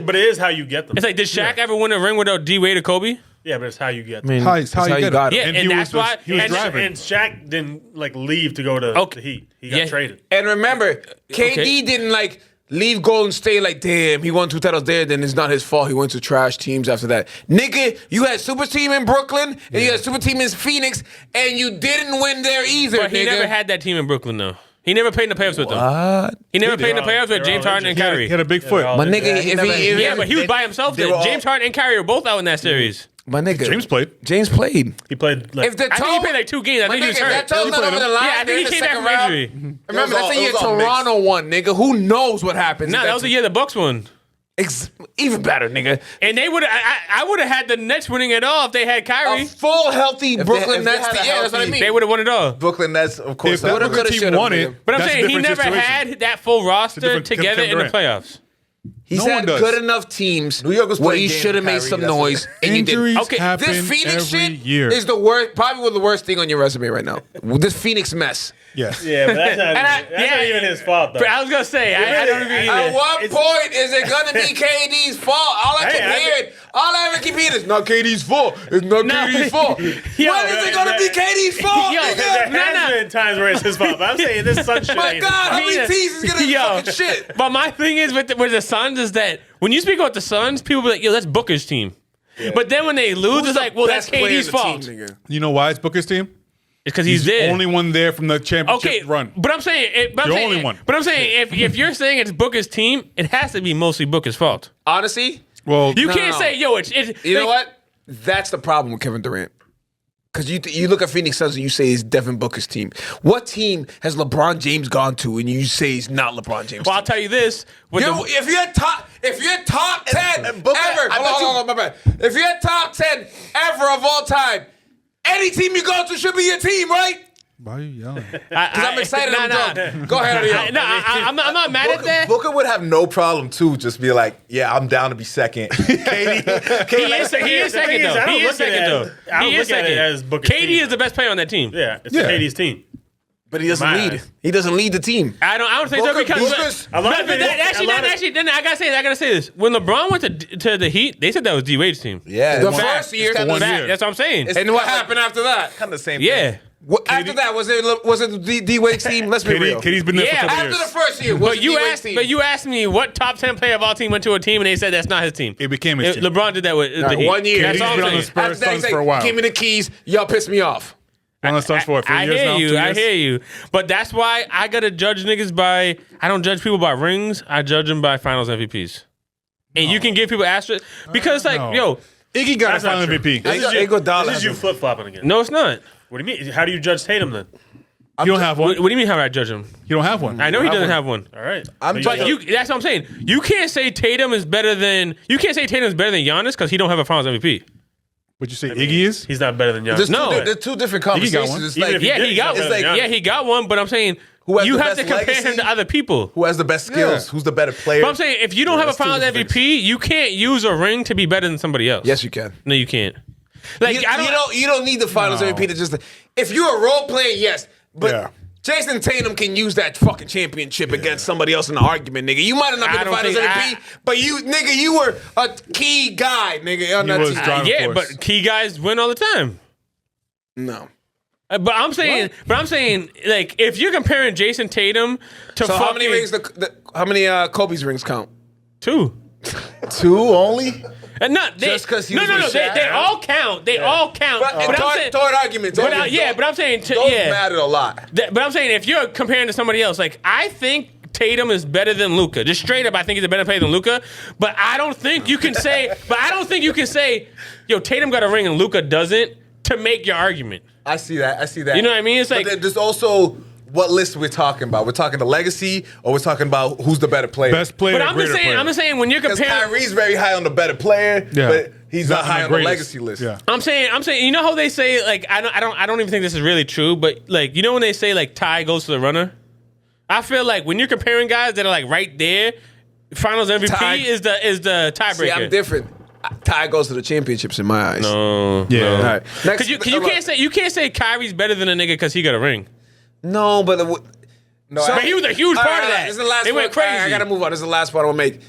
But it is how you get them. It's like, did Shaq ever win a ring without D Wade or Kobe? Yeah, but it's how you get them. How you get got it. it. Yeah, and he that's was why- he was and- driving. And Shaq didn't leave to go to Okay. the Heat. He got Yeah. traded. And remember, KD Okay. didn't leave Golden State damn, he won 2 titles there, then it's not his fault. He went to trash teams after that. Nigga, you had super team in Brooklyn, and you had super team in Phoenix, and you didn't win there either, But he nigga. never had that team in Brooklyn, though. He never played in the playoffs with them. He never played in the playoffs with They're James all Harden and injured. he, had, Kyrie. he had a big foot. all- My nigga, Yeah, he if never- he, Yeah, but he was by himself they then. were all- James Harden and Kyrie were both out in that series. my nigga, James played. James played. He played If the I think he played 2 games. I my think he was nigga, if hurt. that toe's not over the line, Yeah, I they're in think he the came back second from round. injury. Remember, It was that's all- the it year was all mixed. Toronto won, nigga. Who knows what happens? Nah, if that was the year the Bucks won. Even better, nigga. And they would I would have had the Nets winning it all if they had A Kyrie. full healthy Brooklyn if they Nets had a team. Yeah, that's what I healthy- mean. They would have won it all. Brooklyn Nets, of course. If that Would've, Brooklyn coulda, team shoulda, won nigga. it, But I'm that's a saying he different never situation. had that full roster different together in the Kevin Durant. playoffs. He's No one had does. good enough teams New York was where playing he games should have with made Kyrie, some that's what- noise, and you Injuries didn't. Okay, happen This Phoenix every shit year. is the worst, probably the worst thing on your resume right now. This Phoenix mess. Yes. Yeah, but that's not, And I- that's yeah, not even his fault, though. But I was gonna say I don't agree At either. what point is it gonna be KD's fault? All I keep Hey, hearing, all I ever keep hearing is not KD's fault. It's not No. KD's fault. Yo, When is it gonna be KD's fault? Yo, nigga? There Nah, has nah. been times where it's his fault, but I'm saying this Sun shit My ain't God, his how fault. many teams is gonna be Yo. fucking shit? But my thing is with the Suns is that when you speak about the Suns, people be like, "Yo, that's Booker's team." But then when they lose, it's like, "Well, that's Best player in KD's the fault." team, nigga. You know why it's Booker's team? It's because he's the there. only one there from the championship Okay, run. but I'm saying, The only one. But I'm saying, if you're saying it's Booker's team, it has to be mostly Booker's fault. Honestly, Well, You No, can't no. say, "Yo, it's." you know what? That's the problem with Kevin Durant. Because you look at Phoenix Suns and you say it's Devin Booker's team. What team has LeBron James gone to and you say it's not LeBron James? Well, I'll team? tell you this: with If you're top 10 Booker, ever, hold on, my bad. If you're top 10 ever of all time, any team you go to should be your team, right? why are you yelling? Because I'm excited. I'm drunk. Go ahead, Ariel. I'm not mad at that. Booker would have no problem too. Just be like, yeah, I'm down to be second. KD, He is second thing is, though. I He don't is look at second it though. as- I don't He is look at it second. as Booker's KD team. is the best player on that team. Yeah, it's Yeah. KD's team. But he doesn't My lead. eyes. He doesn't lead the team. I don't think so Booker- because Booker's- A lot but of it that, is- actually, a lot that of- actually, then I gotta say this. When LeBron went to the Heat, they said that was D Wade's team. yeah, The it's first year. kinda one the Fact. year. That's what I'm saying. It's And what kinda happened after that? kind of the same. Yeah. thing. After that, was it the D Wade's team? Let's be real. KD's been there Yeah, for a couple After years. the first year, was But it you D-Wade's asked, team? but you asked me what top 10 player of all team went to a team, and they said that's not his team. It became his team. LeBron did that with All right, the Heat. 1 year. That's KD's all I'm been on saying. the Spurs After that, he's Suns for a while. Give me the keys. Y'all piss me off. On the Suns for 3 I years hear now. you. 2 I years? hear you. But that's why I gotta judge niggas by. I don't judge people by rings. I judge them by Finals MVPs. And you can give people asterisks because, like, no. yo, Iggy got a That's not final true. MVP. This is you, Iguodala this is you has flip flopping again. no, it's not. What do you mean? How do you judge Tatum then? You don't have one. What do you mean? How I judge him? You don't have one. I know he doesn't have one. All right. I'm So But that's what I'm saying. You can't say Tatum is better than Giannis because he don't have a Finals MVP. Would you say Iggy is? he's not better than Giannis. There's No. they're two different got conversations. one. It's Even like if he Yeah, did, he he's got not one. better than Giannis. Yeah, he got one. But I'm saying Who has you the have to best compare him legacy? to other people. who has the best skills? Yeah. Who's the better player? But I'm saying if you don't have a that's two Finals different MVP, you can't use a ring to be better than somebody else. Yes, you can. No, you can't. Like You don't need the Finals No. MVP to just. If you're a role player, yes, but. Yeah. Jason Tatum can use that fucking championship against somebody else in the argument, nigga. You might have not I been the don't Finals think MVP, but you were a key guy, nigga, on that was team. driving yeah, force. but key guys win all the time. No. But I'm saying, like, if you're comparing Jason Tatum to So fucking how many rings? How many Kobe's rings count? 2. Two only? And not they, Just 'cause he no, was no, no. with They Shaq? all count. They all count. But I'm saying, toward arguments. but I'm saying, Those yeah. mattered a lot. But I'm saying, if you're comparing to somebody else, like I think Tatum is better than Luka. Just straight up, I think he's a better player than Luka. But I don't think you can say. Yo, Tatum got a ring and Luka doesn't to make your argument. I see that. You know what I mean? It's like But then there's also what list we're talking about. We're talking the legacy, or we're talking about who's the better player. Best player. But I'm just saying when you're Because comparing. Kyrie's very high on the better player, Yeah. but he's not high on the greatest. legacy list. Yeah. I'm saying, you know how they say, like, I don't even think this is really true, but like, you know when they say like tie goes to the runner? I feel like when you're comparing guys that are like right there, Finals MVP Ty- is the tiebreaker. See, I'm different. Ty goes to the championships in my eyes. No, Yeah. All right. Next, Because you can't say Kyrie's better than a nigga because he got a ring. No, but But he was a huge part of that. This is the last They one. went crazy. I gotta move on. This is the last point I'll make.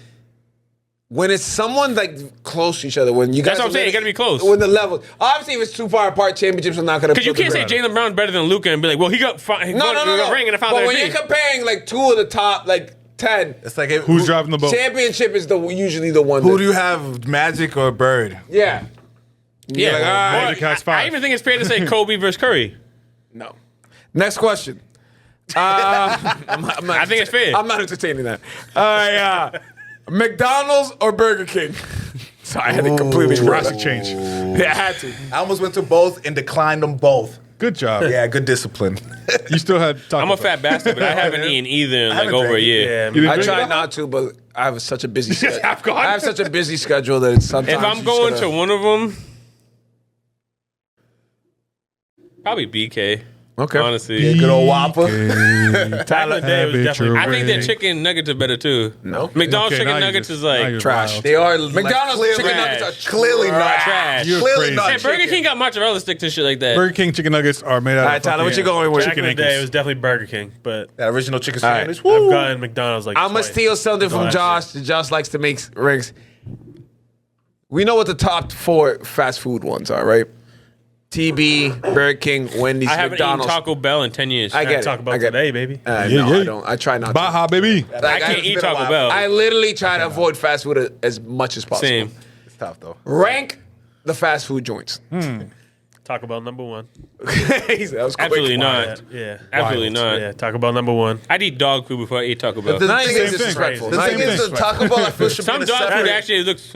When it's someone like close to each other, when you guys That's what I'm are saying, really- it gotta be close. When the level, obviously, if it's too far apart, championships are not gonna. Because you can't say Jalen Brown's better than Luka and be like, well, he got a ring and a Finals But when MVP. you're comparing like two of the top like 10, It's like Who's driving the boat? championship is usually the one. Who that- do you have, Magic or Bird? Yeah. Yeah, Like, all right. Magic has I 5. even think it's fair to say Kobe versus Curry. No. Next question. I'm not I think it's fair. I'm not entertaining that. All right, McDonald's or Burger King? Sorry, I had to completely Drastic change. Yeah, I had to. I almost went to both and declined them both. Good job. Yeah, good discipline. You still had Taco I'm a Bell. fat bastard, but I haven't eaten either in like haven't over a drank it. year. Yeah, You didn't I drink try it? not to, but I have such a busy schedule. I've gone. I have such a busy schedule that it's sometimes. If I'm going to one of them, probably BK. okay, Honestly, Good old Whopper. back in the day, it was definitely. I think their chicken nuggets are better too. No. McDonald's Okay, chicken now nuggets you're is just- now like you're trash. wild. They are McDonald's like, chicken clearly, nuggets are clearly not trash. You're Clearly crazy. not Hey, Burger chicken. King got mozzarella sticks and shit like that. Burger King chicken nuggets are made out All of right, Tyler, what you fucking going with? Back in the chicken day, it ankles. was definitely Burger King, but That original chicken All right. sandwich. I've Woo! gotten McDonald's like I'm gonna twice. steal something from Last Josh. Josh likes to make rings. We know what the top 4 fast food ones are, right? TB, Burger King, Wendy's, I haven't McDonald's. eaten Taco Bell in 10 years. I get it. Talk about I get today, it. baby. No, Yeah. I don't. I try not to. Baja, baby. Like, I can't it's eat been a Taco while. Bell. I literally try to avoid fast food as much as possible. Same. It's tough though. Rank the fast food joints. Taco Bell number 1. He said, that was quick. Absolutely not. Yeah. Absolutely not. Yeah, Taco Bell number 1. I'd eat dog food before I eat Taco Bell. The Not thing even is, disrespectful. the Not thing even is, the Taco Bell I feel should Some be the dog food separate. actually looks.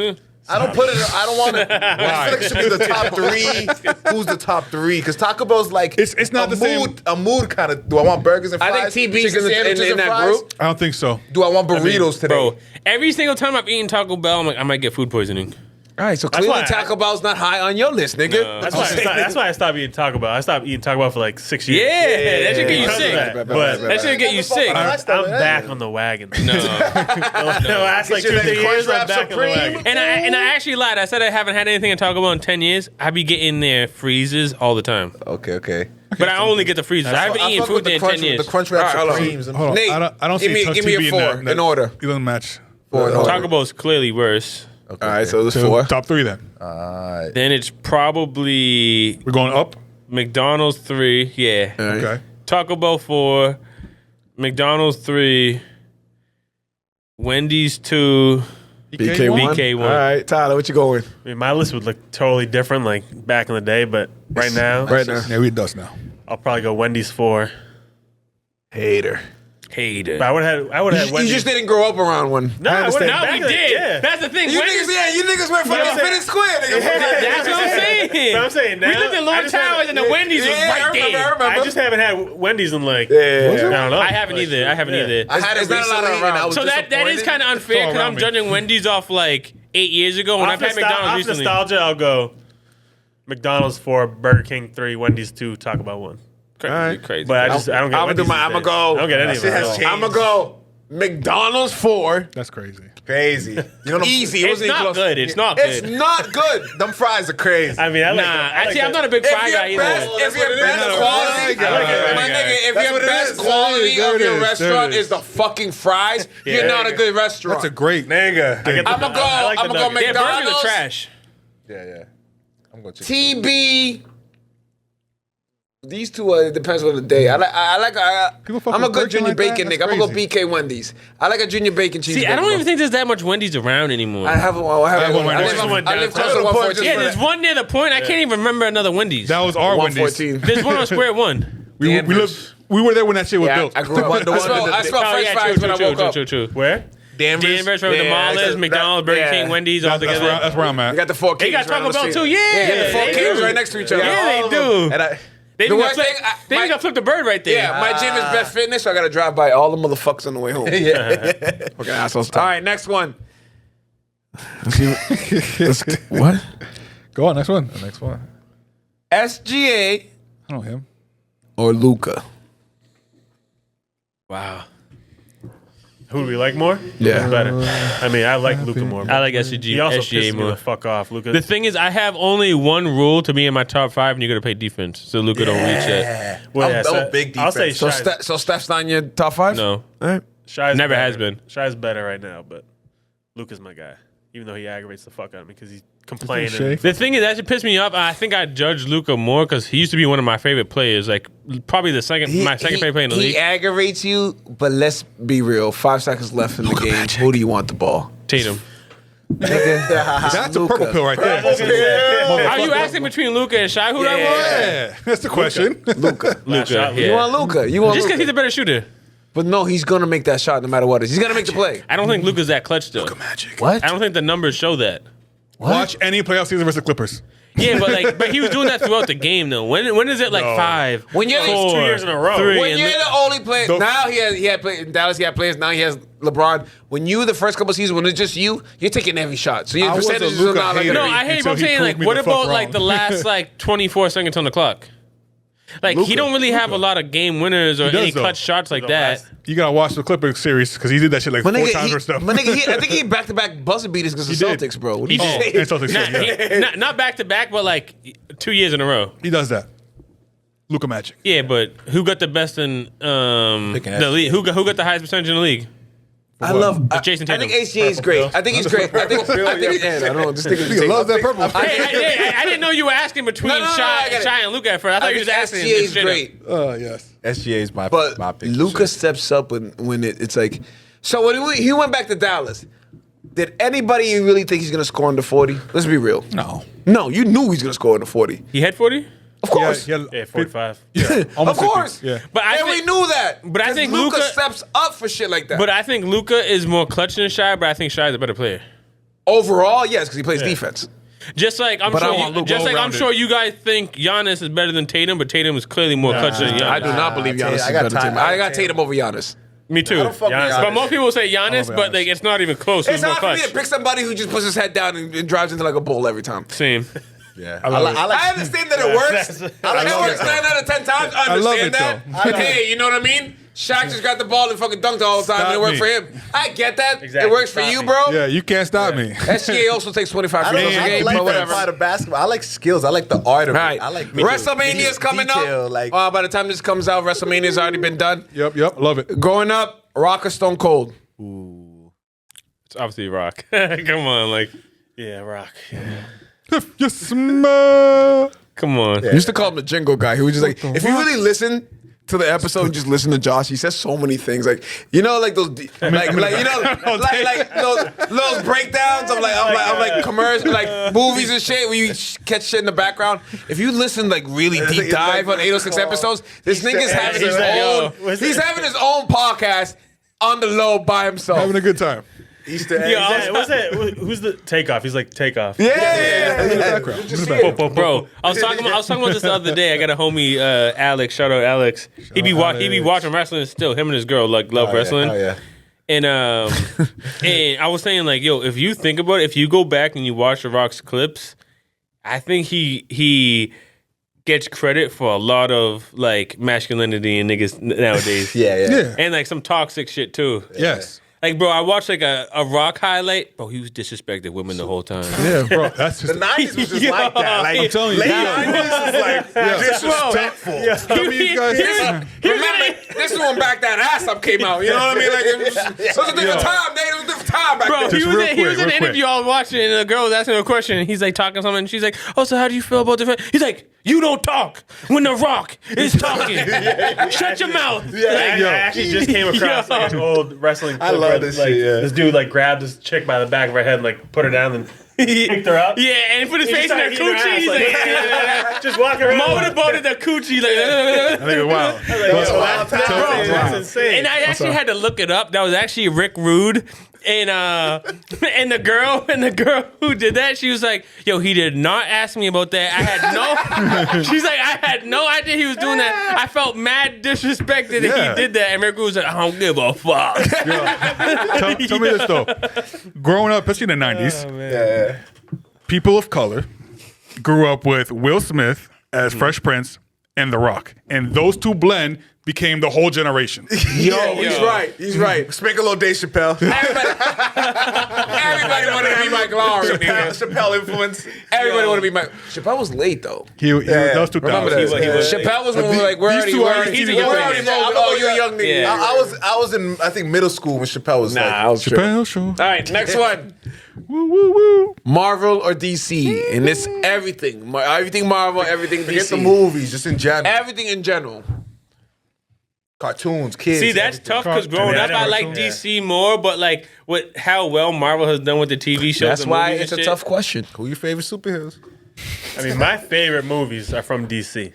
I don't put it. I don't want to. I feel like it should be the top 3. Who's the top 3? Because Taco Bell's like It's not a the same. mood, A mood kind of. Do I want burgers and I fries? think TB's chicken in sandwiches in and that fries? group. I don't think so. Do I want burritos today? Bro, every single time I've eaten Taco Bell, I'm like, I might get food poisoning. All right, so clearly why I- Taco Bell's not high on your list, nigga. That's why I stopped eating Taco Bell. I stopped eating Taco Bell for like 6 years. Yeah, that should get you Because of sick. that. But- That should get you sick. I'm back on the wagon. No. The last like Get you 2-3 that years, I'm Crunchwrap back on the Supreme. wagon. And I actually lied. I said I haven't had anything at Taco Bell in 10 years. I be getting their freezers all the time. Okay. But I only get the freezers. I haven't eaten food there in 10 years. The Crunchwrap All right, hold on. Supremes. and- Hold on. Nate, I don't give see me- give me a TB in 4 that. in order. It doesn't match. Taco Bell's clearly worse. All right, so there's So 4. top 3 then. Then it's probably We're going up. McDonald's 3. Yeah. Okay. Taco Bell 4. McDonald's 3. Wendy's 2. BK1. BK1. All right, Tyler, what you going? I mean, my list would look totally different like back in the day, but right now, Yeah, we dust now. I'll probably go Wendy's 4. Hater. Hater. But I would have You Wendy's. just didn't grow up around one. No, I would've- No, back we in the- did. yeah. That's the thing. You Wendy's- niggas, you niggas went fucking Phoenix Square, nigga. That's what I'm saying. But I'm saying now, we lived in I Lord just Towers haven't- and the Wendy's was Yeah, right I remember, there. I remember. I just haven't had Wendy's in like. Yeah. I don't know. I haven't either. I haven't either. I had it It's not a lot recently, and I was So that is disappointed. kind of unfair because around I'm me. judging Wendy's off like 8 years ago when I've had McDonald's off recently. nostalgia, I'll go McDonald's 4, Burger King 3, Wendy's 2, Taco Bell 1. Crazy. But I don't get. I'm Wendy's these gonna days. go. I don't get any of Shit has it. changed. I'm gonna go McDonald's 4. That's crazy. Crazy. You know, Easy. It It's wasn't even not close. good. It's not It's good. not good. them fries are crazy. I mean, I like. Nah, I like actually, I'm that. not a big fry guy either. If your best quality, I like it. my nigga, if That's your what it best is. quality There of it your is. restaurant There it is the fucking fries, you're not a good restaurant. That's a great Nigga. I get the- I'm gonna go. I like the I'm gonna go nuggets. Yeah, burgers are McDonald's. trash. Yeah. I'm going to TB. These two it depends on the day. People fuck I'm a with good Gherkin junior like that? bacon That's nigga. I'm gonna go crazy. BK Wendy's. I like a junior bacon cheeseburger. See, I don't bro. even think there's that much Wendy's around anymore. I have one. I have one one. I Wendy's. live, One I live downtown. close to 114. yeah, there's one near the point. I can't even remember another Wendy's. That was our Wendy's. 114. There's one on Square One. We were there when that shit was Yeah, built. I grew up. I smell Oh French yeah, fries when I woke up. true. Where? Danvers, from the mall is McDonald's, Burger King, Wendy's all That's together. where I'm You at. got the four They kings. got right Taco on the Bell street. too. Yeah, Yeah, the four they kings do. right next to each other. Yeah, they do. And I, They The even worst flip, thing, they even flip the bird right there. Yeah, my gym is Best Fitness, so I got to drive by all the motherfuckers on the way home. Fucking assholes. All right, next one. What? Go on, next one. next one. SGA I know him. or Luca? Wow. Who do we like more? Yeah. Who's better. I mean, I like Luca more. I like SGA, He also SGA pissed me more. the fuck off, Luca. The thing is, I have only one rule to be in my top 5, and you got to play defense. So Luca don't reach it. I'm a big I'll say defense. Shai. So Steph's not in your top 5? No. All right. Shai's Never better. has been. Shai's better right now, but Luca's my guy. Even though he aggravates the fuck out of me because he's complaining. Shea. The thing is, that should piss me off. I think I judge Luca more because he used to be one of my favorite players. Like, probably my second favorite player in the he league. aggravates you, but let's be real. 5 seconds left in the game. Who do you want the ball? Tatum. That's a purple pill right there. Are you asking between Luca and Shai who I want? Yeah, that's the question. Luca. Luca. shot, You Yeah. want Luca. You want Just because Luca. he's a better shooter. But no, he's going to make that shot no matter what it is. He's going to make the play. I don't think Luca's that clutch though. What? I don't think the numbers show that. Watch any playoff season versus the Clippers. Yeah, but he was doing that throughout the game though. When is it like No. 5? When you're- It's 2 years in a row. 3, When and you're Lu- the only player, The- now he had played in Dallas. He had players. Now he has LeBron. When you the first couple seasons, when it's just you're taking every shot. So your I was a percentages are Luka not like hater. No, I hate. Until I'm he saying proved like, me what the fuck about like wrong. the last like 24 seconds on the clock? Like he don't really have a lot of game winners or does, any though. clutch shots like The that. last- You gotta watch the Clippers series because he did that shit like My 4 nigga, times he, or stuff. my nigga, I think he back-to-back buzzer beaters because the He did. Celtics, bro. What He do you did. say? And Celtics, yeah. Not back to back, but like 2 years in a row. He does that. Luka Magic. Yeah, but who got the best in the league? Who got the highest percentage in the league? I love Jason I Tatum. think HGA is great. I think he's great. I think I don't know. This nigga Nigga loves that purple. Hey, I didn't know you were asking between No, I get it. Shai and Luka at first. I thought I you were think just asking. SGA is straight up. great. Yes. SGA is my But pick. Luca steps up when it's like. So when he went back to Dallas, did anybody really think he's gonna score under 40? Let's be real. No. No, you knew he's gonna score under 40. He had 40, Of course. Yeah, Yeah, 45. yeah, Of almost 50. course. Yeah. but I And we think, knew that. but I 'Cause think Luca Luka- steps up for shit like that. but I think Luka is more clutch than Shai. But I think Shai is a better player. overall, yes, because he plays defense. Just like I'm But I sure, want Luka just like I'm well-rounded. sure you guys think Giannis is better than Tatum, but Tatum is clearly more clutch than Giannis. I do not believe Giannis is I got better than Tatum. Tatum. I got Tatum over Giannis. Me too. don't fuck with Giannis. Giannis. But most people say Giannis, over but Giannis. like it's not even close. Who's It's more hard for me clutch? to pick somebody who just puts his head down and drives into like a bull every time. Same. Yeah. I understand that it works. It works 9 out of 10 times. I love understand it, that. though. But hey, you know what I mean? Shaq just got the ball and fucking dunked all the time, and it Stop worked me. for him. I get that. Exactly. It works for Stop you, me. bro. Yeah, you can't stop me. SGA also takes 25 I free don't, throws a I game, don't like but that whatever. part of basketball. I like skills. I like the art of Right. it. I like WrestleMania's coming detail, up. Like, By the time this comes out, WrestleMania's already been done. Yep, love it. Growing up, Rock or Stone Cold? It's obviously Rock. Come on, like Yeah, Rock. Yeah. If you smell Come on. I used to call him the jingle guy. He was just like, if you really listen to the episode and just listen to Josh, he says so many things. Like, you know, like those, like those breakdowns of like commercial, like movies and shit where you catch shit in the background. If you listen like really deep dive on 806 episodes, this nigga's having his own. He's having his own podcast on the low by himself. Having a good time. Easter eggs. What's that? Who's the Takeoff? He's like Takeoff. Yeah. In the background. Bro, I was talking about this the other day. I got a homie, Alex. Shout out Alex. He be watching wrestling still. Him and his girl love wrestling. Oh yeah. And and I was saying like, yo, if you think about it, if you go back and you watch The Rock's clips, I think he gets credit for a lot of like masculinity in niggas nowadays. Yeah. And like some toxic shit too. Yes. Like, bro, I watched like a Rock highlight. Bro, he was disrespecting women the whole time. Yeah, bro. That's just The 90s was just like that. Like, I'm telling you. late Yeah. 90s is like disrespectful. Some of you guys. Remember, this is when Back That Ass Up came out. You know what I mean? Like, it was a different time, Nate. It was a different time back Bro, then. he Just was, real in, he quick, was in real an interview I was watching, and the girl was asking him a question, and he's like talking something, and she's like, "Oh, so how do you feel about different?" He's like, "You don't talk when The Rock is talking. Shut your mouth." I actually just came across like, an old wrestling clip. I love where, this like, shit, yeah. This dude like grabbed this chick by the back of her head and like put her down and picked her up. Yeah, and he put his He face in her started eating her coochie. ass, He's like, like, just walk around. motorboated the coochie. I Like, think, wow. That's insane. and I actually had to look it up. That was actually Rick Rude. And the girl who did that, she was like, "Yo, he did not ask me about that. I had no." She's like, "I had no idea he was doing that. I felt mad disrespected that he did that." And Rick Rude was like, "I don't give a fuck." Tell me this though. Growing up, especially in the 90s, people of color grew up with Will Smith as Fresh Prince and The Rock. And those two blend became the whole generation. Yo, he's right. He's right. Sprinkle a little Dave Chappelle. Everybody wanted to be Mike Lowry. Chappelle influence. Everybody wanted to be Mike. Chappelle was late though. Those two Remember guys. that? Chappelle was when we were like, we're These already, two we're are already, TV we're already guys. rolled. Oh, you're a young nigga. Yeah. I was in I think middle school when Chappelle was like. I was tripping. Chappelle Show. All right, next one. Woo, woo, woo. Marvel or DC? And it's everything. Everything Marvel, everything Forget DC. the movies, just in general. Everything in general. Cartoons, kids. See, that's everything. tough because growing Yeah, up, I like yeah. DC more, but like with how well Marvel has done with the TV shows. That's and why movies it's and a shit. tough question. Who your favorite superheroes? I mean, my favorite movies are from DC.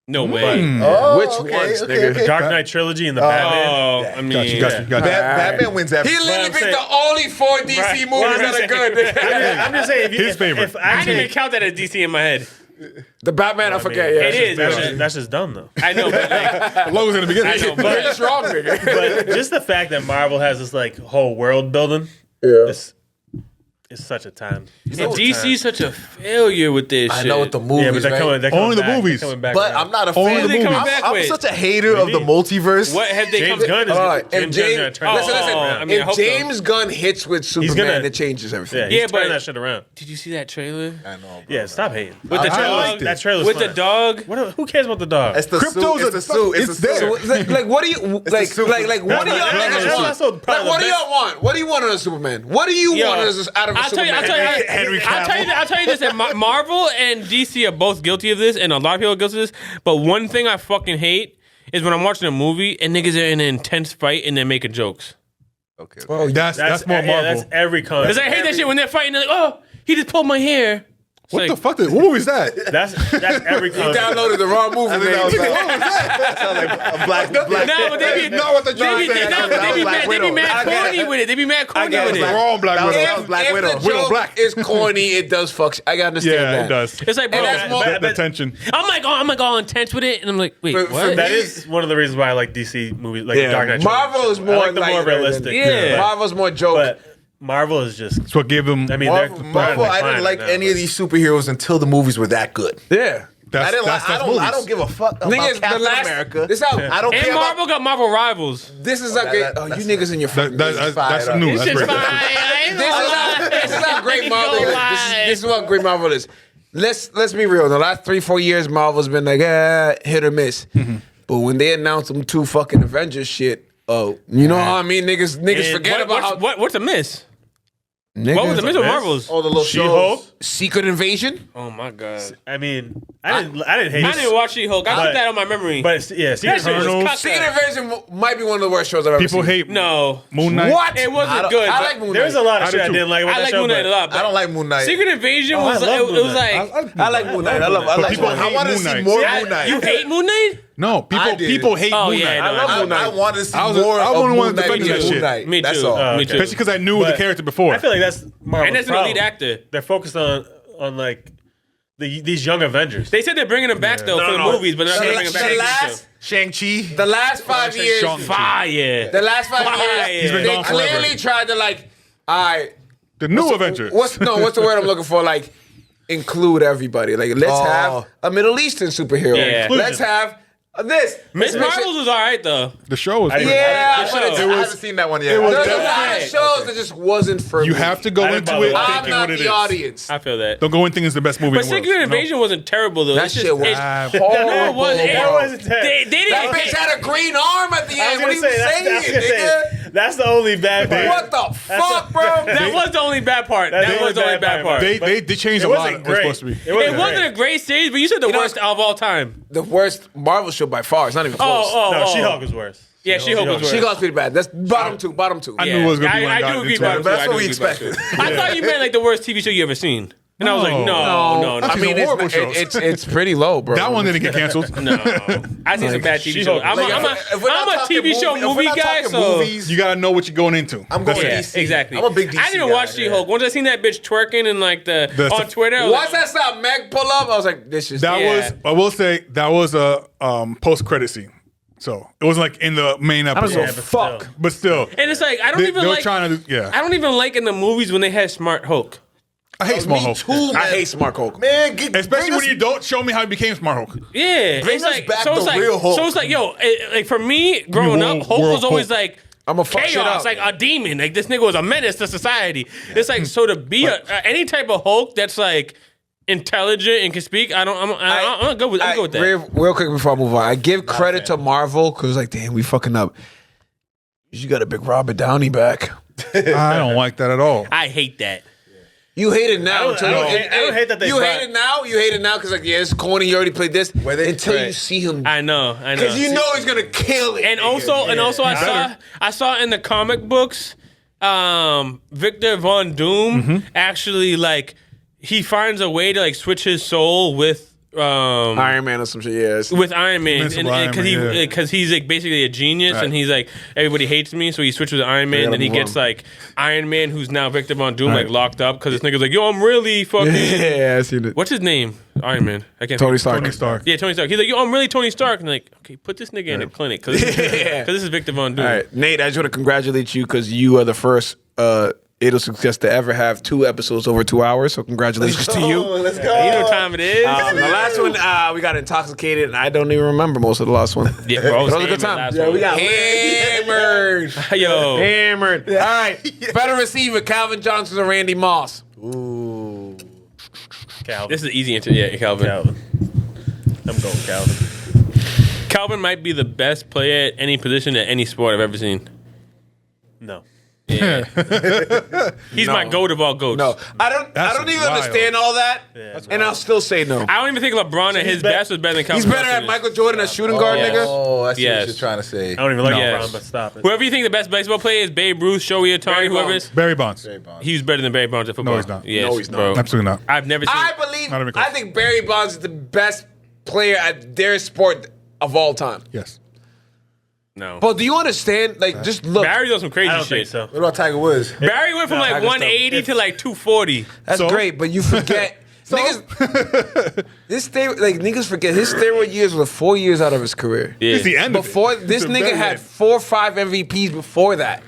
No way. Oh, Which ones, nigga? The Dark Knight trilogy and the Batman. Oh, I mean, Got you. Batman wins every. He literally I'm picked saying- the only 4 DC Right. movies Well, I'm that are just good. I'm just saying, His favorite. If I didn't actually, even count that as DC in my head. The Batman, I forget. mean, Yeah, It is, but that's just dumb though. I know, but like, As long as in the beginning. I know, You're but just wrong, nigga. But just the fact that Marvel has this like whole world building, Yeah. it's such a time. and DC's such a failure with this I shit. know with the movies, Yeah, but they're right? coming. They're coming Only the back. movies. They're coming back But around. I'm not a Only fan. the they coming movies. back I'm with? such a hater of the multiverse. What have they James come? Gunn is. All right, James and Gunn's James, gonna turn listen, that shit listen. around. I mean, I If hope so. James Gunn hits with Superman, gonna- it changes everything. Yeah, he's Yeah, turning but- that shit around. Did you see that trailer I know, bro. Yeah, stop hating. with the I dog? liked it. That trailer's With fine. the dog. Who cares about the dog? It's the Crypto's suit. It's the suit. It's it's the there. suit. So, like, what do you like? the super- Like, what do y'all That's niggas want? also probably Like, what the do best- y'all want? What do you want out of Superman? What do you Yo, want out of a I'll tell you, Superman? I'll tell you this. That Marvel and DC are both guilty of this, and a lot of people are guilty of this. But one thing I fucking hate is when I'm watching a movie and niggas are in an intense fight and they're making jokes. Okay. Oh, That's more yeah, Marvel. That's every comic. Because I hate that shit when they're fighting. They're like, oh, he just pulled my hair. It's What like, the fuck? What movie is that? That's every you comic. downloaded the wrong movie, I think that was man. a black. No, but they be, not what they're they trying be, to say. no, but they be mad, they be mad corny with it. They be mad corny get with it. it. Like, Wrong Black That was- Widow. that was Black if Widow. the joke Black. is corny, it does fuck. I can understand Yeah, that. it does. It's like, bro, And that's more- The tension. I'm like all intense with it, and I'm like, wait, For- what? for That me- is one of the reasons why I like DC movies, like Yeah. Dark Knight. Marvel is more I like the more lighter realistic. than- Yeah. Marvel's more joke. But Marvel is just. That's what gave them. I mean, Marvel, I didn't like any of these superheroes until the movies were that good. yeah. I didn't like. I movies. don't give a fuck about Niggas, Captain America. This how I don't And care Marvel about. got Marvel Rivals. This is how great. Oh, you niggas in your fucking. That's new. It's That's just great. fine. I ain't This gonna is lie. how, this is how great Marvel Ain't is. gonna lie. This is what great Marvel is. Let's be real. The last 3-4 years, Marvel's been like hit or miss. But when they announced them 2 fucking Avengers shit, oh, you know how I mean? Niggas And forget about how. What's a miss? What was the Mr. Marvels? All the little She-Hulk. shows. Secret Invasion. Oh my god. I mean, I didn't hate I it. didn't watch She-Hulk. I But- put that on my memory. But yeah, Secret shit was Eternals. cut. Secret Invasion might be one of the worst shows I've ever People seen. hate no. Moon Knight. What? It I wasn't don't- good. I but like Moon Knight. There was a lot of I shit do I too. didn't like about I that like show. Moon Knight a but- lot. I don't like Moon Knight. Secret Invasion Oh, was I love it Moon was Knight. like I like Moon Knight. I love people Moon Knight. I hate wanted to Moon see Knight. more Yeah, Moon Knight. you hate Moon Knight? No, I did. people hate Oh, Moon yeah, Knight. no, I love I wanted to see I was more the of one Moon Knight defending than that Moon shit. Knight. Me That's too. all. Me too. Especially because I knew the But character before. I feel like that's Marvel's And that's the problem. lead actor. They're focused on like these young Avengers. They said they're bringing him back though for the movies, but they're not bringing him back. The for the last, Shang-Chi. the last 5 years, Shang-Chi. Fire. the last 5 Fire. years, He's been they gone forever. clearly tried to like, all right, the new Avenger. what's the word I'm looking for? Like, include everybody. Like, let's Oh. have a Middle Eastern superhero. Yeah. Let's have this. Miss Let's make Marvels was all right though. The show was good. Yeah, Good but show. it's, I I haven't seen that one yet. it was there's a good. lot of shows that just wasn't for You me. have to go I didn't into bother it watching I'm thinking not what it the is. audience. I feel that. Don't go in thinking it's the best movie But in the Secret world. No. Invasion wasn't terrible though. That It's shit just, was it, horrible. no, it wasn't. That wasn't They terrible. didn't. That bitch had a green arm at the I end. What are was you gonna say, saying, that's, I was gonna nigga? say, that's the only bad part. What the fuck, bro? That was the only bad part. That's That was the only bad part. They changed It a lot. wasn't It was great. supposed to be. It wasn't a great series, but you said the know- worst of all time. The worst Marvel show by far. It's not even close. No, She-Hulk was worse. Yeah, She-Hulk was worse. She got pretty bad. That's bottom two. Bottom two. I knew it was gonna be Yeah, when I got do agree. into it. Bottom two. That's I what do we agree bottom expected. two. I thought you meant like the worst TV show you ever seen, and I was like, no. I mean, These are horrible it's, shows. it's pretty low, bro. That one didn't get canceled. No, I see some bad TV shows. She-Hulk. I'm Like, a if we're not talking TV show if we're movie not guy, talking so movies, You gotta know what you're going into. I'm going yeah, DC. exactly. I'm a big DC I didn't even guy, watch She-Hulk. Once I seen that bitch twerking and like on Twitter, I was once like, I saw Meg pull up, I was like, this is That Yeah. was, I will say, that was a post-credit scene. So it wasn't like in the main episode. Yeah, but fuck. still. But still, and it's like I don't they even were like. trying to do, I don't even like in the movies when they had Smart Hulk. I hate Smart Me Hulk. too, man. I hate Smart Hulk. Man, Especially when you don't show me how he became Smart Hulk. Yeah, Bring it's us like back so. It's the like real Hulk. so. It's like yo, like for me growing New up, Hulk world was always Hulk. like. I'm a fuck shit Chaos, up. like a demon. Like this nigga was a menace to society. It's like so to be any type of Hulk that's like intelligent and can speak. I'm good with that. Real quick before I move on, I give credit to Marvel because like, damn, we fucking up. You got to big Robert Downey back. I don't like that at all. I hate that. You hate it now. I don't hate that they You brought- hate it now. You hate it now because like, yeah, it's corny. You already played this. Until you Right. see him, I know. because you know he's gonna kill it. And also, I saw in the comic books, Victor Von Doom actually like he finds a way to like switch his soul with Iron Man or some shit. Yes. with Iron Man, Invincible Iron because Man, yeah. he's like basically a genius, and he's like everybody hates me, so he switches with Iron Man, gotta and then he move gets on. like Iron Man, who's now Victor Von Doom, Right. like locked up because this nigga's like, yo, I'm really fucking. Yeah, I seen it. What's his name? Iron Man. I can't. Tony think- Stark. Tony Stark. Yeah, Tony Stark. He's like, yo, I'm really Tony Stark, and like, okay, put this nigga in the clinic because this is Victor Von Doom. All right, Nate, I just want to congratulate you because you are the first Idle Success to ever have 2 episodes over 2 hours. So congratulations to you. Let's go. You know what time it is? The last one, we got intoxicated, and I don't even remember most of the last one. Yeah, bro, That was a good time. Yeah, we got hammered. yo. Hammered. All right. Better receiver, Calvin Johnson or Randy Moss? Calvin. This is an easy answer. Yeah, Calvin. I'm going Calvin. Calvin might be the best player at any position at any sport I've ever seen. No. Yeah. He's my goat of all goats. No, I don't even wild. understand all that, and I'll still say no. I don't even think LeBron at his best was better than Calvin. He's better Johnson at is. Michael Jordan as shooting guard, yes. nigga. Oh, I see Yes. what you're trying to say. I don't even like Yes. LeBron, but stop it. Whoever you think the best baseball player is, Babe Ruth, Shohei Ohtani, Barry whoever Bonds. is, Barry Bonds. he's better than Barry Bonds at football. No, he's not. Yes, No, he's not. bro. Absolutely not. I've never seen. I Not even believe. close. I think Barry Bonds is the best player at their sport of all time. Yes. No. But do you understand? Like, just look. Barry does some crazy I don't shit. think so. What about Tiger Woods? Barry went from like Tiger's 180 to like 240. That's So? great, but you forget. Niggas, niggas forget his steroid years were 4 years out of his career. Yeah. It's the end of it. Before this It's a nigga very had end. 4 or 5 MVPs before that.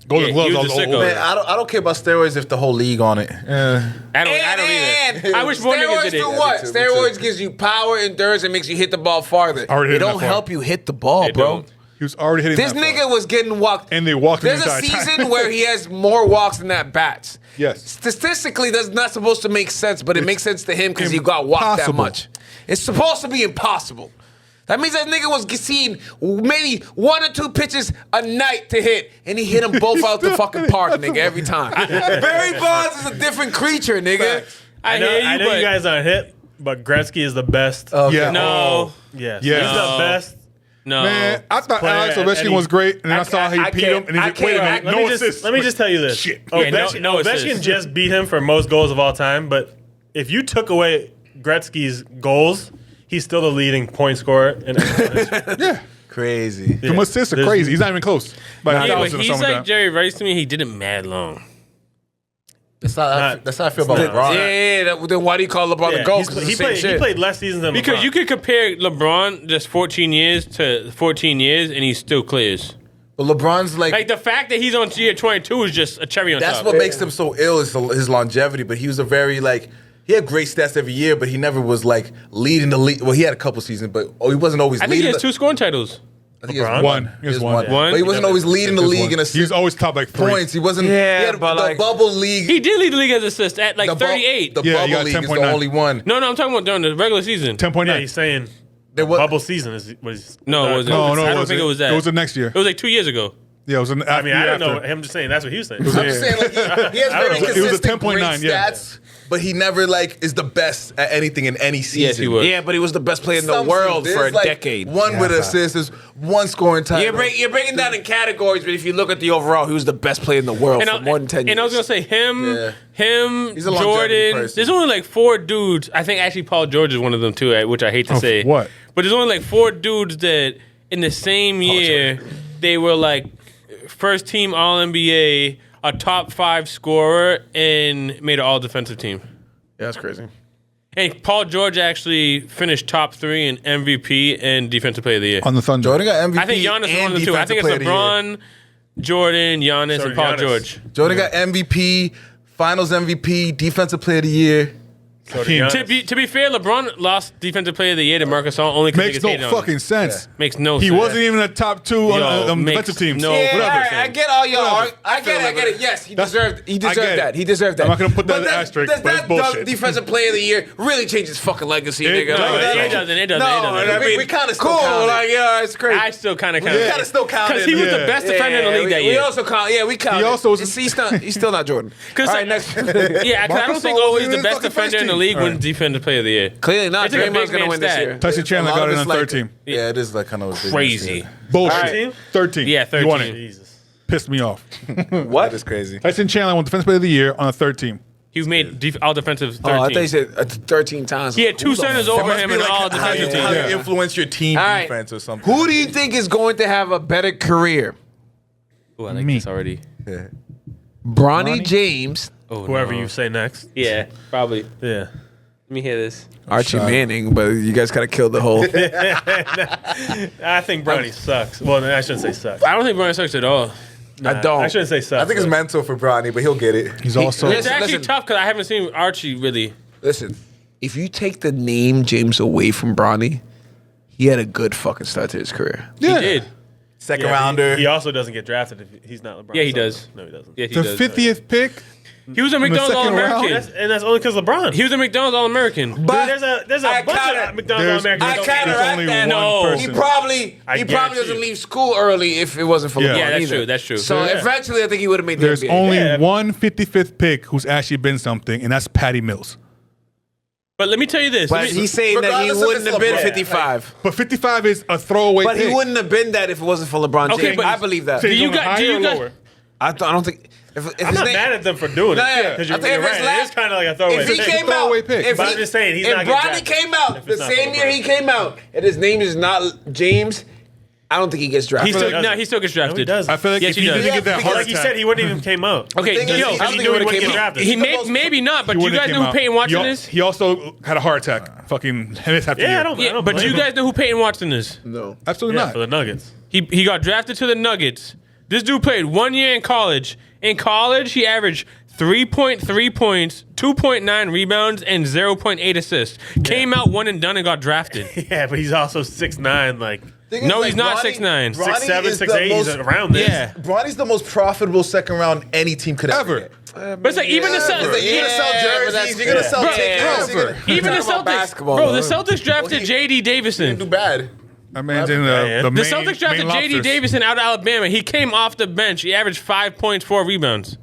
Golden Yeah, Gloves. he all was a the sicko. old- Man, I don't care about steroids if the whole league on it. I don't either. I wish more niggas steroids did it. do what? Me too, me Steroids too. gives you power, endurance, and makes you hit the ball farther. Already They hitting don't that far. help you hit the ball, They bro. don't. He was already hitting This that far. nigga was getting walked. And they walked him There's the a entire season time. where he has more walks than that bats. Yes. Statistically, that's not supposed to make sense, but it makes sense to him because he got walked that impossible. much. It's supposed to be impossible. That means that nigga was seeing maybe 1 or 2 pitches a night to hit, and he hit them both out the fucking park, nigga, every time. Barry Bonds is a different creature, nigga. I know you guys aren't hit, but Gretzky is the best. Yeah. No. Yes. Yeah. He's the best. No. Man, I thought player Alex at Ovechkin any- was great, and then I saw how he I beat can't- him, and I he's like, wait a can't- minute, no Let assists. me just tell you this. Shit. Yeah, Ovechkin, no assists. Ovechkin just beat him for most goals of all time, but if you took away Gretzky's goals, he's still the leading point scorer in Yeah. Crazy. Them assists are crazy. He's not even close. By Yeah, but 1,000 or he's something like like that. Jerry Rice to me. He did it mad long. That's how I feel about not- LeBron. Then why do you call LeBron the GOAT? 'Cause it's the same he shit. played less seasons than Because LeBron. you could compare LeBron just 14 years to 14 years, and he still clears. But LeBron's Like the fact that he's on year 22 is just a cherry on that's top. what makes him so ill is his longevity. But he was a very he had great stats every year, but he never was like leading the league. Well, he had a couple seasons, but he wasn't always I think leading. he has 2 scoring titles. I think he has LeBron? One. He has one. One? But he wasn't always leading the league in He was always top like 3. points. He wasn't. Yeah, he had but the like- bubble league. He did lead the league as assist at like the bu- 38. The Yeah, he got bubble league is the 10.9. only one. No, I'm talking about during the regular season. 10.9. Yeah, he's saying There was, bubble season was No, it wasn't. No, I don't it think it was that. It was the next year. It was like 2 years ago. Yeah, it was an I mean, I don't after. know. I'm just saying that's what he was saying. I'm just saying, like, he has very It was a consistent 10.9, great yeah. stats, but he never is the best at anything in any season. Yes, he was. Yeah, but he was the best player in the Some world seasons, for a there's, decade. One with assists, there's one scoring title. You're breaking down in categories, but if you look at the overall, he was the best player in the world for more than 10 years. And I was gonna say him, He's a longevity Jordan. person. There's only like 4 dudes. I think actually Paul George is one of them too, which I hate to say. what? But there's only like 4 dudes that in the same year they were like first team All NBA, a top 5 scorer, and made an All Defensive team. Yeah, that's crazy. And Paul George actually finished top 3 in MVP and Defensive Player of the Year. On the Thunder. Jordan got MVP. I think Giannis is and one of the 2. I think it's Defensive Player of the Year. LeBron, Jordan, Giannis, So and Paul Giannis. George. Jordan got MVP, Finals MVP, Defensive Player of the Year. So to be honest, To be fair, LeBron lost Defensive Player of the Year to Marc Gasol only because Makes no fucking sense. Makes no He sense. wasn't even a top 2 on makes defensive teams. no- Yeah, whatever. all right, I get all y'all. Whatever. I get it. Yes, he deserved. He I get deserved it. that. He deserved that. I'm not gonna put that But asterisk, Does but it's that bullshit. Defensive Player of the Year really change his fucking legacy, It nigga? does. Like, It that's- doesn't. It doesn't. No, it doesn't. we kinda still cool. count it. Like, yeah, it's great. I still kind of We kinda still count because it. he was Yeah. the best defender in the league that We year. also count. Yeah, we count. He it. also was- He's still not Jordan. All right, next. Yeah, because I Marc don't think Gasol always was the in best fucking defender first in the team. league All wins right. Defensive Player of the Year. Clearly not. It's like a Draymond's big gonna man win this stat. year. Tyson Chandler A lot got of it on it's like- third team. Yeah, it is like kind of a big Crazy. mistake. Bullshit. Team? 13. Yeah, He won 13. it. Jesus. Pissed me off. That is crazy. Tyson Chandler won Defensive Player of the Year on a third team. He made all defensive 13. Oh, I thought you said 13 times. He had 2 centers That over must him be in like all how defensive you teams. influence your team All right. defense or something. Who do you think is going to have a better career? Ooh, I like Me. this already. Bronny James, Oh, Whoever no. you say next. Yeah, probably. Yeah. Let me hear this. Archie Manning, but you guys kind of killed the whole. I think Bronny sucks. Well, I shouldn't say sucks. I don't think Brian sucks at all. I don't. I shouldn't say sucks. I think it's but- mental for Bronny, but he'll get it. He's also. It's Listen, actually listen. tough because I haven't seen Archie really. Listen, if you take the name James away from Bronny, he had a good fucking start to his career. Yeah. He did. Second Yeah, he- rounder. He also doesn't get drafted if he's not LeBron. Yeah, he so- does. No, he doesn't. Yeah, he The does. 50th pick. He was a the McDonald's second round? All-American. And that's only because LeBron. He was a McDonald's All-American. But there's a I bunch counter- of McDonald's there's- All-Americans. I that don't counter- get There's only that. one No. He person. probably I doesn't guarantee you. leave school early if it wasn't for LeBron. Yeah, that's either. true, that's true. So Yeah. eventually, I think he would have made the There's NBA. only Yeah. one 55th pick who's actually been something, and that's Patty Mills. But let me tell you this. But Let me- he's saying that he Regardless if wouldn't it's have been LeBron. 55. But 55 is a throwaway But pick. he wouldn't have been that if it wasn't for LeBron Okay, James. but- I believe that. So he's Do you going got- do higher you or got- lower? I don't think. If I'm his not name- mad at them for doing No, it. yeah. Because I you're think if right. his It last- is kind of like a throwaway If he pick. came out, throwaway pick. if But he- I'm just saying, he's if not getting Bronny drafted came out if the it's not same for year LeBron. he came out, and his name is not James, I don't think he gets he drafted. still, doesn't. he still gets No, he drafted. doesn't. I feel like Yes, if he he does. didn't get that Because heart Like you attack, said, he wouldn't even came out. Okay, Thing is, yo, I don't He think knew he he would've wouldn't came get out. drafted. he maybe not. But he do you wouldn't guys have know who came Peyton out. Watson He- is? He also had a heart attack. Fucking this after Yeah, year. I don't Yeah, but do you blame him. guys know who Peyton Watson is? No. Absolutely Yeah, not. for the Nuggets. He got drafted to the Nuggets. This dude played 1 year in college. In college, he averaged 3.3 points, 2.9 rebounds, and 0.8 assists. Came out one and done and got drafted. Yeah, but he's also 6'9", like Thing is, No, like, he's not Bronny- 6'9". Bronny 6'7", is the 6'8", he's most- around this. Yeah. Bronny's the most profitable second round any team could ever Ever. get. But it's like even the You're Celtics. gonna sell Yeah, but that's- jerseys. You're gonna sell Bro, tickets. yeah. you're gonna- Even the Talk about Celtics, basketball, bro. The though. Celtics drafted he- J.D. Didn't do Davison. bad. That man's in Yeah. the The main, Celtics drafted main J.D. lobsters. Davison out of Alabama. He came off the bench. He averaged 5 points, 4 rebounds.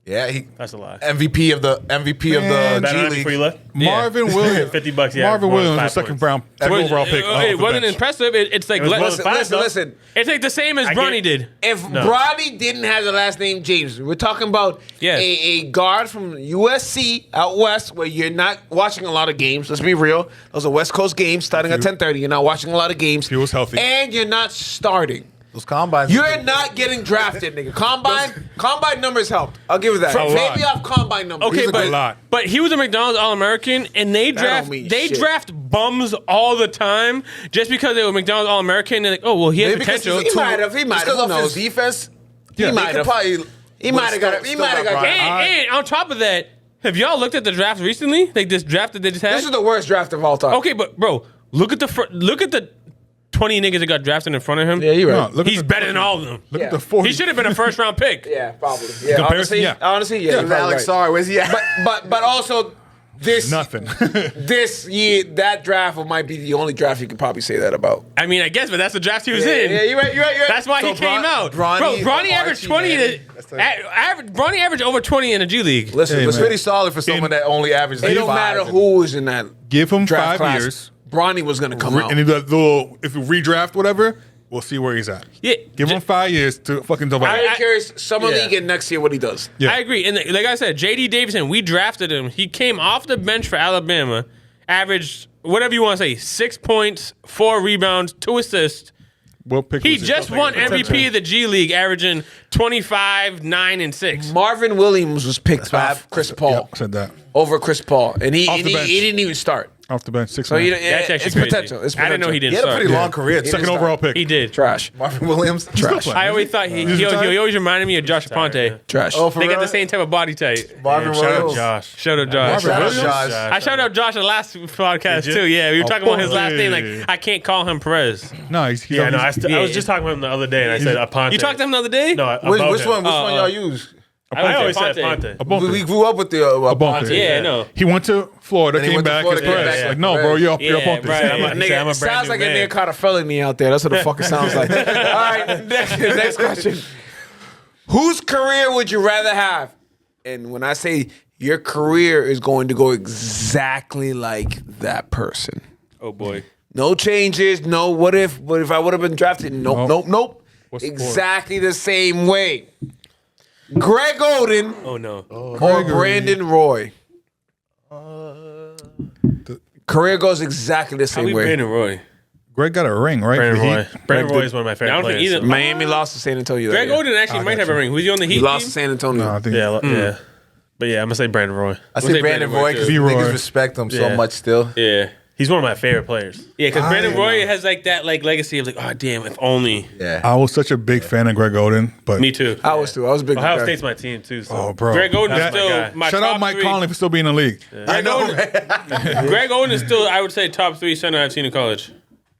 Yeah, he That's a lie. MVP of the Man, G Bet on it before you League. left. Marvin Williams. $50, yeah. Marvin more than Williams, 5 the second points. round overall pick. off It the wasn't bench. impressive. It's like It was le- more than 5, though. Listen. it's like the same as I Bronny get- did. If No. Bronny didn't have the last name James, we're talking about Yes. a guard from USC out west where you're not watching a lot of games. Let's be real. Those are West Coast games starting at 10:30. You're not watching a lot of games. he was healthy. And you're not starting. Those combines. You're not getting drafted, nigga. Combine numbers helped. I'll give you that. A lot. Maybe off combine numbers. Okay, He's a but good lot. but he was a McDonald's All-American, and they don't mean shit. draft bums all the time just because they were McDonald's All-American. They're like, oh well, he has Maybe because potential. he's He might have. He might Just have. because Who of his knows? defense. Yeah. He They might could have. probably. He might have got. He still might have got. Brian. And on top of that, have y'all looked at the draft recently? Like this draft that they just had? This is the worst draft of all time. Okay, but bro, look at the 20 niggas that got drafted in front of him. Yeah, you're No, right. look at He's the- better than all of them. Look Yeah. at the 40. He should have been a first round pick. Yeah, probably. Yeah, Comparison, honestly, yeah. Yeah, you're right, Alex, right. sorry, where's he at? But also this Nothing. this year that draft might be the only draft you could probably say that about. I mean, I guess, but that's the draft he was in. Yeah, you're right. That's why So he came out. Bronny, Bronny averaged Archie, 20. man. That's like- Bronny averaged over 20 in the G League. Listen, Hey, It's man. pretty solid for someone that only averages. it like don't 5 matter and- who was in that Give him draft 5 class. years. Bronny was going to come out. And if if you redraft whatever, we'll see where he's at. Yeah, Give him 5 years to fucking develop. I'm curious. Summer Yeah. league and next year what he does. Yeah. I agree. And like I said, J.D. Davison, we drafted him. He came off the bench for Alabama, averaged whatever you want to say, 6 points, 4 rebounds, 2 assists. What pick He was it? just won MVP of the G League, averaging 25, 9, and 6. Marvin Williams was picked off Chris Paul Yep, said that. over Chris Paul, and he Off the bench. he didn't even start. Off the bench, 6 So man. That's actually it's crazy. potential. It's I didn't know he potential. didn't He had a start. pretty long career. Second start. overall pick. He did. Trash. Marvin Williams. Trash. I always thought he retired? always reminded me of Josh retired, Aponte. Trash. Oh, for They got real? the same type of body type. Marvin Shout out Williams. Josh. Shout out Josh. Marvin Shout out Williams? Josh. I shouted out Josh in the last podcast Did you? too. Yeah, we were talking about his last name. hey. Like I can't call him Perez. No, he's Yeah, no, I Yeah. was just talking about him the other day, and I said Aponte. You talked to him the other day? No, Which above one? him. Which one y'all use? I always said Aponte. Aponte. We grew up with the Aponte. Yeah, no. He went to Florida, And he came went to back Florida, as came Perez. back. Like, no, Yeah. bro, you're up Yeah, on this. right. I'm a Nigga, brand it sounds new like a man. nigga caught a felony out there. That's what it fucking sounds like. All right, next question. Whose career would you rather have? And when I say your career is going to go exactly like that person. Oh boy. No changes, no what if I would have been drafted? Nope. What's the Exactly the same way. Greg Oden Oh no. or Brandon Roy. Career goes exactly the How same we way. Brandon Roy? Greg got a ring, right? Brandon For Roy. Heat. Brandon Roy is one of my I favorite don't think players. either. Miami lost to San Antonio. that Greg year. Oden actually might have a ring. Who's he on the Heat He lost to team? San Antonio. No, I think Yeah. But yeah, I'm gonna say Brandon Roy. I say say Brandon Brandon Roy Roy because too. B-Roy. niggas respect him so Yeah. much still. Yeah. He's one of my favorite players. Yeah, because Brandon I Roy know. has like that like legacy of like, oh damn, if only. Yeah. I was such a big fan of Greg Oden, but Me too. I was too. I was a big. Ohio fan. State's my team too. So. oh, bro, Greg Oden is That's my still guy. my shout top out Mike 3. Conley for still being in the league. Greg Oden, Greg Oden is still, I would say, top 3 center I've seen in college.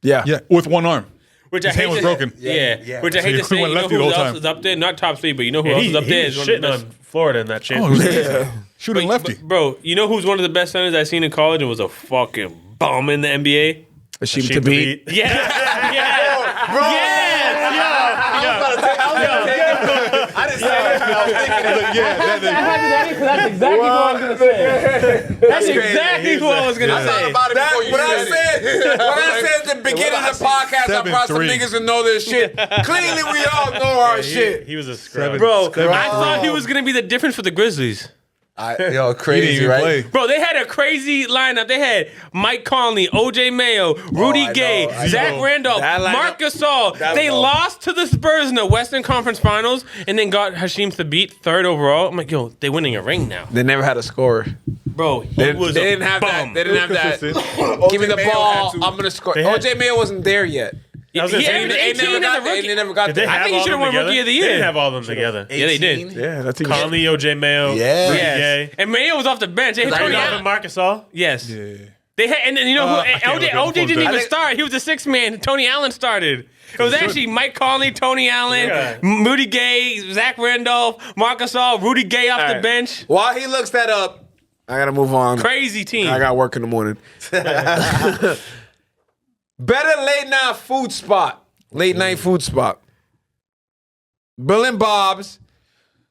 Yeah. Yeah, with one arm. Which His I hate hand was to, broken. Yeah, which I So hate he to say. You went know lefty the who whole else time. is up there? Not top 3, but you know who Yeah, else is up there? he Is was one of the shitting best. on Florida in that shit. Oh, he was shooting lefty. Bro, you know who's one of the best centers I've seen in college and was a fucking bum in the NBA? Ashim Sheep to Thabit. beat. Yeah, yeah, bro. I didn't say that. I was thinking That's exactly what I was gonna say. That's exactly what I was gonna I thought say. about it before you When I said it. said at the beginning of the podcast, I brought some 7-3. niggas to know this shit. Clearly, we all know our shit. He was a scrub. Bro, I thought he was gonna be the difference for the Grizzlies. Yo, He didn't crazy, even right? play. Bro, they had a crazy lineup. They had Mike Conley, OJ Mayo, Rudy I know, Gay, I Zach know. Randolph, That lineup- Marc Gasol. that They was- lost to the Spurs in the Western Conference Finals and then got Hasheem Thabit 3rd overall. I'm like, yo, they're winning a ring now. They never had a scorer. Bro, he They, was they a didn't have bum. that. They didn't have that. Consistent. Give me the Mayo ball. had to. I'm gonna score. had- OJ Mayo wasn't there yet. I was gonna He say, averaged They 18 never as got a there. rookie. They never got Did they there. I have think he all should've of won them Rookie together? of the They Year. didn't have all of them together. Yeah, they did. 18? Yeah, that team. Conley, OJ Mayo, Yeah. Rudy Yes. Gay, And Mayo was off the bench. They had Tony Randolph, Allen. and Marc Gasol. Yes. Yeah. They had, and you know I who? can't look at OJ the didn't full even stat. start. He was the 6th man. Tony Allen started. It was actually Mike Conley, Tony Allen, Yeah. Rudy Gay, Zach Randolph, Marc Gasol, Rudy Gay off the right. bench. While he looks that up, I gotta move on. Crazy team. I got work in the morning. Better late night food spot. Late night food spot. Bill and Bob's.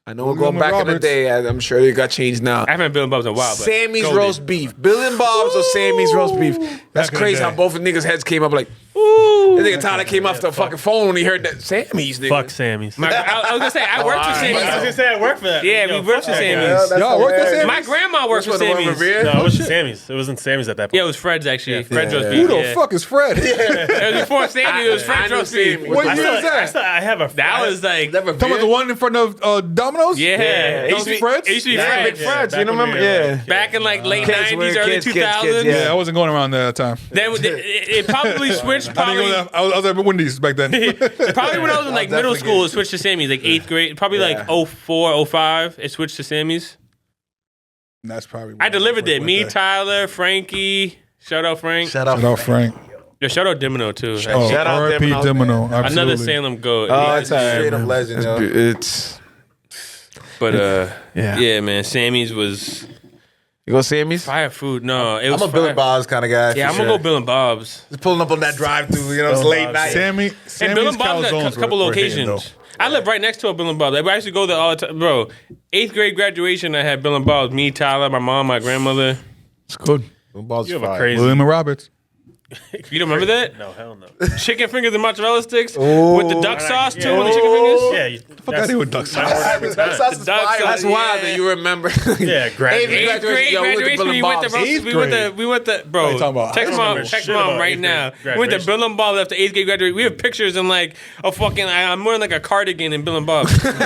I know we're going William back in the Roberts. day. I'm sure they got changed now. I haven't been Bubs in a while. But Sammy's Goldie. roast beef. Bill and Bob's or Sammy's roast beef. That's Back in the crazy day. how both of niggas' heads came up like, the nigga Tyler came off the fucking phone when he heard that Sammy's nigga. Fuck Sammy's. I was gonna say I worked for I Sammy's. was gonna say I worked for that. Yeah, Yo, we worked for fuck that guy. Sammy's. Y'all worked at Sammy's? My grandma worked for Which one, the one Sammy's. Revere? No, it wasn't Sammy's. It wasn't Sammy's at that point. Yeah, it was Fred's actually. Fred's roast Who beef. the Yeah. fuck is Fred? It was before Sammy's. It was I Fred's knew roast beef. Sammy's. What I year still, is that? I have a. That was like, Talking about the one in front of Domino's? yeah. It used to be Fred's? It used to be Yeah, Fred's. Big Fred's. back You don't when remember? we were Yeah. like- Back in like late Kids, 90s, we're early kids, 2000s. yeah. Yeah, I wasn't going around there at that time. Then it probably switched. I Probably, was at Wendy's back then. probably when I was in like middle definitely school, it switched to Sammy's. Like 8th grade, probably like 04, 05, it switched to Sammy's. That's probably. I delivered it. went Me, there. Tyler, Frankie. Shout out Frank. Shout out. Shout out Frank. Yeah, shout out Dimino too. Oh, Shout out R.I.P. Dimino. Dimino. Another Absolutely. Salem goat. Oh, it's all right, Straight up man. legend, yo. It's But Yeah. yeah, man, Sammy's was you go Sammy's? fire food. No, it I'm was a Bill fire. and Bob's kind of guy. Yeah, for I'm gonna sure. go Bill and Bob's. Just pulling up on that drive-through. You know, it's Bill late and night. Sammy's And Bill and Bob's calzones at a couple were hitting, locations. I live right next to a Bill and Bob's. I used to go there all the time, bro. 8th grade graduation, I had Bill and Bob's. Me, Tyler, my mom, my grandmother. It's good. Bob's You have a fire. crazy. William and Roberts. You don't remember that? No, hell no. Chicken fingers and mozzarella sticks with the duck sauce too. And the chicken fingers. Yeah, you, Fuck out here with duck sauce. That sauce is Duck fire. sauce. That's wild Yeah. that you remember. Yeah, graduate. 8th grade Yo, we went to graduation. Bill and We went to Bob's. Bro- we went to bro. you talking about? Text I don't mom, remember text shit mom about right 8th now. grade We went to graduation. Bill and Bob's after 8th grade graduation. We have pictures and like a fucking. I'm wearing like a cardigan in Bill and Bob's. Yo, like,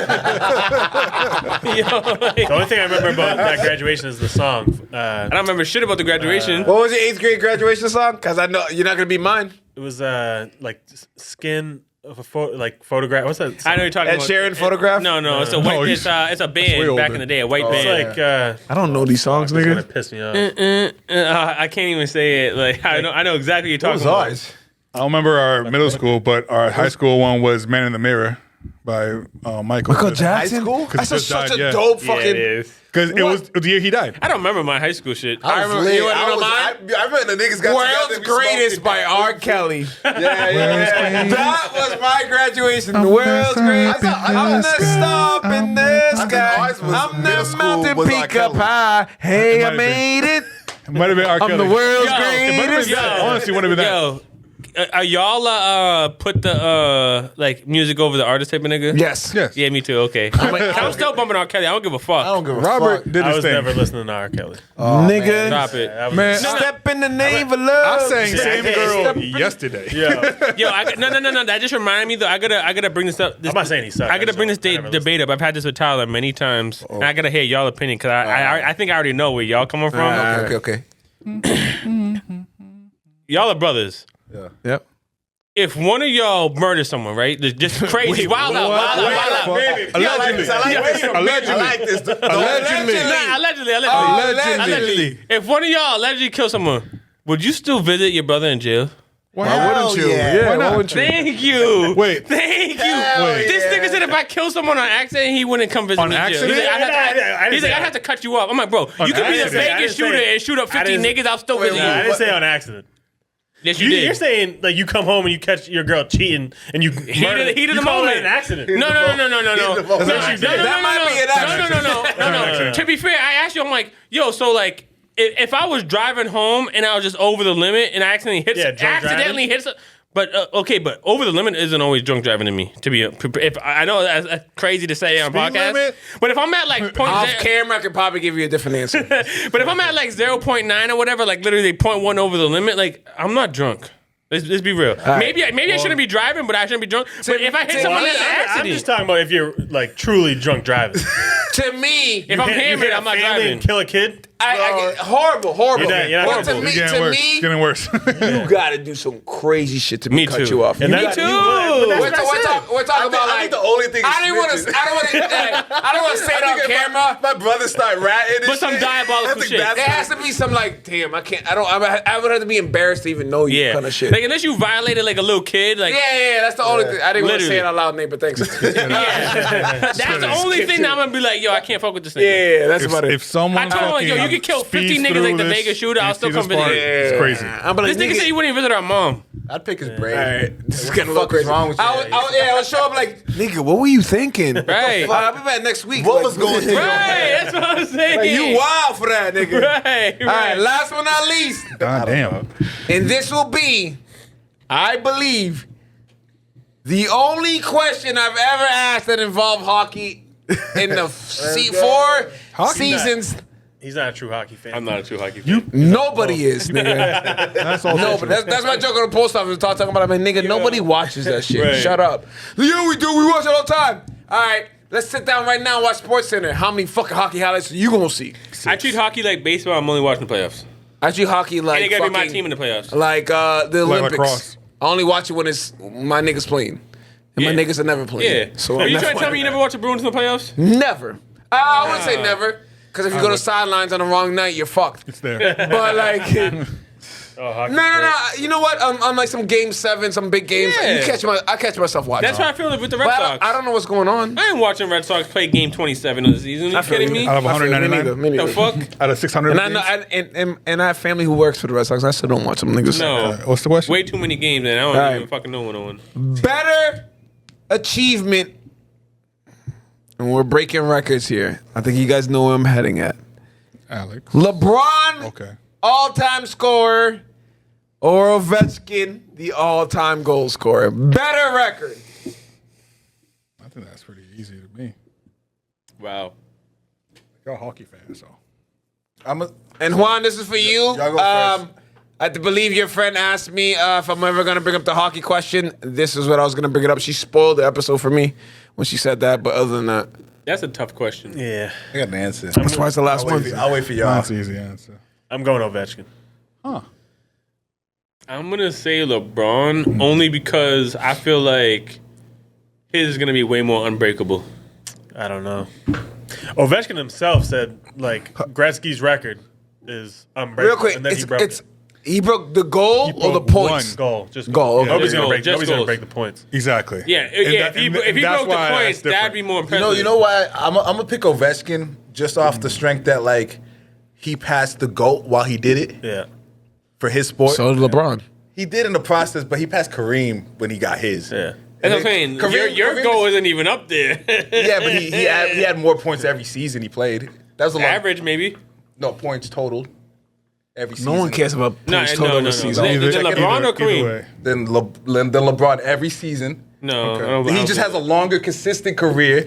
The only thing I remember about that graduation is the song. I don't remember shit about the graduation. What was your 8th grade graduation song? Because I know you're not gonna be mine. It was like skin of a photograph. What's that? I know you're talking Ed about. Sheeran photograph? No, it's a white. No, It's a band way back older. in the day. A white It's band. like I don't know these songs, it's gonna nigga. piss me off. I can't even say it. Like I know exactly what you're What talking was about. ours? I don't remember our middle school, but our high school one was Man in the Mirror by Michael. Michael Jackson? school? That's just such died, a yeah. dope Yeah, it fucking. is. Because it was the year he died. I don't remember my high school shit. I remember- was lit. you wanna know I remember the niggas got World's together. we Greatest smoked by it. R. Kelly. Yeah. That was my graduation. The world's greatest. I'm the stop in the sky. ours was I'm middle the school mountain was R. peak up Kelly. high. Hey, It I might have been. made it. It might have been R. Kelly. I'm the world's Yo, it It might have greatest. been that. Honestly, it would have been that. Yo, are y'all put the like music over the artist type of nigga? Yes. Yes. Yeah, me too. Okay. I'm still bumping R. Kelly. I don't give a fuck. I don't give a Robert fuck. did I his was thing. never listening to R. Kelly. Nigga. Stop it. That was- Man, Step in the name of I love. sang Same Girl Step- yesterday. Yeah. Yo, no. That just reminded me though. I gotta bring this up. I'm not saying he sucked. I gotta bring this I never listened. debate up. I've had this with Tyler many times, and I gotta hear y'all opinion because I think I already know where y'all coming from. Okay. Y'all are brothers. Yep. If one of y'all murders someone, right? Just crazy, wild out. Allegedly. I like this. Allegedly. Nah, allegedly. Allegedly. If one of y'all allegedly kill someone, would you still visit your brother in jail? Why wouldn't you? yeah. Why not? wouldn't you? Thank you. Wait. Thank you. Wait. This nigga said if I kill someone on accident, he wouldn't come visit On me in jail. accident? He's like, I didn't I'd say have to cut you off. I'm like, bro, you could be the accident. I Vegas didn't shooter say- and shoot up 50 didn't- niggas. I'll still visit Nah, I you. didn't say on accident. Yes, you did. You're saying like you come home and you catch your girl cheating and you Heat of the you call moment. it an accident. No. That might be an accident. No. To be fair, I asked you, I'm like, yo, so like, if I was driving home and I was just over the limit and I accidentally hit, but okay, but over the limit isn't always drunk driving to me. To be, if I know that's crazy to say on a Speed podcast, limit? but if I'm at like point Off camera, I could probably give you a different answer. but if I'm at like 0.9 or whatever, like literally 0.1 over the limit, like I'm not drunk. Let's be real. Maybe I shouldn't be driving, but I shouldn't be drunk. But if I hit someone that's an I'm accident, just talking about if you're like truly drunk driving. To me, if I'm You hammered, hit a I'm not family driving. and kill a kid. I get horrible. You're not But gonna to do me, It's getting worse. It's getting worse. you gotta do some crazy shit to Me cut too. you off. And You that- gotta- too. We're talking about I like. think the only thing is I don't want to. I don't want to say it on camera. My brother start ratting. and But some shit, diabolical I think shit. that's There has to be some like, damn, I can't. I would have to be embarrassed to even know you Yeah. kind of shit. Like unless you violated like a little kid, like Yeah, that's the only thing. I didn't want to say Literally. it out loud, Nate, but thanks. that's the only thing that I'm gonna be like, yo, I can't fuck with this nigga. Yeah, that's about it. If someone I told him, yo, you fucking could kill 50 speeds niggas through like the this Vegas shooter, I'll and still sees come this part, visit. It's crazy. I'm like, This nigga said you wouldn't even visit our mom. I'd pick his brain. All right, this is getting a What little the fuck is crazy. wrong with you? I would show up like, nigga, what were you thinking? Right. I'll be back next week. What Like, was going through your Right, that's what I'm saying. Like, you wild for that, nigga. Right, All right, last but not least, God damn. and this will be, I believe, the only question I've ever asked that involved hockey in the 4 seasons. He's not a true hockey fan. I'm not a true hockey fan. Nobody is, nigga. That's all. No, but that's my joke on the post office. Talking about, I'm like, nigga, nobody watches that shit. Right. Shut up. Yeah, we do. We watch it all the time. All right, let's sit down right now and watch Sports Center. How many fucking hockey highlights are you gonna see? I treat hockey like baseball. I'm only watching the playoffs. I treat hockey like And it gotta be my fucking- team in the playoffs. like the Like Olympics. lacrosse. I only watch it when it's my niggas playing. And my Yeah. niggas are never playing. Yeah. So Are I'm you never trying to tell me you never watch the Bruins in the playoffs? Never. I wouldn't say never. Because if you go to sidelines on the wrong night, you're fucked. It's there. But like, Oh, hockey's no. great. You know what? I'm like some game 7, some big games. Yeah. I catch myself watching. That's how I feel with the Red But Sox. I don't know what's going on. I ain't watching Red Sox play game 27 of the season. Are you kidding me? Out of Me 199, neither. The fuck? out of 600. And I know, and I have family who works for the Red Sox. I still don't watch them niggas. No. What's the question? Way too many games, and I don't Right. even fucking know what I want. Better achievement. And we're breaking records here. I think you guys know where I'm heading at. Alex. LeBron, Okay. all-time scorer, or Ovechkin, the all-time goal scorer. Better record. I think that's pretty easy to me. Wow. You're a hockey fan, so. And Juan, this is for you. Y'all go first. I believe your friend asked me if I'm ever going to bring up the hockey question. This is what I was going to bring it up. She spoiled the episode for me when she said that, but other than that, That's a tough question. Yeah. I got an answer. that's why it's the last one. I'll wait for y'all. That's an easy answer. I'm going Ovechkin. I'm going to say LeBron only because I feel like his is going to be way more unbreakable. I don't know. Ovechkin himself said, like, Gretzky's record is unbreakable. Real quick, and then he broke it. he broke the goal or the broke points? Goal. Just Goal, okay. Nobody's Just going goals, to break, just nobody's gonna goals. break the points. Exactly. Yeah, And if that- he and broke that's the why points, that's that'd be more You impressive. know what? I'm gonna pick Ovechkin just off the strength that like he passed the GOAT while he did it Yeah. for his sport. So did LeBron. He did in the process, but he passed Kareem when he got his. Yeah. That's what I'm saying. Your goal isn't even up there. Yeah, but he had more points every season he played. That was a lot. Average, maybe. No points total. Every season. No one cares about points total this season. Then LeBron or Kareem? way. Then LeBron every season. No, I don't- I He don't just think- has a longer, consistent career.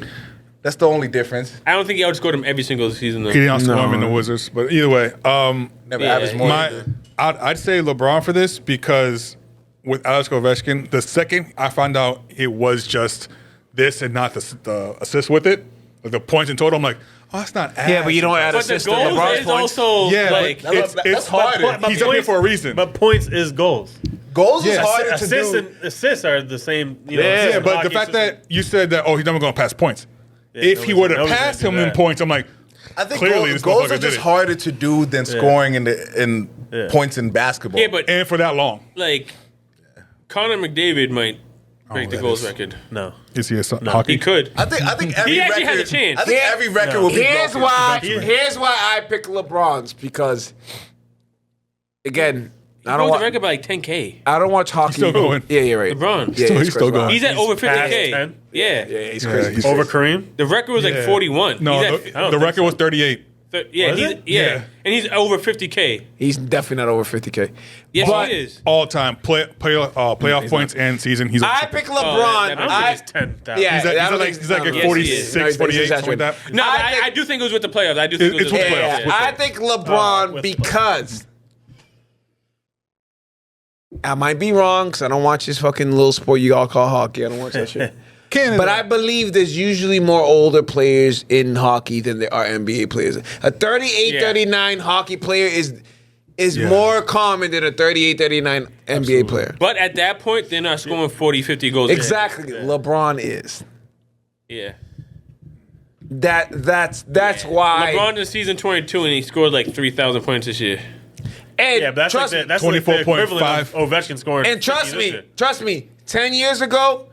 That's the only difference. I don't think he outscored him every single season though. He didn't score him in the Wizards, but either way, Never Yeah, averaged more. I'd say LeBron for this because with Alex Ovechkin, the second I found out it was just this and not the assist with it, like the points in total, I'm like, oh, that's not ass. Yeah, but you don't add But the assists to goals LeBron's is points. also Yeah, like but it's that's harder. But he's up here for a reason. But points is goals. Goals is Yeah. harder to Assists do. and assists are the same. You know, Yeah, assists in but the hockey, fact assists that you said that, oh, he's never going to pass points. If he nobody's- were to nobody's pass gonna him do in that. points, I'm like, I think clearly this goals motherfucker are did just it. harder to do than scoring in points in basketball. yeah, but and for that long. like Connor McDavid might break the that goals is- record. No. Is he a hockey? He could. I think every He actually record, has a chance. I think every record will be Here's broken. why. eventually. Here's why I pick LeBron's because, again, I He don't broke the watch. record by like 10K. I don't watch hockey. still going. Yeah, you're right. LeBron. Yeah, He's still crazy. going. He's at over past 50K. 10? Yeah. Yeah, he's Yeah, crazy. he's- Over Kareem? The record was like Yeah. 41. No, He's the, at, don't the think record so. was 38. yeah, Was he's, it? yeah, Yeah. and he's over 50K. He's definitely not over 50K. Yes, But he is. All time playoff points and season. He's I at, pick that- LeBron. I don't think I it's 10,000. yeah, he's at, I don't like, think- he's like no, at no, yes, he 46, is. No, he's 48, something exaggerating. like that. No, I but I think- do think it was with the playoffs. I do think It's it was with with the playoffs. playoffs. Yeah, I think LeBron with the because I might be wrong because I don't watch this fucking little sport you all call hockey. I don't watch that shit. Canada. But I believe there's usually more older players in hockey than there are NBA players. A 38, Yeah. 39 hockey player is is more common than a 38, 39 NBA player. But at that point, they're not scoring 40, 50 goals. Exactly. LeBron is. Yeah. That's why. LeBron's in season 22 and he scored like 3,000 points this year. And Yeah, but that's trust like me, that's like the 24.5. equivalent of Ovechkin scoring. and 50 trust this me, year. trust me. 10 years ago,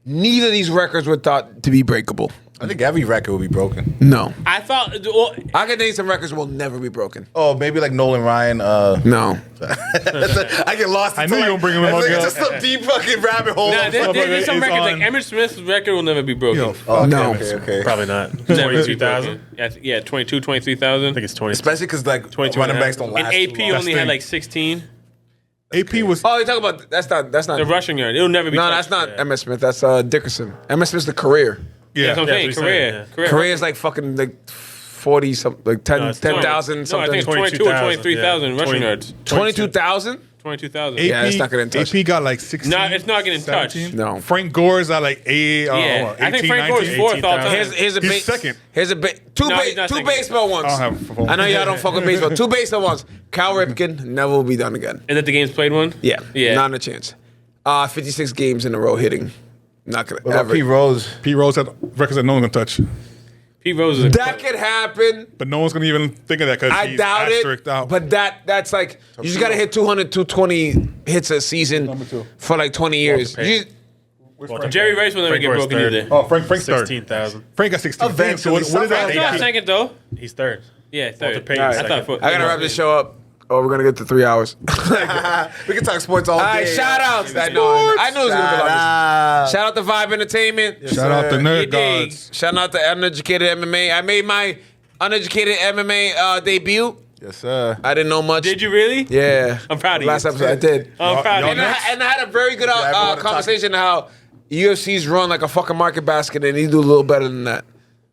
neither of these records were thought to be breakable. I think every record will be broken. No, I thought. Well, I can name some records will never be broken. Oh, maybe like Nolan Ryan. No, I get lost. I knew you were bringing him up, It's yo. just some deep fucking rabbit hole. nah, there's some is records like on- Emmett Smith's record will never be broken. Yo, Okay, No. okay. Probably not. Never be 22,000. broken. Yeah, 22, 23,000. I think it's 20. Especially because like 22 running and a backs half. don't And last. AP too long. only the had thing. like 16. AP was oh, you're talking about that's not The rushing yard. It'll never be. no, touched. that's not Emmitt Smith. That's Dickerson. Emmitt Smith's the career. That's what I'm saying. that's what he's saying, Career. yeah. Career. Career is like fucking like 40 something, like 10 No, it's 10,000 No, I something. think it's 22 or 23,000 yeah. rushing yards. 22,000. 22,000. Yeah, it's not getting touched. AP got like 16. No, it's not getting touched. 17. No. Frank Gore's at like 8. Yeah, I think Frank Gore's 19. fourth all time. Here's a He's ba- second. Here's a two No, he's not two second. baseball ones. I don't have a phone. I know y'all don't fuck with baseball. Two baseball ones. Cal Ripken never will be done again. Is that the game's played one? Yeah, Yeah. not a chance. 56 games in a row hitting. Not gonna What about ever. Pete Rose? Pete Rose had records that no one's gonna touch, Pete Rose is a That could happen. but no one's gonna even think of that because I he's doubt asterisked it. out. But that's like you just gotta hit 200, 220 hits a season for like 20 years. Payton. You- Jerry Rice will never Frank get Gore's broken third. either. oh, Frank's third. 16,000. Frank got 16. Eventually, So what is that? somebody- Not AP? second though. He's third. Yeah, third. Payton All right. I thought. I gotta wrap this show up. Oh, we're gonna get to 3 hours. We can talk sports all All day. right, shout outs. I know it was gonna be long. Shout Shout out to Vibe Entertainment. Shout out to You Nerd dig. Gods. Shout out to Uneducated MMA. I made my Uneducated MMA debut. Yes, sir. I didn't know much. Did you really? Yeah. I'm proud of you. Last episode I did. I'm proud of And you. I had a very good everyone to talk- conversation how UFC's run like a fucking market basket and they do a little better than that.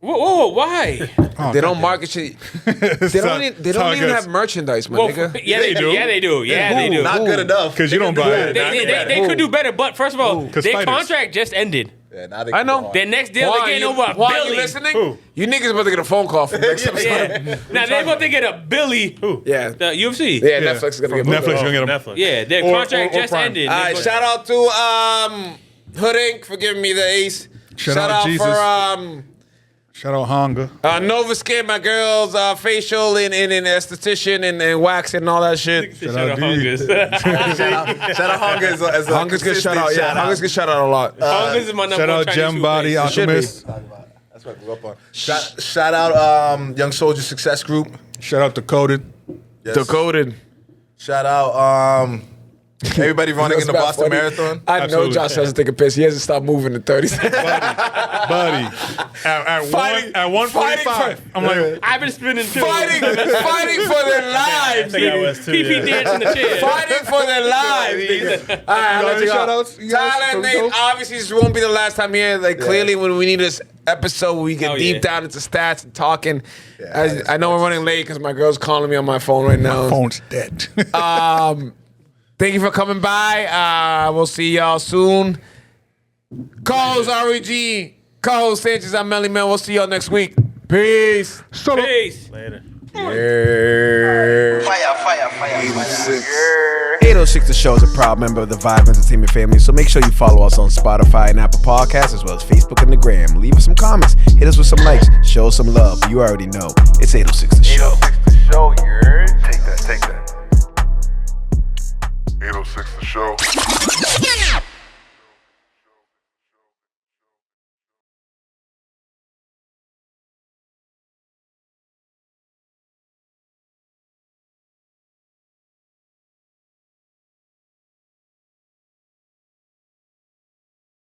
Whoa, why? They don't market shit. They don't even have merchandise, my Well, nigga. yeah, they do. Yeah, they do. Yeah, they do. Not good enough. Because you don't buy it. They could do better, but first of all, 'Cause their fighters. contract just ended. Yeah, now they I know. go on. Their next deal, they're getting over a why are you billy. listening? Who? You niggas about to get a phone call from next episode. Yeah. Now they're about to get a billy. Who? Yeah. The UFC. Yeah, Netflix is gonna get Netflix booked. gonna get a Netflix. Yeah, their Or- contract or just Prime. ended. All right, shout out to Hood Inc. for giving me the ace. Shout out Jesus. for Shout out Honga. Nova Skin, my girl's facial and esthetician and wax and all that shit. Shout out out D. Hungers. Shout out Hunger as a Hunger's get shout out. Yeah, Hunger's get shout out a lot. Hungers is my number Shout one out Chinese Gem food Body place. should be. Alchemist. That's what I grew up on. Shout out Young Soldier Success Group. Shout out Decoded. Yes. Decoded. Shout out everybody running in the That's Boston funny. Marathon. I know Absolutely. Josh doesn't take a piss. He hasn't stopped moving in 30 seconds. Buddy. At Fighting- 145. I'm like, I've been spinning too. fighting for their I lives. think I was too. PP Yeah. dance in the chair. Fighting for their lives. nigga. All right, I'll let you go. shout-outs? You guys Tyler, from Nate, Dope? obviously this won't be the last time here. Like clearly, when we need this episode where we get Oh, deep yeah. down into stats and talking. I know we're running late because my girl's calling me on my phone right now. phone's dead. Thank you for coming by. We'll see y'all soon. Co-host REG, co-host Sanchez, I'm Melly Man. We'll see y'all next week. Peace. Peace. Later. 806 The Show is a proud member of the Vibe Entertainment family, so make sure you follow us on Spotify and Apple Podcasts, as well as Facebook and the Gram. Leave us some comments, hit us with some likes, show us some love. You already know. It's 806 The Show. 806 The Show, you heard? Take that. 806 The Show.